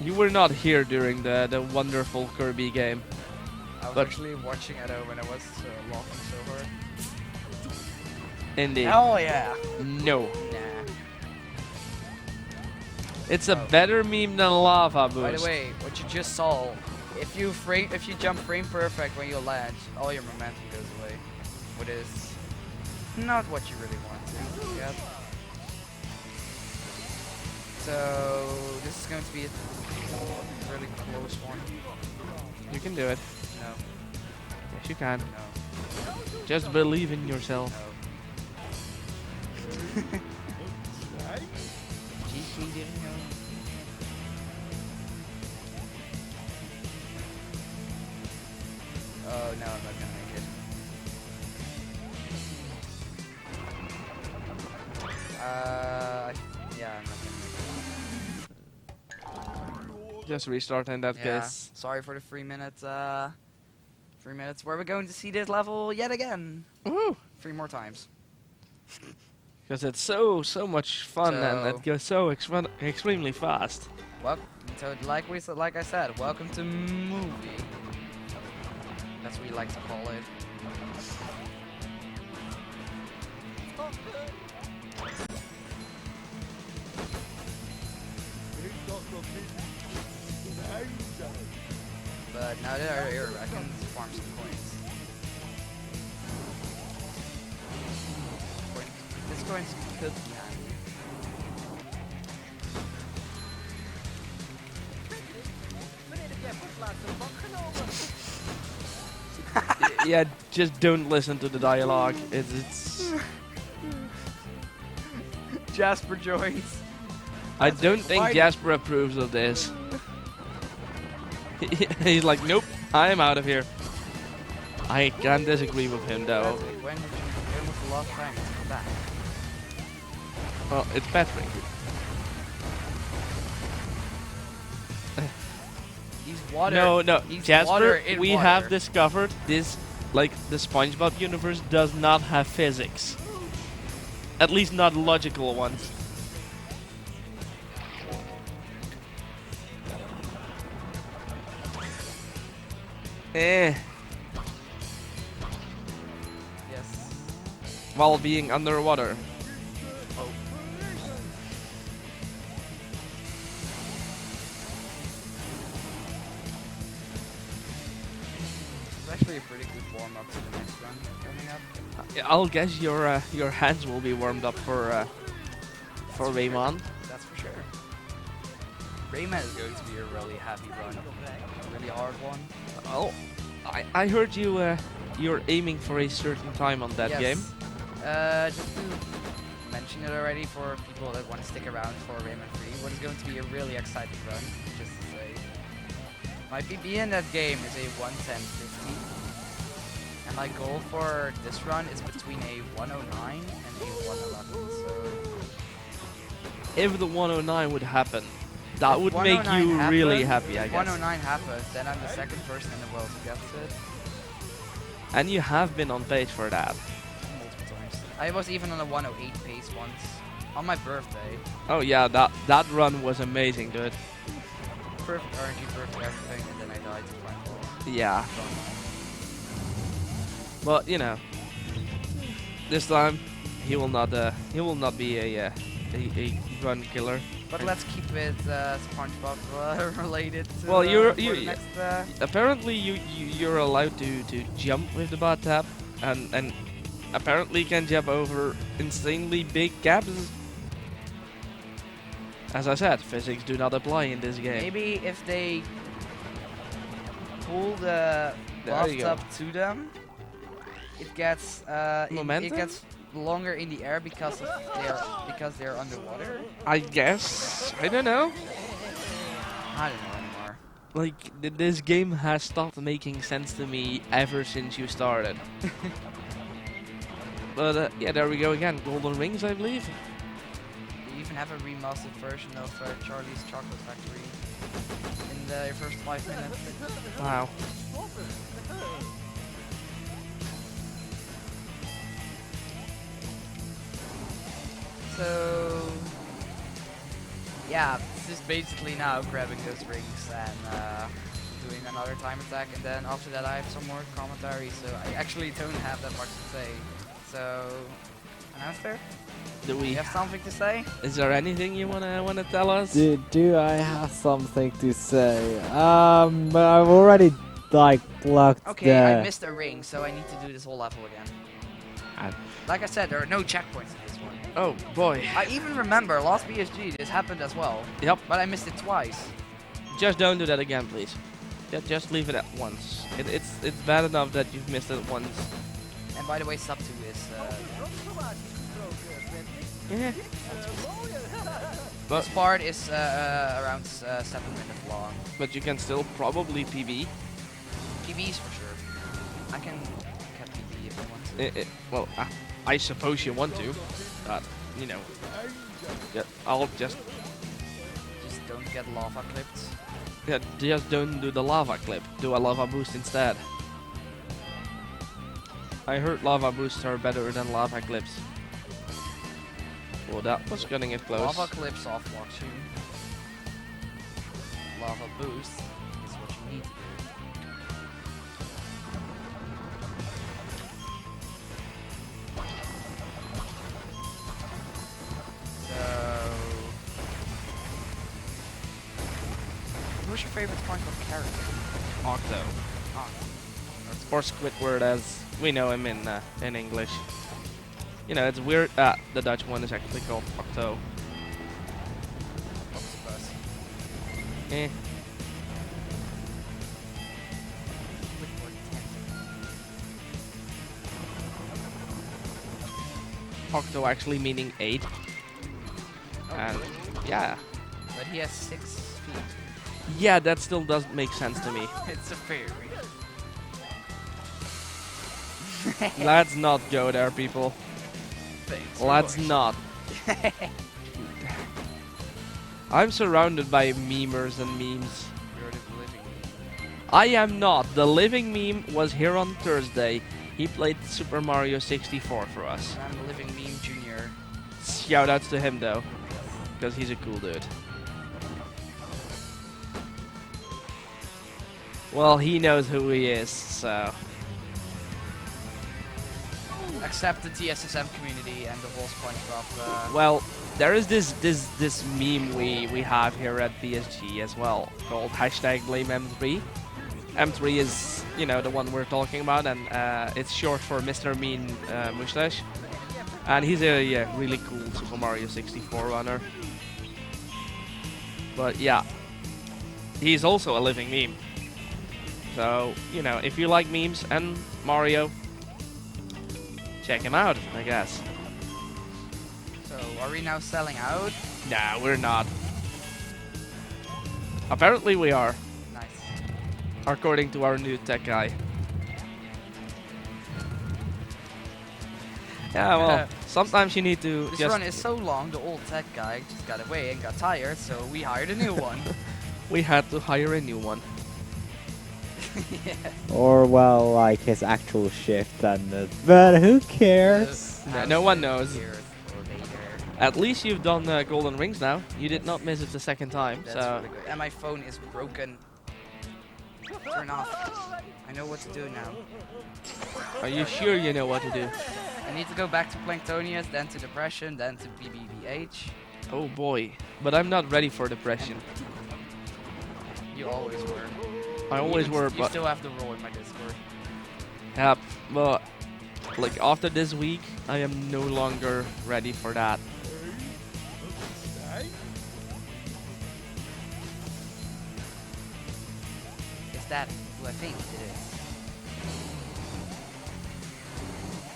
[SPEAKER 2] You were not here during the wonderful Kirby game.
[SPEAKER 1] I was
[SPEAKER 2] But-
[SPEAKER 1] actually watching it when I was laughing so hard.
[SPEAKER 2] Indeed.
[SPEAKER 1] Hell yeah!
[SPEAKER 2] No.
[SPEAKER 1] Nah.
[SPEAKER 2] It's a
[SPEAKER 1] Oh.
[SPEAKER 2] better meme than lava boost.
[SPEAKER 1] By the way, what you just saw, if you jump frame perfect when you land, all your momentum goes away. What is not what you really want to get. So this is going to be a really close one.
[SPEAKER 2] You can do it.
[SPEAKER 1] No,
[SPEAKER 2] Yes, you can.
[SPEAKER 1] no,
[SPEAKER 2] Just believe in yourself.
[SPEAKER 1] no. Oh no, I'm not gonna make it. Yeah, I'm not gonna make it.
[SPEAKER 2] Just restart in that
[SPEAKER 1] Yeah,
[SPEAKER 2] case.
[SPEAKER 1] sorry for the 3 minutes. 3 minutes where we're going to see this level yet again.
[SPEAKER 2] Woo!
[SPEAKER 1] 3 more times.
[SPEAKER 2] Because it's so much fun and
[SPEAKER 1] So-
[SPEAKER 2] it goes so extremely fast.
[SPEAKER 1] Well, so like I said, welcome to movie. That's what we like to call it. But now that I'm here, I can farm some coins. This coin's Could be handy.
[SPEAKER 4] Wanneer heb jij voor het laatst een bak genomen?
[SPEAKER 2] Yeah, just don't listen to the dialogue. It's
[SPEAKER 1] Jasper joins.
[SPEAKER 2] I
[SPEAKER 1] That's
[SPEAKER 2] don't
[SPEAKER 1] it.
[SPEAKER 2] think
[SPEAKER 1] Why-
[SPEAKER 2] Jasper approves of this. He's like, nope, I'm out of here. I can't disagree with him though.
[SPEAKER 1] Patrick, when was the last time you come back?
[SPEAKER 2] Well, it's Patrick.
[SPEAKER 1] He's water.
[SPEAKER 2] No,
[SPEAKER 1] He's water
[SPEAKER 2] Jasper,
[SPEAKER 1] in
[SPEAKER 2] we
[SPEAKER 1] water.
[SPEAKER 2] have discovered this, like, the Spongebob universe does not have physics. At least not logical ones.
[SPEAKER 1] Yes.
[SPEAKER 2] While being underwater.
[SPEAKER 1] Oh. It's actually a pretty good warm up to the next run coming up.
[SPEAKER 2] I'll guess your hands will be warmed up for Rayman.
[SPEAKER 1] That's for sure. Rayman is going to be a really heavy run, a really hard one.
[SPEAKER 2] Oh, I heard you you're aiming for a certain time on that
[SPEAKER 1] Yes.
[SPEAKER 2] game.
[SPEAKER 1] Just to mention it already for people that want to stick around for Rayman 3, what is going to be a really exciting run, just to say. My PB in that game is a 110.50, and my goal for this run is between a 109 and a 111, so...
[SPEAKER 2] If the 109 would happen, that
[SPEAKER 1] If
[SPEAKER 2] would make
[SPEAKER 1] 109
[SPEAKER 2] you really
[SPEAKER 1] happens-
[SPEAKER 2] happy, I
[SPEAKER 1] if
[SPEAKER 2] guess.
[SPEAKER 1] 109 happens, then I'm the second person in the world who gets it.
[SPEAKER 2] And you have been on page for that.
[SPEAKER 1] Multiple times. I was even on a 108 pace once, on my birthday.
[SPEAKER 2] Oh yeah, that run was amazing, dude.
[SPEAKER 1] Perfect RNG, perfect everything, and then I died to find balls.
[SPEAKER 2] Yeah. But you know, this time he will not be a run killer.
[SPEAKER 1] But let's keep it SpongeBob related. To,
[SPEAKER 2] Well, you're-
[SPEAKER 1] for
[SPEAKER 2] you-
[SPEAKER 1] the next,
[SPEAKER 2] Apparently you're allowed to jump with the bot tap, and apparently can jump over insanely big gaps. As I said, physics do not apply in this game.
[SPEAKER 1] maybe if they pull the
[SPEAKER 2] There you go.
[SPEAKER 1] bathtub to them, it gets
[SPEAKER 2] Momentum?
[SPEAKER 1] it gets longer in the air because they're underwater.
[SPEAKER 2] I guess. I don't know.
[SPEAKER 1] I don't know anymore.
[SPEAKER 2] Like, this game has stopped making sense to me ever since you started. But yeah, there we go again. Golden Rings, I believe.
[SPEAKER 1] You even have a remastered version of Charlie's Chocolate Factory in the first 5 minutes.
[SPEAKER 2] Wow.
[SPEAKER 1] So yeah, this is basically now grabbing those rings and doing another time attack, and then after that I have some more commentary, so I actually don't have that much to say. So, announcer,
[SPEAKER 2] Do
[SPEAKER 1] you
[SPEAKER 2] we?
[SPEAKER 1] have something to say?
[SPEAKER 2] Is there anything you wanna tell us?
[SPEAKER 3] Do I have something to say? I've already like plugged
[SPEAKER 1] Okay, I
[SPEAKER 3] the.
[SPEAKER 1] missed a ring, so I need to do this whole level again.
[SPEAKER 3] I-
[SPEAKER 1] Like I said, there are no checkpoints in this one.
[SPEAKER 2] Oh boy.
[SPEAKER 1] I even remember last BSG this happened as well,
[SPEAKER 2] Yep.
[SPEAKER 1] but I missed it twice.
[SPEAKER 2] Just don't do that again, please. Just leave it at once. It's bad enough that you've missed it once.
[SPEAKER 1] And by the way, sub 2 is
[SPEAKER 2] Yeah.
[SPEAKER 1] this part is around 7 minutes long.
[SPEAKER 2] But you can still probably PB.
[SPEAKER 1] PBs for sure. I can cut PB if I want to.
[SPEAKER 2] Well, I suppose you want to, but you know, I'll just
[SPEAKER 1] Don't get lava clipped.
[SPEAKER 2] just don't do the lava clip. Do a lava boost instead. I heard lava boosts are better than lava clips. Well, that was getting it close.
[SPEAKER 1] Lava clips off blocks you. Lava boost is what you need to do. So, who's your favorite SpongeBob character?
[SPEAKER 2] Octo.
[SPEAKER 1] Ah,
[SPEAKER 2] Or Squidward as we know him in English. You know, it's weird. The Dutch one is actually called Octo.
[SPEAKER 1] Octopus.
[SPEAKER 2] Eh. Octo actually meaning 8.
[SPEAKER 1] Oh,
[SPEAKER 2] And
[SPEAKER 1] really?
[SPEAKER 2] yeah.
[SPEAKER 1] But he has 6 feet.
[SPEAKER 2] Yeah, that still doesn't make sense to me.
[SPEAKER 1] It's a fairy.
[SPEAKER 2] Let's not go there, people.
[SPEAKER 1] Thanks.
[SPEAKER 2] Let's not. I'm surrounded by memers and memes.
[SPEAKER 1] You're the living me.
[SPEAKER 2] I am not. The living meme was here on Thursday. He played Super Mario 64 for us.
[SPEAKER 1] I'm the living meme junior.
[SPEAKER 2] Shoutouts to him though, because he's a cool dude. Well, he knows who he is, so.
[SPEAKER 1] Except the TSSM community and the whole Spongebob.
[SPEAKER 2] Well, there is this meme we have here at BSG as well, called #BlameM3. M3 is, you know, the one we're talking about, and it's short for Mr. Mean Mustache. And he's a really cool Super Mario 64 runner. But yeah, he's also a living meme. So, you know, if you like memes and Mario, check him out, I guess.
[SPEAKER 1] So, are we now selling out?
[SPEAKER 2] Nah, we're not. Apparently we are,
[SPEAKER 1] Nice.
[SPEAKER 2] according to our new tech guy. Yeah, well, sometimes you need to
[SPEAKER 1] This
[SPEAKER 2] just...
[SPEAKER 1] run is so long, the old tech guy just got away and got tired, so we hired a new one.
[SPEAKER 2] We had to hire a new one.
[SPEAKER 1] Yeah.
[SPEAKER 3] Or, well, like his actual shift ended. But who cares?
[SPEAKER 2] Yeah, no one knows.
[SPEAKER 1] Here or later.
[SPEAKER 2] At least you've done Golden Rings now. You did not miss it the second time,
[SPEAKER 1] That's
[SPEAKER 2] so...
[SPEAKER 1] really good. And my phone is broken. Turn off. I know what to do now.
[SPEAKER 2] Are you sure you know what to do?
[SPEAKER 1] I need to go back to Planktonius, then to Depression, then to BBBH.
[SPEAKER 2] Oh boy. But I'm not ready for depression.
[SPEAKER 1] You always were.
[SPEAKER 2] I always were,
[SPEAKER 1] You
[SPEAKER 2] but...
[SPEAKER 1] still have the role in my Discord.
[SPEAKER 2] Yep, but... Like, after this week, I am no longer ready for that.
[SPEAKER 1] Is that who I think it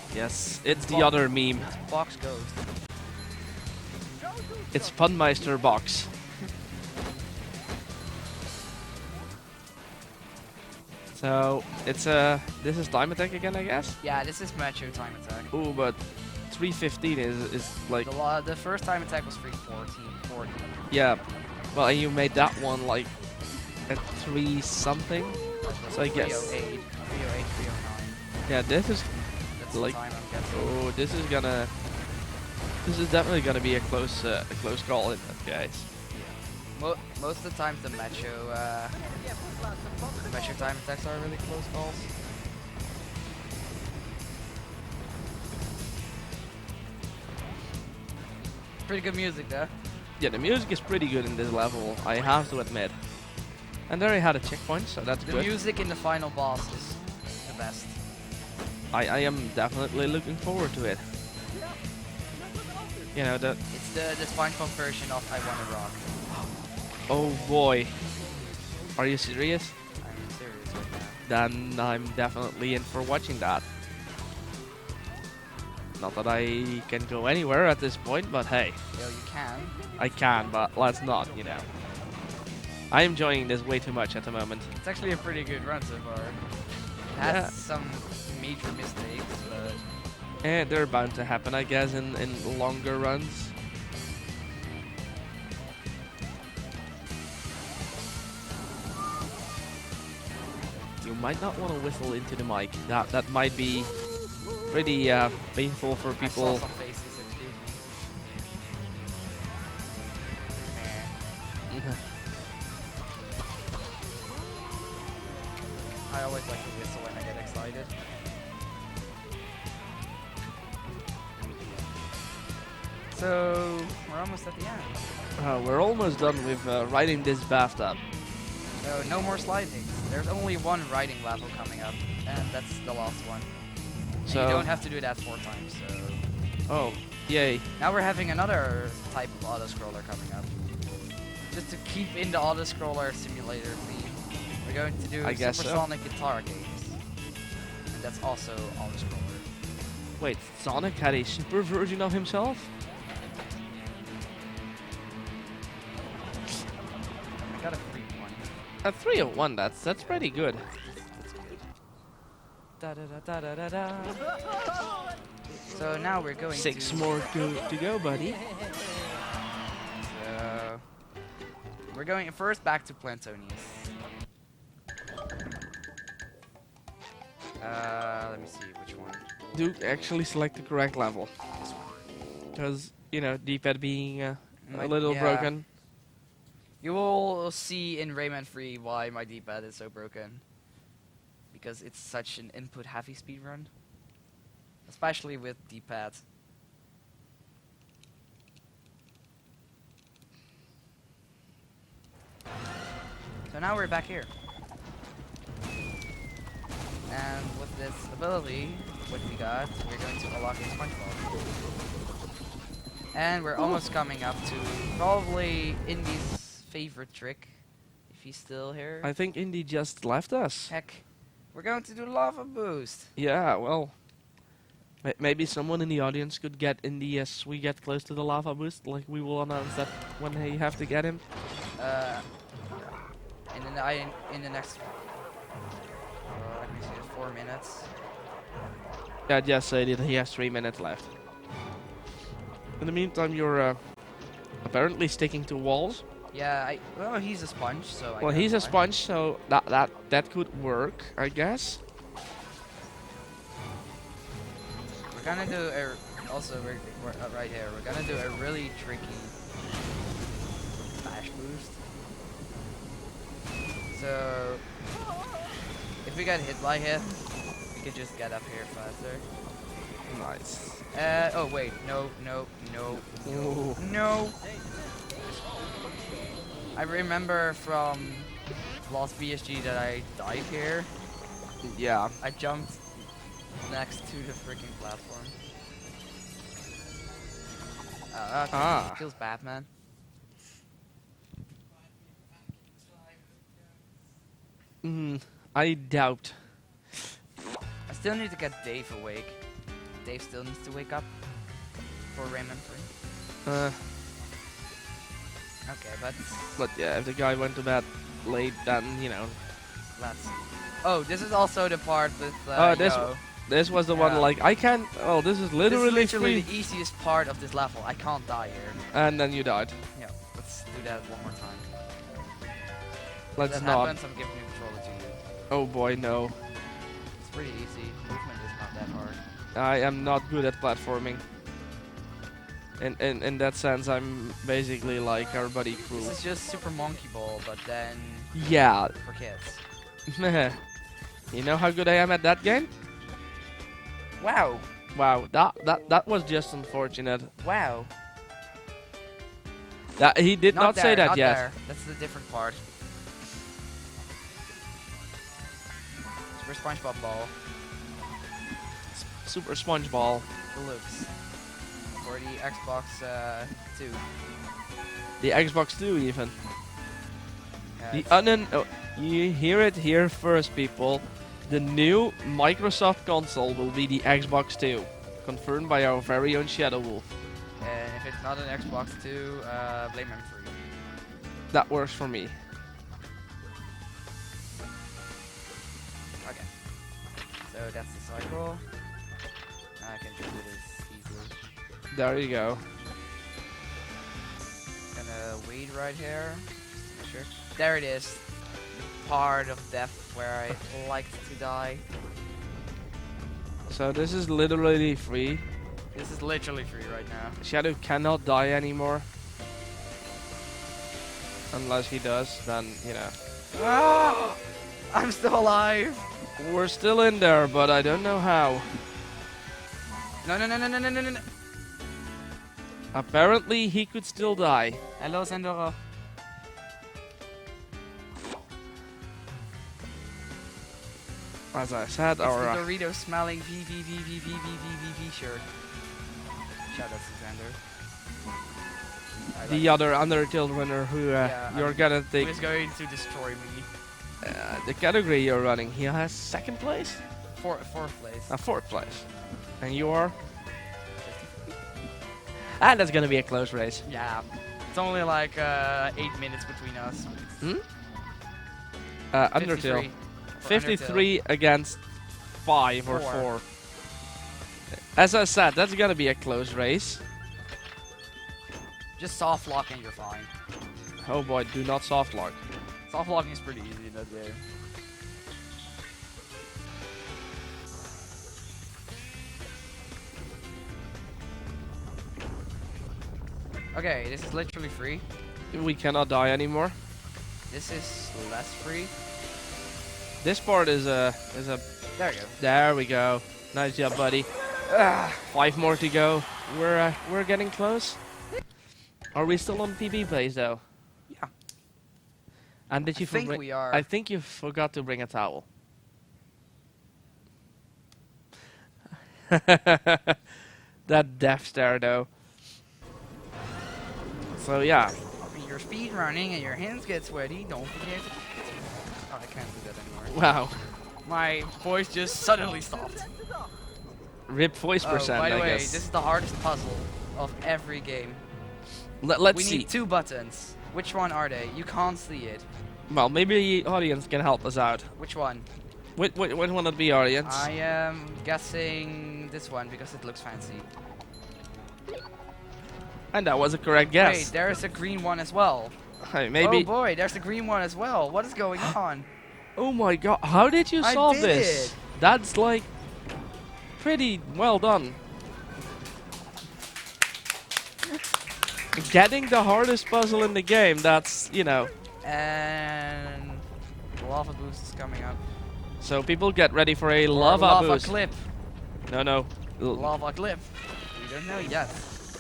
[SPEAKER 1] is?
[SPEAKER 2] Yes, it's the other meme.
[SPEAKER 1] Box Ghost.
[SPEAKER 2] It's Funmeister Box. So, it's this is time attack again, I guess?
[SPEAKER 1] Yeah, this is Macho time attack.
[SPEAKER 2] Ooh, but 315 is like...
[SPEAKER 1] The first time attack was 314.
[SPEAKER 2] Yeah, well, and you made that one like at 3 something. So I guess...
[SPEAKER 1] 308, 308, 309.
[SPEAKER 2] Yeah, this is
[SPEAKER 1] That's
[SPEAKER 2] like...
[SPEAKER 1] the time I'm guessing.
[SPEAKER 2] Oh, this is gonna... This is definitely gonna be a close call in that, guys.
[SPEAKER 1] Most of the time the Macho time attacks are really close calls. Pretty good music though.
[SPEAKER 2] Yeah, the music is pretty good in this level, I have to admit. And there I had a checkpoint, so that's
[SPEAKER 1] The
[SPEAKER 2] good.
[SPEAKER 1] music in the final boss is the best.
[SPEAKER 2] I am definitely looking forward to it. You know, the...
[SPEAKER 1] It's the SpongeBob version of I Wanna Rock.
[SPEAKER 2] Oh boy. Are you serious?
[SPEAKER 1] I'm serious right now.
[SPEAKER 2] Then I'm definitely in for watching that. Not that I can go anywhere at this point, but hey,
[SPEAKER 1] Yo, you can.
[SPEAKER 2] I can, but let's not, you know. I'm enjoying this way too much at the moment.
[SPEAKER 1] It's actually a pretty good run so far. It has
[SPEAKER 2] Yeah.
[SPEAKER 1] some major mistakes, but
[SPEAKER 2] And they're bound to happen, I guess, in longer runs. You might not want to whistle into the mic. That might be pretty painful for
[SPEAKER 1] I saw
[SPEAKER 2] people.
[SPEAKER 1] some faces, excuse me. I always like to whistle when I get excited. So, we're almost at the end.
[SPEAKER 2] We're almost done with riding this bathtub.
[SPEAKER 1] So, no more sliding. There's only one riding level coming up, and that's the last one. And
[SPEAKER 2] So
[SPEAKER 1] you don't have to do that 4 times, so...
[SPEAKER 2] Oh, yay.
[SPEAKER 1] Now we're having another type of auto-scroller coming up. Just to keep in the auto-scroller simulator theme, we're going to do
[SPEAKER 2] I guess so.
[SPEAKER 1] Supersonic guitar games. And that's also auto-scroller.
[SPEAKER 2] Wait, Sonic had a super version of himself?
[SPEAKER 1] I got a free one.
[SPEAKER 2] A 301, that's pretty good.
[SPEAKER 1] Da da da da da da. So now we're going
[SPEAKER 2] 6
[SPEAKER 1] to
[SPEAKER 2] more to go, buddy.
[SPEAKER 1] So we're going first back to Plantonius. Let me see which one.
[SPEAKER 2] Do actually select the correct level. Because, you know, D-pad being a little
[SPEAKER 1] Yeah.
[SPEAKER 2] broken.
[SPEAKER 1] You will see in Rayman 3 why my D-pad is so broken. Because it's such an input-heavy speedrun. Especially with D-pad. So now we're back here. And with this ability, what we got, we're going to unlock a Spongebob. And we're almost coming up to probably Indy's favorite trick. If he's still here.
[SPEAKER 2] I think Indy just left us.
[SPEAKER 1] Heck, we're going to do lava boost.
[SPEAKER 2] Yeah, well, maybe someone in the audience could get Indy as we get close to the lava boost. Like, we will announce that when they have to get him.
[SPEAKER 1] In the next, let me see, 4 minutes.
[SPEAKER 2] Yeah, just say that he has 3 minutes left. In the meantime, you're apparently sticking to walls.
[SPEAKER 1] Yeah, well, he's a sponge, so.
[SPEAKER 2] Well, he's a sponge, so that could work, I guess.
[SPEAKER 1] We're gonna do a. Also, we're right here. We're gonna do a really tricky flash boost. So, if we get hit by him, we could just get up here faster.
[SPEAKER 2] Nice.
[SPEAKER 1] Oh wait, no.
[SPEAKER 2] Ooh.
[SPEAKER 1] No. I remember from last BSG that I died here.
[SPEAKER 2] Yeah.
[SPEAKER 1] I jumped next to the freaking platform. That feels bad, man.
[SPEAKER 2] I doubt.
[SPEAKER 1] I still need to get Dave awake. Dave still needs to wake up for Rayman 3. Okay,
[SPEAKER 2] But yeah, if the guy went to bed late, then, you know.
[SPEAKER 1] let's. Oh, this is also the part with.
[SPEAKER 2] This was the one,
[SPEAKER 1] Yeah.
[SPEAKER 2] like, I can't. Oh, this is literally,
[SPEAKER 1] This is literally
[SPEAKER 2] free.
[SPEAKER 1] the easiest part of this level. I can't die here.
[SPEAKER 2] And then you died.
[SPEAKER 1] Yeah, let's do that one more time.
[SPEAKER 2] Let's
[SPEAKER 1] If that
[SPEAKER 2] not.
[SPEAKER 1] happens, I'm giving the controller to you.
[SPEAKER 2] Oh boy, no.
[SPEAKER 1] It's pretty easy. Movement is not that hard.
[SPEAKER 2] I am not good at platforming. In that sense, I'm basically like our buddy Crew.
[SPEAKER 1] This is just Super Monkey Ball, but then
[SPEAKER 2] Yeah.
[SPEAKER 1] for kids.
[SPEAKER 2] You know how good I am at that game?
[SPEAKER 1] Wow!
[SPEAKER 2] Wow, that was just unfortunate.
[SPEAKER 1] Wow!
[SPEAKER 2] That he did not say that
[SPEAKER 1] not
[SPEAKER 2] yet.
[SPEAKER 1] There. That's the different part. Super SpongeBob Ball
[SPEAKER 2] Super Sponge Ball.
[SPEAKER 1] Deluxe for the Xbox 2.
[SPEAKER 2] The Xbox 2 even.
[SPEAKER 1] Yeah,
[SPEAKER 2] You hear it here first, people. The new Microsoft console will be the Xbox 2, confirmed by our very own ShadowWolf.
[SPEAKER 1] and if it's not an Xbox 2, blame him for you.
[SPEAKER 2] That works for me.
[SPEAKER 1] Okay. So that's the cycle. I can just do this easily.
[SPEAKER 2] There you go.
[SPEAKER 1] Gonna wait right here. Just to make sure. There it is. The part of death where I liked to die.
[SPEAKER 2] So this is literally free.
[SPEAKER 1] This is literally free right now.
[SPEAKER 2] Shadow cannot die anymore. Unless he does, then, you know.
[SPEAKER 1] Ah! I'm still alive!
[SPEAKER 2] We're still in there, but I don't know how.
[SPEAKER 1] No.
[SPEAKER 2] Apparently, he could still die.
[SPEAKER 1] Hello, Sandoro.
[SPEAKER 2] As I said,
[SPEAKER 1] It's
[SPEAKER 2] our
[SPEAKER 1] the Dorito smelling V shirt. Shout out to Xander. I
[SPEAKER 2] The
[SPEAKER 1] like-
[SPEAKER 2] other Undertale runner who you're gonna
[SPEAKER 1] Who
[SPEAKER 2] take
[SPEAKER 1] is going to destroy me?
[SPEAKER 2] the category you're running. He has second place,
[SPEAKER 1] Fourth place.
[SPEAKER 2] fourth place, and you are. And that's gonna be a close race.
[SPEAKER 1] Yeah. It's only like 8 minutes between us.
[SPEAKER 2] Undertale.
[SPEAKER 1] 53 for
[SPEAKER 2] 53 against 5 or
[SPEAKER 1] Four.
[SPEAKER 2] 4. As I said, that's gonna be a close race.
[SPEAKER 1] Just soft lock and you're fine.
[SPEAKER 2] Oh boy, do not soft lock.
[SPEAKER 1] Soft locking is pretty easy in that game. Okay, this is literally free.
[SPEAKER 2] We cannot die anymore.
[SPEAKER 1] This is less free.
[SPEAKER 2] This part is a
[SPEAKER 1] There you go.
[SPEAKER 2] There we go. Nice job, buddy. 5 more to go. We're getting close. Are we still on PB place though?
[SPEAKER 1] Yeah.
[SPEAKER 2] And did you
[SPEAKER 1] I think
[SPEAKER 2] forget?
[SPEAKER 1] we are.
[SPEAKER 2] I think you forgot to bring a towel. That death stare though. So yeah.
[SPEAKER 1] When you're speed running and your hands get sweaty, don't forget to... Oh, I can't do that anymore.
[SPEAKER 2] Wow.
[SPEAKER 1] My voice just suddenly stopped.
[SPEAKER 2] Rip voice percent,
[SPEAKER 1] by the
[SPEAKER 2] I
[SPEAKER 1] way,
[SPEAKER 2] guess.
[SPEAKER 1] this is the hardest puzzle of every game.
[SPEAKER 2] Let's
[SPEAKER 1] We
[SPEAKER 2] see.
[SPEAKER 1] need 2 buttons. Which one are they? You can't see it.
[SPEAKER 2] Well, maybe the audience can help us out.
[SPEAKER 1] Which one?
[SPEAKER 2] Which one would be audience?
[SPEAKER 1] I am guessing this one because it looks fancy.
[SPEAKER 2] And that was a correct guess.
[SPEAKER 1] Wait, there's a green one as well.
[SPEAKER 2] Hey, maybe.
[SPEAKER 1] Oh boy, there's a green one as well. What is going on?
[SPEAKER 2] Oh my god, how did you
[SPEAKER 1] I
[SPEAKER 2] solve
[SPEAKER 1] did
[SPEAKER 2] this?
[SPEAKER 1] it.
[SPEAKER 2] That's like pretty well done. Getting the hardest puzzle in the game, that's, you know.
[SPEAKER 1] And lava boost is coming up.
[SPEAKER 2] So people get ready for a
[SPEAKER 1] Or
[SPEAKER 2] lava boost.
[SPEAKER 1] clip.
[SPEAKER 2] No.
[SPEAKER 1] Lava clip. We don't know yet.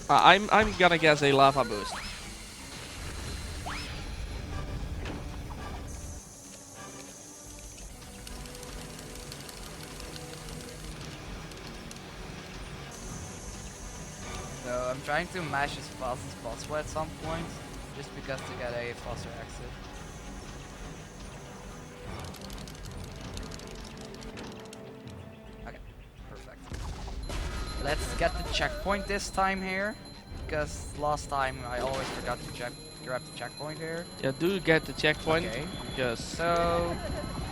[SPEAKER 2] I'm gonna guess a lava boost.
[SPEAKER 1] So I'm trying to mash as fast as possible at some point, just because to get a faster exit. Okay, perfect. Let's get the checkpoint this time here, because last time I always forgot to grab the checkpoint here.
[SPEAKER 2] Yeah, do get the checkpoint.
[SPEAKER 1] Okay.
[SPEAKER 2] Because
[SPEAKER 1] So,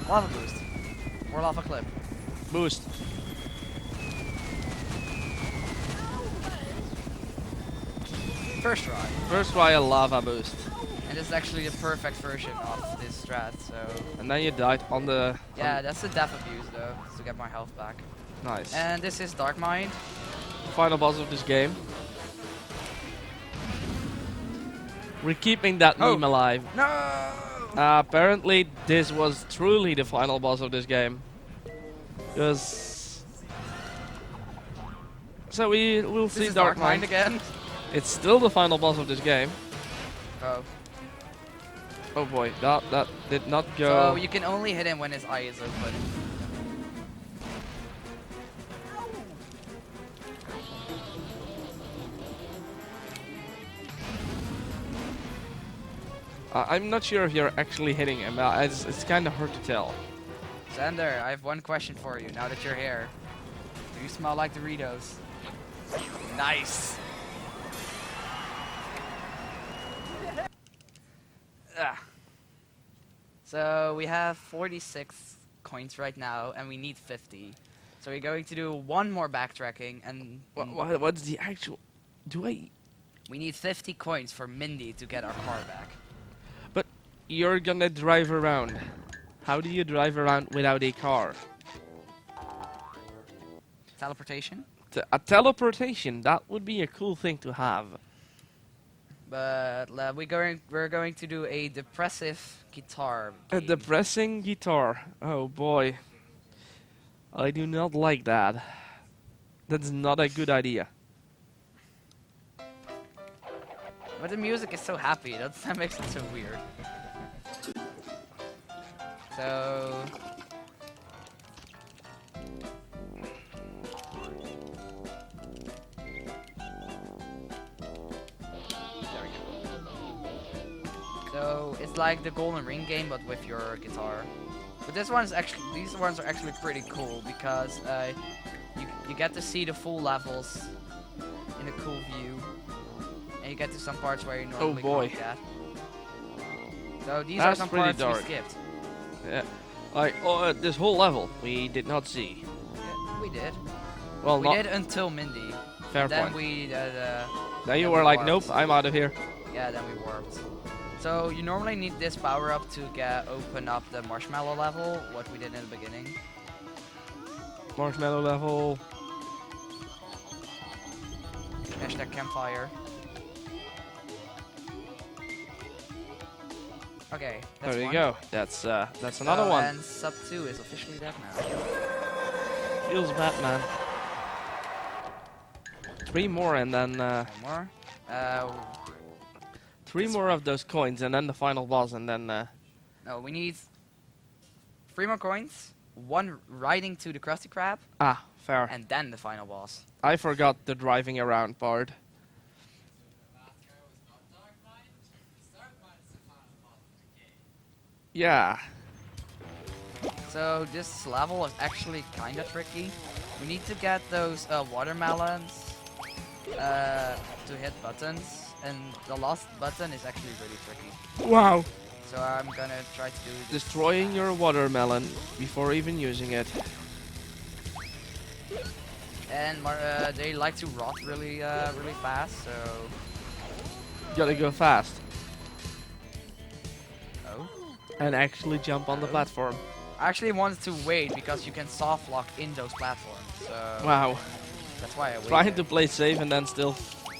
[SPEAKER 1] lava boost. Or lava clip.
[SPEAKER 2] boost.
[SPEAKER 1] First try.
[SPEAKER 2] First try a lava boost.
[SPEAKER 1] And this is actually the perfect version of this strat, so...
[SPEAKER 2] And then you died on the...
[SPEAKER 1] Yeah, that's a death abuse though, to get my health back.
[SPEAKER 2] Nice.
[SPEAKER 1] And this is Dark Mind.
[SPEAKER 2] Final boss of this game. We're keeping that
[SPEAKER 1] Oh.
[SPEAKER 2] meme alive.
[SPEAKER 1] No!
[SPEAKER 2] Apparently, this was truly the final boss of this game. Because... So we'll
[SPEAKER 1] This
[SPEAKER 2] see
[SPEAKER 1] is
[SPEAKER 2] Dark Mind.
[SPEAKER 1] again.
[SPEAKER 2] It's still the final boss of this game.
[SPEAKER 1] Oh.
[SPEAKER 2] Oh boy, that did not
[SPEAKER 1] So
[SPEAKER 2] go.
[SPEAKER 1] you can only hit him when his eye is open.
[SPEAKER 2] I'm not sure if you're actually hitting him. It's kind of hard to tell.
[SPEAKER 1] Xander, I have one question for you now that you're here. Do you smell like Doritos? Nice! Ah. So we have 46 coins right now and we need 50. So we're going to do one more backtracking and
[SPEAKER 2] What's the actual...
[SPEAKER 1] we need 50 coins for Mindy to get our car back.
[SPEAKER 2] But you're gonna drive around. How do you drive around without a car?
[SPEAKER 1] Teleportation?
[SPEAKER 2] A teleportation, that would be a cool thing to have.
[SPEAKER 1] But we're going to do a depressive guitar
[SPEAKER 2] A
[SPEAKER 1] game.
[SPEAKER 2] depressing guitar. Oh boy. I do not like that. That's not a good idea.
[SPEAKER 1] But the music is so happy, that makes it so weird. So... It's like the Golden Ring game, but with your guitar. But this one is actually, these ones are actually pretty cool because you get to see the full levels in a cool view, and you get to some parts where you normally
[SPEAKER 2] boy.
[SPEAKER 1] can't get. So these
[SPEAKER 2] That's
[SPEAKER 1] are some
[SPEAKER 2] pretty
[SPEAKER 1] parts
[SPEAKER 2] dark.
[SPEAKER 1] we skipped.
[SPEAKER 2] Yeah. Like, this whole level we did not see.
[SPEAKER 1] Yeah, we did.
[SPEAKER 2] Well,
[SPEAKER 1] We
[SPEAKER 2] not
[SPEAKER 1] did until Mindy.
[SPEAKER 2] fair
[SPEAKER 1] Then
[SPEAKER 2] point.
[SPEAKER 1] we
[SPEAKER 2] Then
[SPEAKER 1] then
[SPEAKER 2] you
[SPEAKER 1] we
[SPEAKER 2] were like,
[SPEAKER 1] warped.
[SPEAKER 2] nope, I'm out of here.
[SPEAKER 1] Yeah, then we warped. So you normally need this power up to open up the marshmallow level, what we did in the beginning.
[SPEAKER 2] Marshmallow level.
[SPEAKER 1] Hashtag campfire. Okay, that's
[SPEAKER 2] There you
[SPEAKER 1] one.
[SPEAKER 2] go. That's another one.
[SPEAKER 1] And sub 2 is officially dead now.
[SPEAKER 2] Feels bad, man. 3 more and then
[SPEAKER 1] One more.
[SPEAKER 2] 3
[SPEAKER 1] this
[SPEAKER 2] more of those coins and then the final boss and then
[SPEAKER 1] No, we need 3 more coins, 1 riding to the Krusty Krab,
[SPEAKER 2] fair.
[SPEAKER 1] and then the final boss.
[SPEAKER 2] I forgot the driving around part. Yeah.
[SPEAKER 1] So this level is actually kind of tricky. We need to get those watermelons to hit buttons, and the last button is actually really tricky.
[SPEAKER 2] Wow.
[SPEAKER 1] So I'm gonna try to do this.
[SPEAKER 2] Destroying your watermelon before even using it.
[SPEAKER 1] And they like to rot really fast, so...
[SPEAKER 2] Gotta go fast.
[SPEAKER 1] Oh.
[SPEAKER 2] And actually jump on the platform.
[SPEAKER 1] I actually wanted to wait because you can soft lock in those platforms, so...
[SPEAKER 2] Wow.
[SPEAKER 1] That's why I waited.
[SPEAKER 2] Trying to play safe and then still,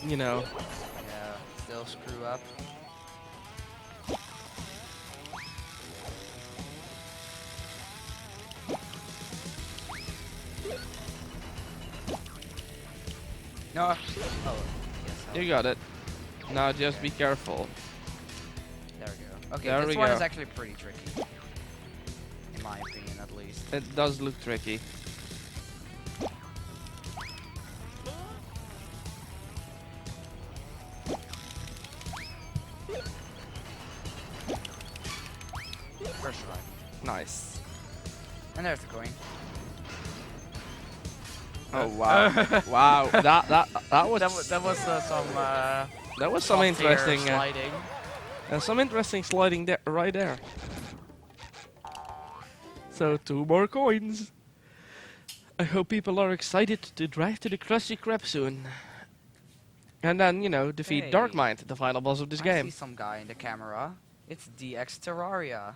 [SPEAKER 2] you know.
[SPEAKER 1] Yeah, still screw up. No. Oh. Yes.
[SPEAKER 2] You got it. Now just be careful.
[SPEAKER 1] There we go. Okay,
[SPEAKER 2] There
[SPEAKER 1] this
[SPEAKER 2] we
[SPEAKER 1] one
[SPEAKER 2] go.
[SPEAKER 1] is actually pretty tricky. In my opinion, at least.
[SPEAKER 2] It does look tricky.
[SPEAKER 1] First try.
[SPEAKER 2] Nice.
[SPEAKER 1] And there's the coin.
[SPEAKER 2] Oh wow. Wow. That was
[SPEAKER 1] That was some
[SPEAKER 2] that was some
[SPEAKER 1] top-tier
[SPEAKER 2] interesting
[SPEAKER 1] sliding.
[SPEAKER 2] some interesting sliding there right there. So 2 more coins. I hope people are excited to drive to the Krusty Krab soon. And then, you know, defeat
[SPEAKER 1] Hey.
[SPEAKER 2] Darkmind, the final boss of this
[SPEAKER 1] I
[SPEAKER 2] game.
[SPEAKER 1] see some guy in the camera. It's DX Terraria.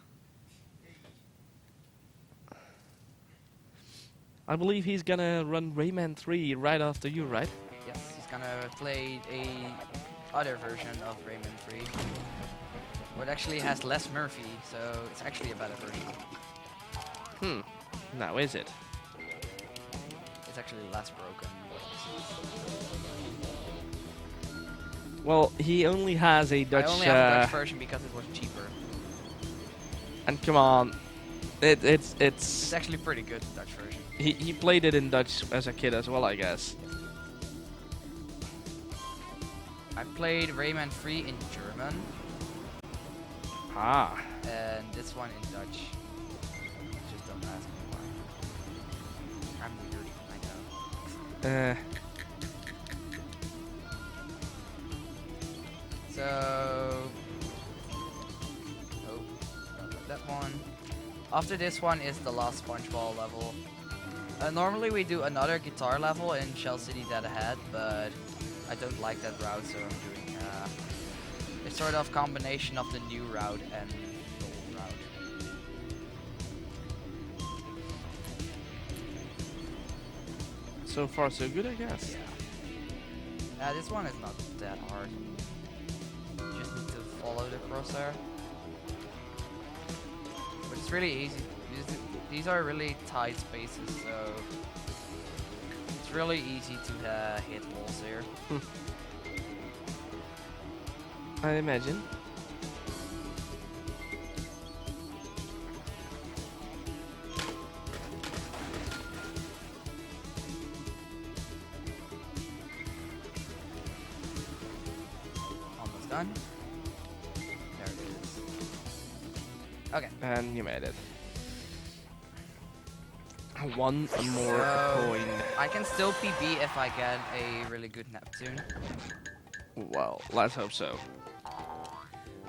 [SPEAKER 2] I believe he's gonna run Rayman 3 right after you, right?
[SPEAKER 1] Yes, he's gonna play a other version of Rayman 3. What actually has less Murphy, so it's actually a better version.
[SPEAKER 2] Now is it?
[SPEAKER 1] It's actually less broken.
[SPEAKER 2] Well, he only has a Dutch,
[SPEAKER 1] I only have a Dutch version because it was cheaper.
[SPEAKER 2] and come on,
[SPEAKER 1] It's
[SPEAKER 2] it's
[SPEAKER 1] actually pretty good, the Dutch version.
[SPEAKER 2] he played it in Dutch as a kid as well, I guess.
[SPEAKER 1] I played Rayman 3 in German,
[SPEAKER 2] Ah,
[SPEAKER 1] and this one in Dutch. Just don't ask me why. I'm weird, I know. So... Oh, that one. After this one is the last Spongebob level. Normally we do another guitar level in Shell City Dead Ahead, but I don't like that route, so I'm doing a sort of combination of the new route and the old route.
[SPEAKER 2] so far so good, I guess.
[SPEAKER 1] This one is not that hard. You just need to follow the crosshair. But it's really easy. These are really tight spaces, so it's really easy to hit walls here.
[SPEAKER 2] I imagine.
[SPEAKER 1] Almost done. There it is. Okay.
[SPEAKER 2] And you made it. One more
[SPEAKER 1] So,
[SPEAKER 2] coin.
[SPEAKER 1] I can still PB if I get a really good Neptune.
[SPEAKER 2] Well, let's hope so.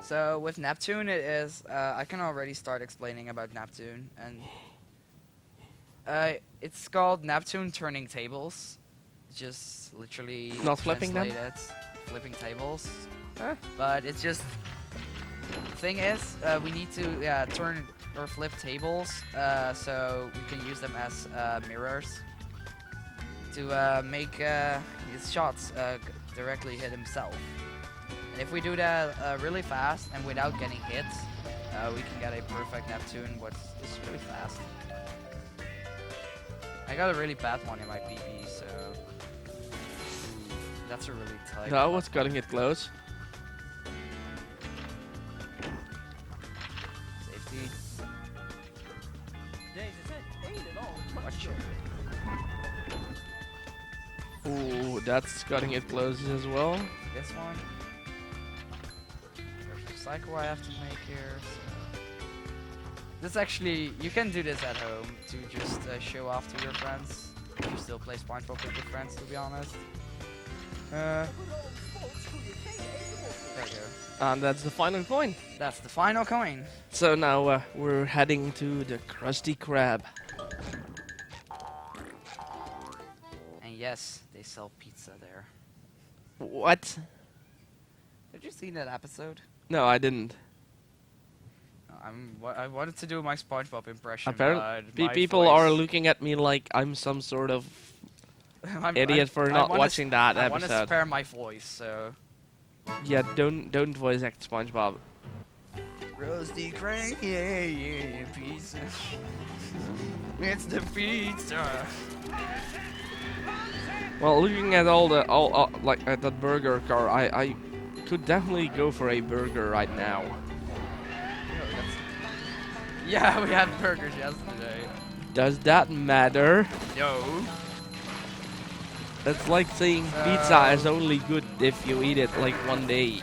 [SPEAKER 1] So with Neptune, it is. I can already start explaining about Neptune, and it's called Neptune turning tables. Just literally
[SPEAKER 2] Not flipping them?
[SPEAKER 1] translate it, flipping tables.
[SPEAKER 2] Huh?
[SPEAKER 1] But it's just. The thing is, we need to turn or flip tables, so we can use them as mirrors to make his shots directly hit himself. And if we do that really fast and without getting hit, we can get a perfect Neptune, which is really fast. I got a really bad one in my PP, so that's a really tight.
[SPEAKER 2] That was cutting it close.
[SPEAKER 1] Safety.
[SPEAKER 4] Watch
[SPEAKER 2] Ooh, that's cutting it close as well.
[SPEAKER 1] This one. There's a cycle I have to make here. So. This actually, you can do this at home to just show off to your friends. If you still play Spongebob with your friends, to be honest. There we go.
[SPEAKER 2] And that's the final coin.
[SPEAKER 1] That's the final coin.
[SPEAKER 2] So now we're heading to the Krusty Krab.
[SPEAKER 1] And yes, they sell pizza there.
[SPEAKER 2] What?
[SPEAKER 1] Did you see that episode?
[SPEAKER 2] No, I didn't.
[SPEAKER 1] I wanted to do my SpongeBob impression,
[SPEAKER 2] Apparently,
[SPEAKER 1] but my
[SPEAKER 2] people are
[SPEAKER 1] voice-
[SPEAKER 2] looking at me like I'm some sort of
[SPEAKER 1] I'm-
[SPEAKER 2] idiot for not
[SPEAKER 1] wanna
[SPEAKER 2] watching that
[SPEAKER 1] I want to
[SPEAKER 2] episode.
[SPEAKER 1] spare my voice, so.
[SPEAKER 2] Yeah, don't voice act SpongeBob.
[SPEAKER 1] Roasty crank, yeah, pizza. It's the pizza.
[SPEAKER 2] Well, looking at all like at that burger car, I could definitely go for a burger right now.
[SPEAKER 1] Yeah, we had burgers yesterday.
[SPEAKER 2] Does that matter?
[SPEAKER 1] No.
[SPEAKER 2] That's like saying pizza is only good if you eat it like one day.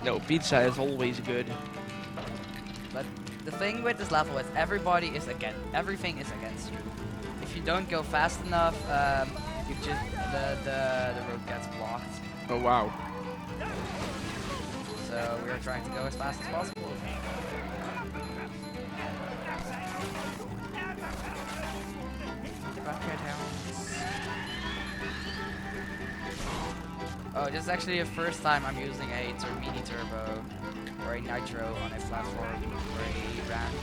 [SPEAKER 2] No, pizza is always good.
[SPEAKER 1] But the thing with this level is everything is against you. If you don't go fast enough, you just the road gets blocked.
[SPEAKER 2] Oh wow.
[SPEAKER 1] So we are trying to go as fast as possible. Oh, this is actually the first time I'm using a mini turbo or a nitro on a platform or a ramp.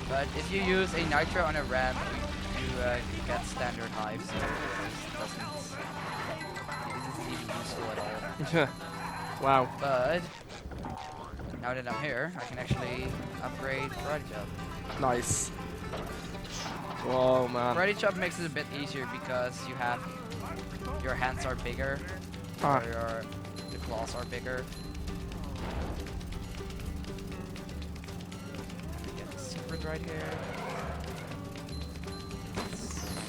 [SPEAKER 1] But if you use a nitro on a ramp, you get standard hive, so this isn't even useful at all.
[SPEAKER 2] Wow.
[SPEAKER 1] But now that I'm here, I can actually upgrade Karate Chop.
[SPEAKER 2] Nice. Whoa, man.
[SPEAKER 1] Karate Chop makes it a bit easier because your hands are bigger.
[SPEAKER 2] Ah.
[SPEAKER 1] Or the claws are bigger. Get the secret right here.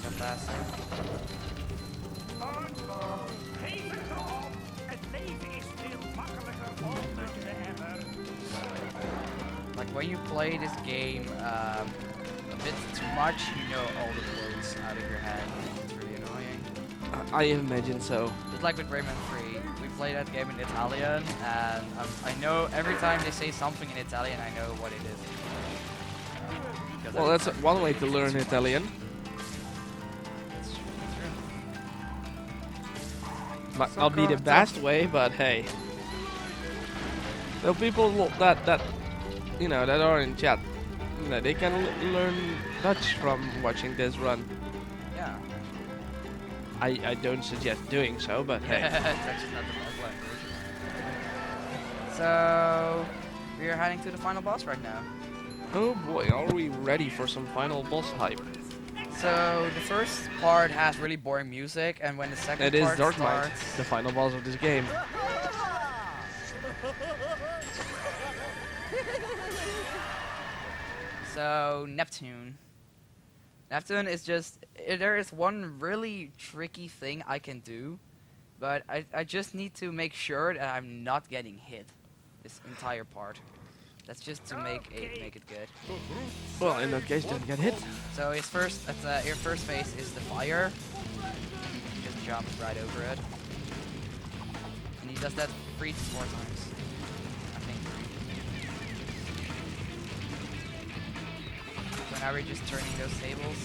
[SPEAKER 1] Go faster. Like when you play this game a bit too much, you know all the quotes out of your head. It's really annoying.
[SPEAKER 2] I imagine so.
[SPEAKER 1] Just like with Rayman 3, we play that game in Italian, and I know every time they say something in Italian, I know what it is. Because
[SPEAKER 2] Well, that's one way to learn Italian.
[SPEAKER 1] It's true.
[SPEAKER 2] Might not be the best way, but hey. The people that you know that are in chat, you know, they can learn Dutch from watching this run.
[SPEAKER 1] Yeah.
[SPEAKER 2] I don't suggest doing so, but hey.
[SPEAKER 1] It's actually not the best language. So we are heading to the final boss right now.
[SPEAKER 2] Oh boy, are we ready for some final boss hype?
[SPEAKER 1] So the first part has really boring music, and when the second
[SPEAKER 2] It is
[SPEAKER 1] part
[SPEAKER 2] Dark Knight,
[SPEAKER 1] starts,
[SPEAKER 2] the final boss of this game.
[SPEAKER 1] so Neptune. Neptune is just, there is one really tricky thing I can do, but I just need to make sure that I'm not getting hit this entire part. That's just to make it good.
[SPEAKER 2] Well, in that case, don't get hit.
[SPEAKER 1] So his first, your first phase is the fire. Just jump right over it, and he does that 3 to 4 times. I think 3. So now we're just turning those tables.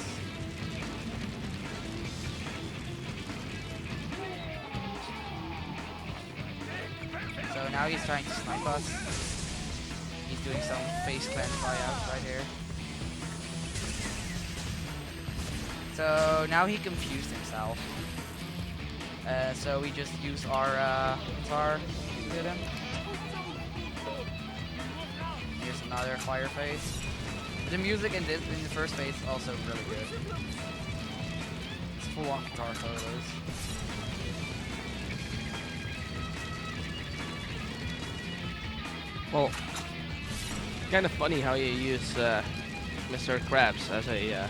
[SPEAKER 1] So now he's trying to snipe us. He's doing some face cleanse buyout right here. So now he confused himself. So we just use our guitar to hit him. Here's another fire phase. The music in the first phase is also really good. It's full on guitar solos.
[SPEAKER 2] Well, kind of funny how you use Mr. Krabs as a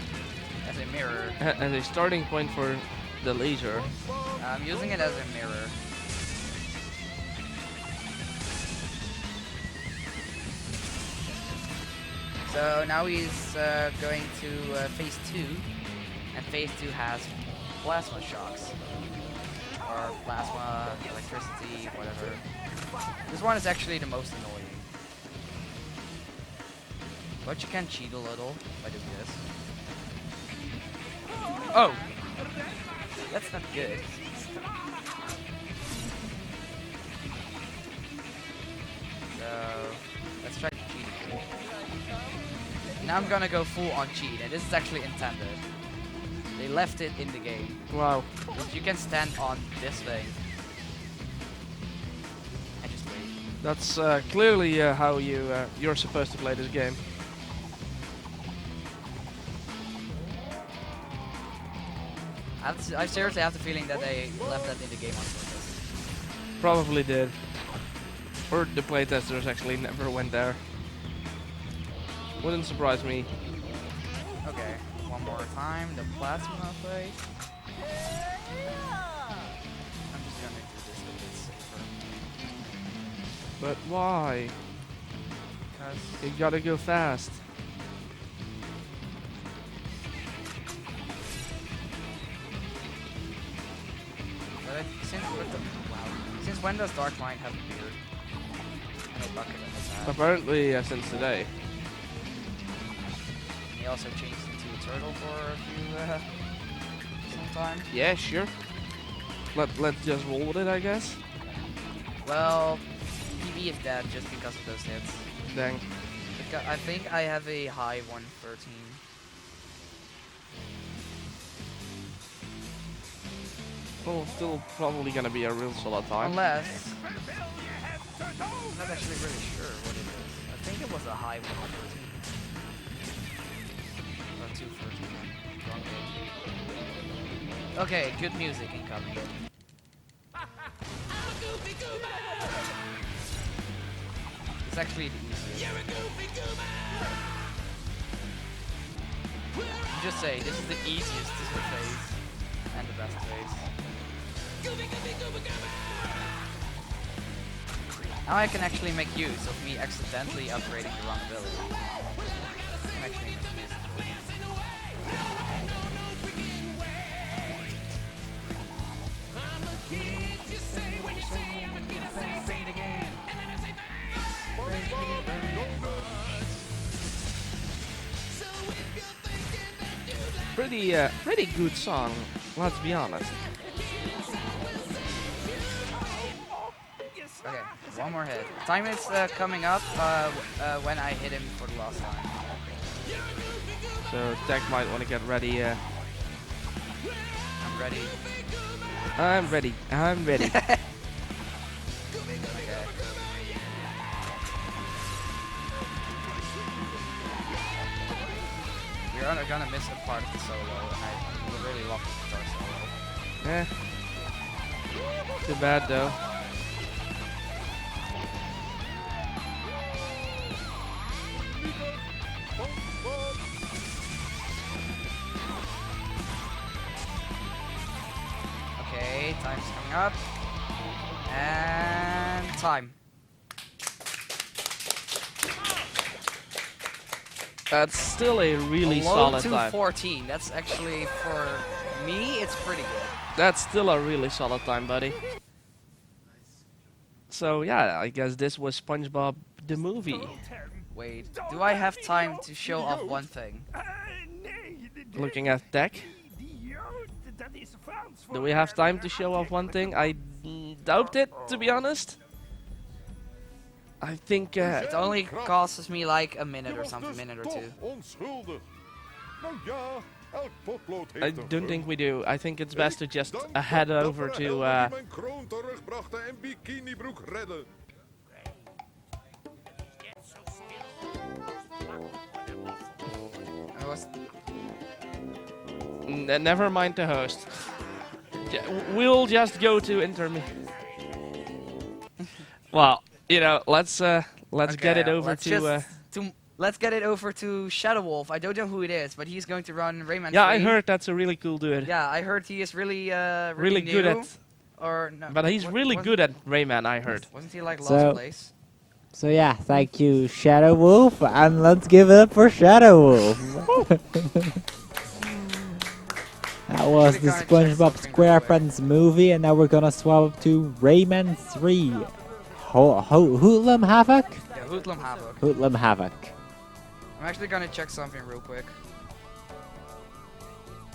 [SPEAKER 1] mirror.
[SPEAKER 2] as a starting point for the laser.
[SPEAKER 1] I'm using it as a mirror. So now he's going to phase 2, and phase 2 has plasma shocks. Or plasma, electricity, whatever. This one is actually the most annoying. But you can cheat a little by doing this. Oh! That's not good. So, let's try to cheat again. Now I'm gonna go full on cheat, and this is actually intended. They left it in the game.
[SPEAKER 2] Wow.
[SPEAKER 1] If you can stand on this thing. And just wait.
[SPEAKER 2] That's clearly how you're supposed to play this game.
[SPEAKER 1] I seriously have the feeling that they left that in the game on purpose.
[SPEAKER 2] Probably did. Or the playtesters actually never went there. Wouldn't surprise me.
[SPEAKER 1] Okay, one more time, the plasma phase. I'm just gonna do this a bit safer.
[SPEAKER 2] But why?
[SPEAKER 1] Because
[SPEAKER 2] You gotta go fast.
[SPEAKER 1] since when does Dark Mind have a beard? And a bucket on his hat.
[SPEAKER 2] Apparently since today.
[SPEAKER 1] And he also changed into a turtle for a few some time.
[SPEAKER 2] Yeah, sure. Let's just roll with it, I guess.
[SPEAKER 1] Well, PB is dead just because of those hits.
[SPEAKER 2] Dang.
[SPEAKER 1] I think I have a high 113.
[SPEAKER 2] Well, still probably gonna be a real solid time.
[SPEAKER 1] Unless... I'm not actually really sure what it is. I think it was a high 113. Or 213. Wrong game. Okay, good music incoming. It's actually the easiest. I'm just saying, this is the easiest phase. And the best phase. Now I can actually make use of me accidentally upgrading the wrong ability. I can actually make use of it.
[SPEAKER 2] Pretty good song, let's be honest.
[SPEAKER 1] Okay, one more hit. Time is coming up when I hit him for the last time.
[SPEAKER 2] So Tech might want to get ready.
[SPEAKER 1] I'm ready.
[SPEAKER 2] I'm ready. I'm ready.
[SPEAKER 1] Okay. We're gonna miss a part of the solo, and I really love the guitar solo.
[SPEAKER 2] Too bad though.
[SPEAKER 1] Okay, time's coming up. And time.
[SPEAKER 2] That's still a really
[SPEAKER 1] Below
[SPEAKER 2] solid time.
[SPEAKER 1] 214. That's actually, for me, it's pretty good.
[SPEAKER 2] That's still a really solid time, buddy. So yeah, I guess this was SpongeBob the movie.
[SPEAKER 1] Wait, do I have time to show off one thing?
[SPEAKER 2] Looking at tech, do we have time to show off one thing? I doubt it, to be honest. I think
[SPEAKER 1] It only costs me like a minute or something, a minute or two.
[SPEAKER 2] I don't think we do. I think it's best to just head over to
[SPEAKER 1] I was
[SPEAKER 2] never mind the host. We'll just go to Well, you know, let's get it over
[SPEAKER 1] let's get it over to ShadowWolf. I don't know who it is, but he's going to run Rayman 3.
[SPEAKER 2] Yeah, I heard that's a really cool dude.
[SPEAKER 1] Yeah, I heard he is really
[SPEAKER 2] Really
[SPEAKER 1] new,
[SPEAKER 2] good at.
[SPEAKER 1] or no,
[SPEAKER 2] But he's really good at Rayman, I heard.
[SPEAKER 1] Wasn't he like
[SPEAKER 3] So-
[SPEAKER 1] last place?
[SPEAKER 3] So yeah, thank you, ShadowWolf, and let's give it up for ShadowWolf. That was
[SPEAKER 1] Actually
[SPEAKER 3] the
[SPEAKER 1] gonna check
[SPEAKER 3] SpongeBob
[SPEAKER 1] something real quick.
[SPEAKER 3] SquarePants movie, and now we're gonna swap up to Rayman 3. Hoodlum Havoc?
[SPEAKER 1] Yeah, Hoodlum Havoc.
[SPEAKER 3] Hoodlum Havoc.
[SPEAKER 1] I'm actually gonna check something real quick.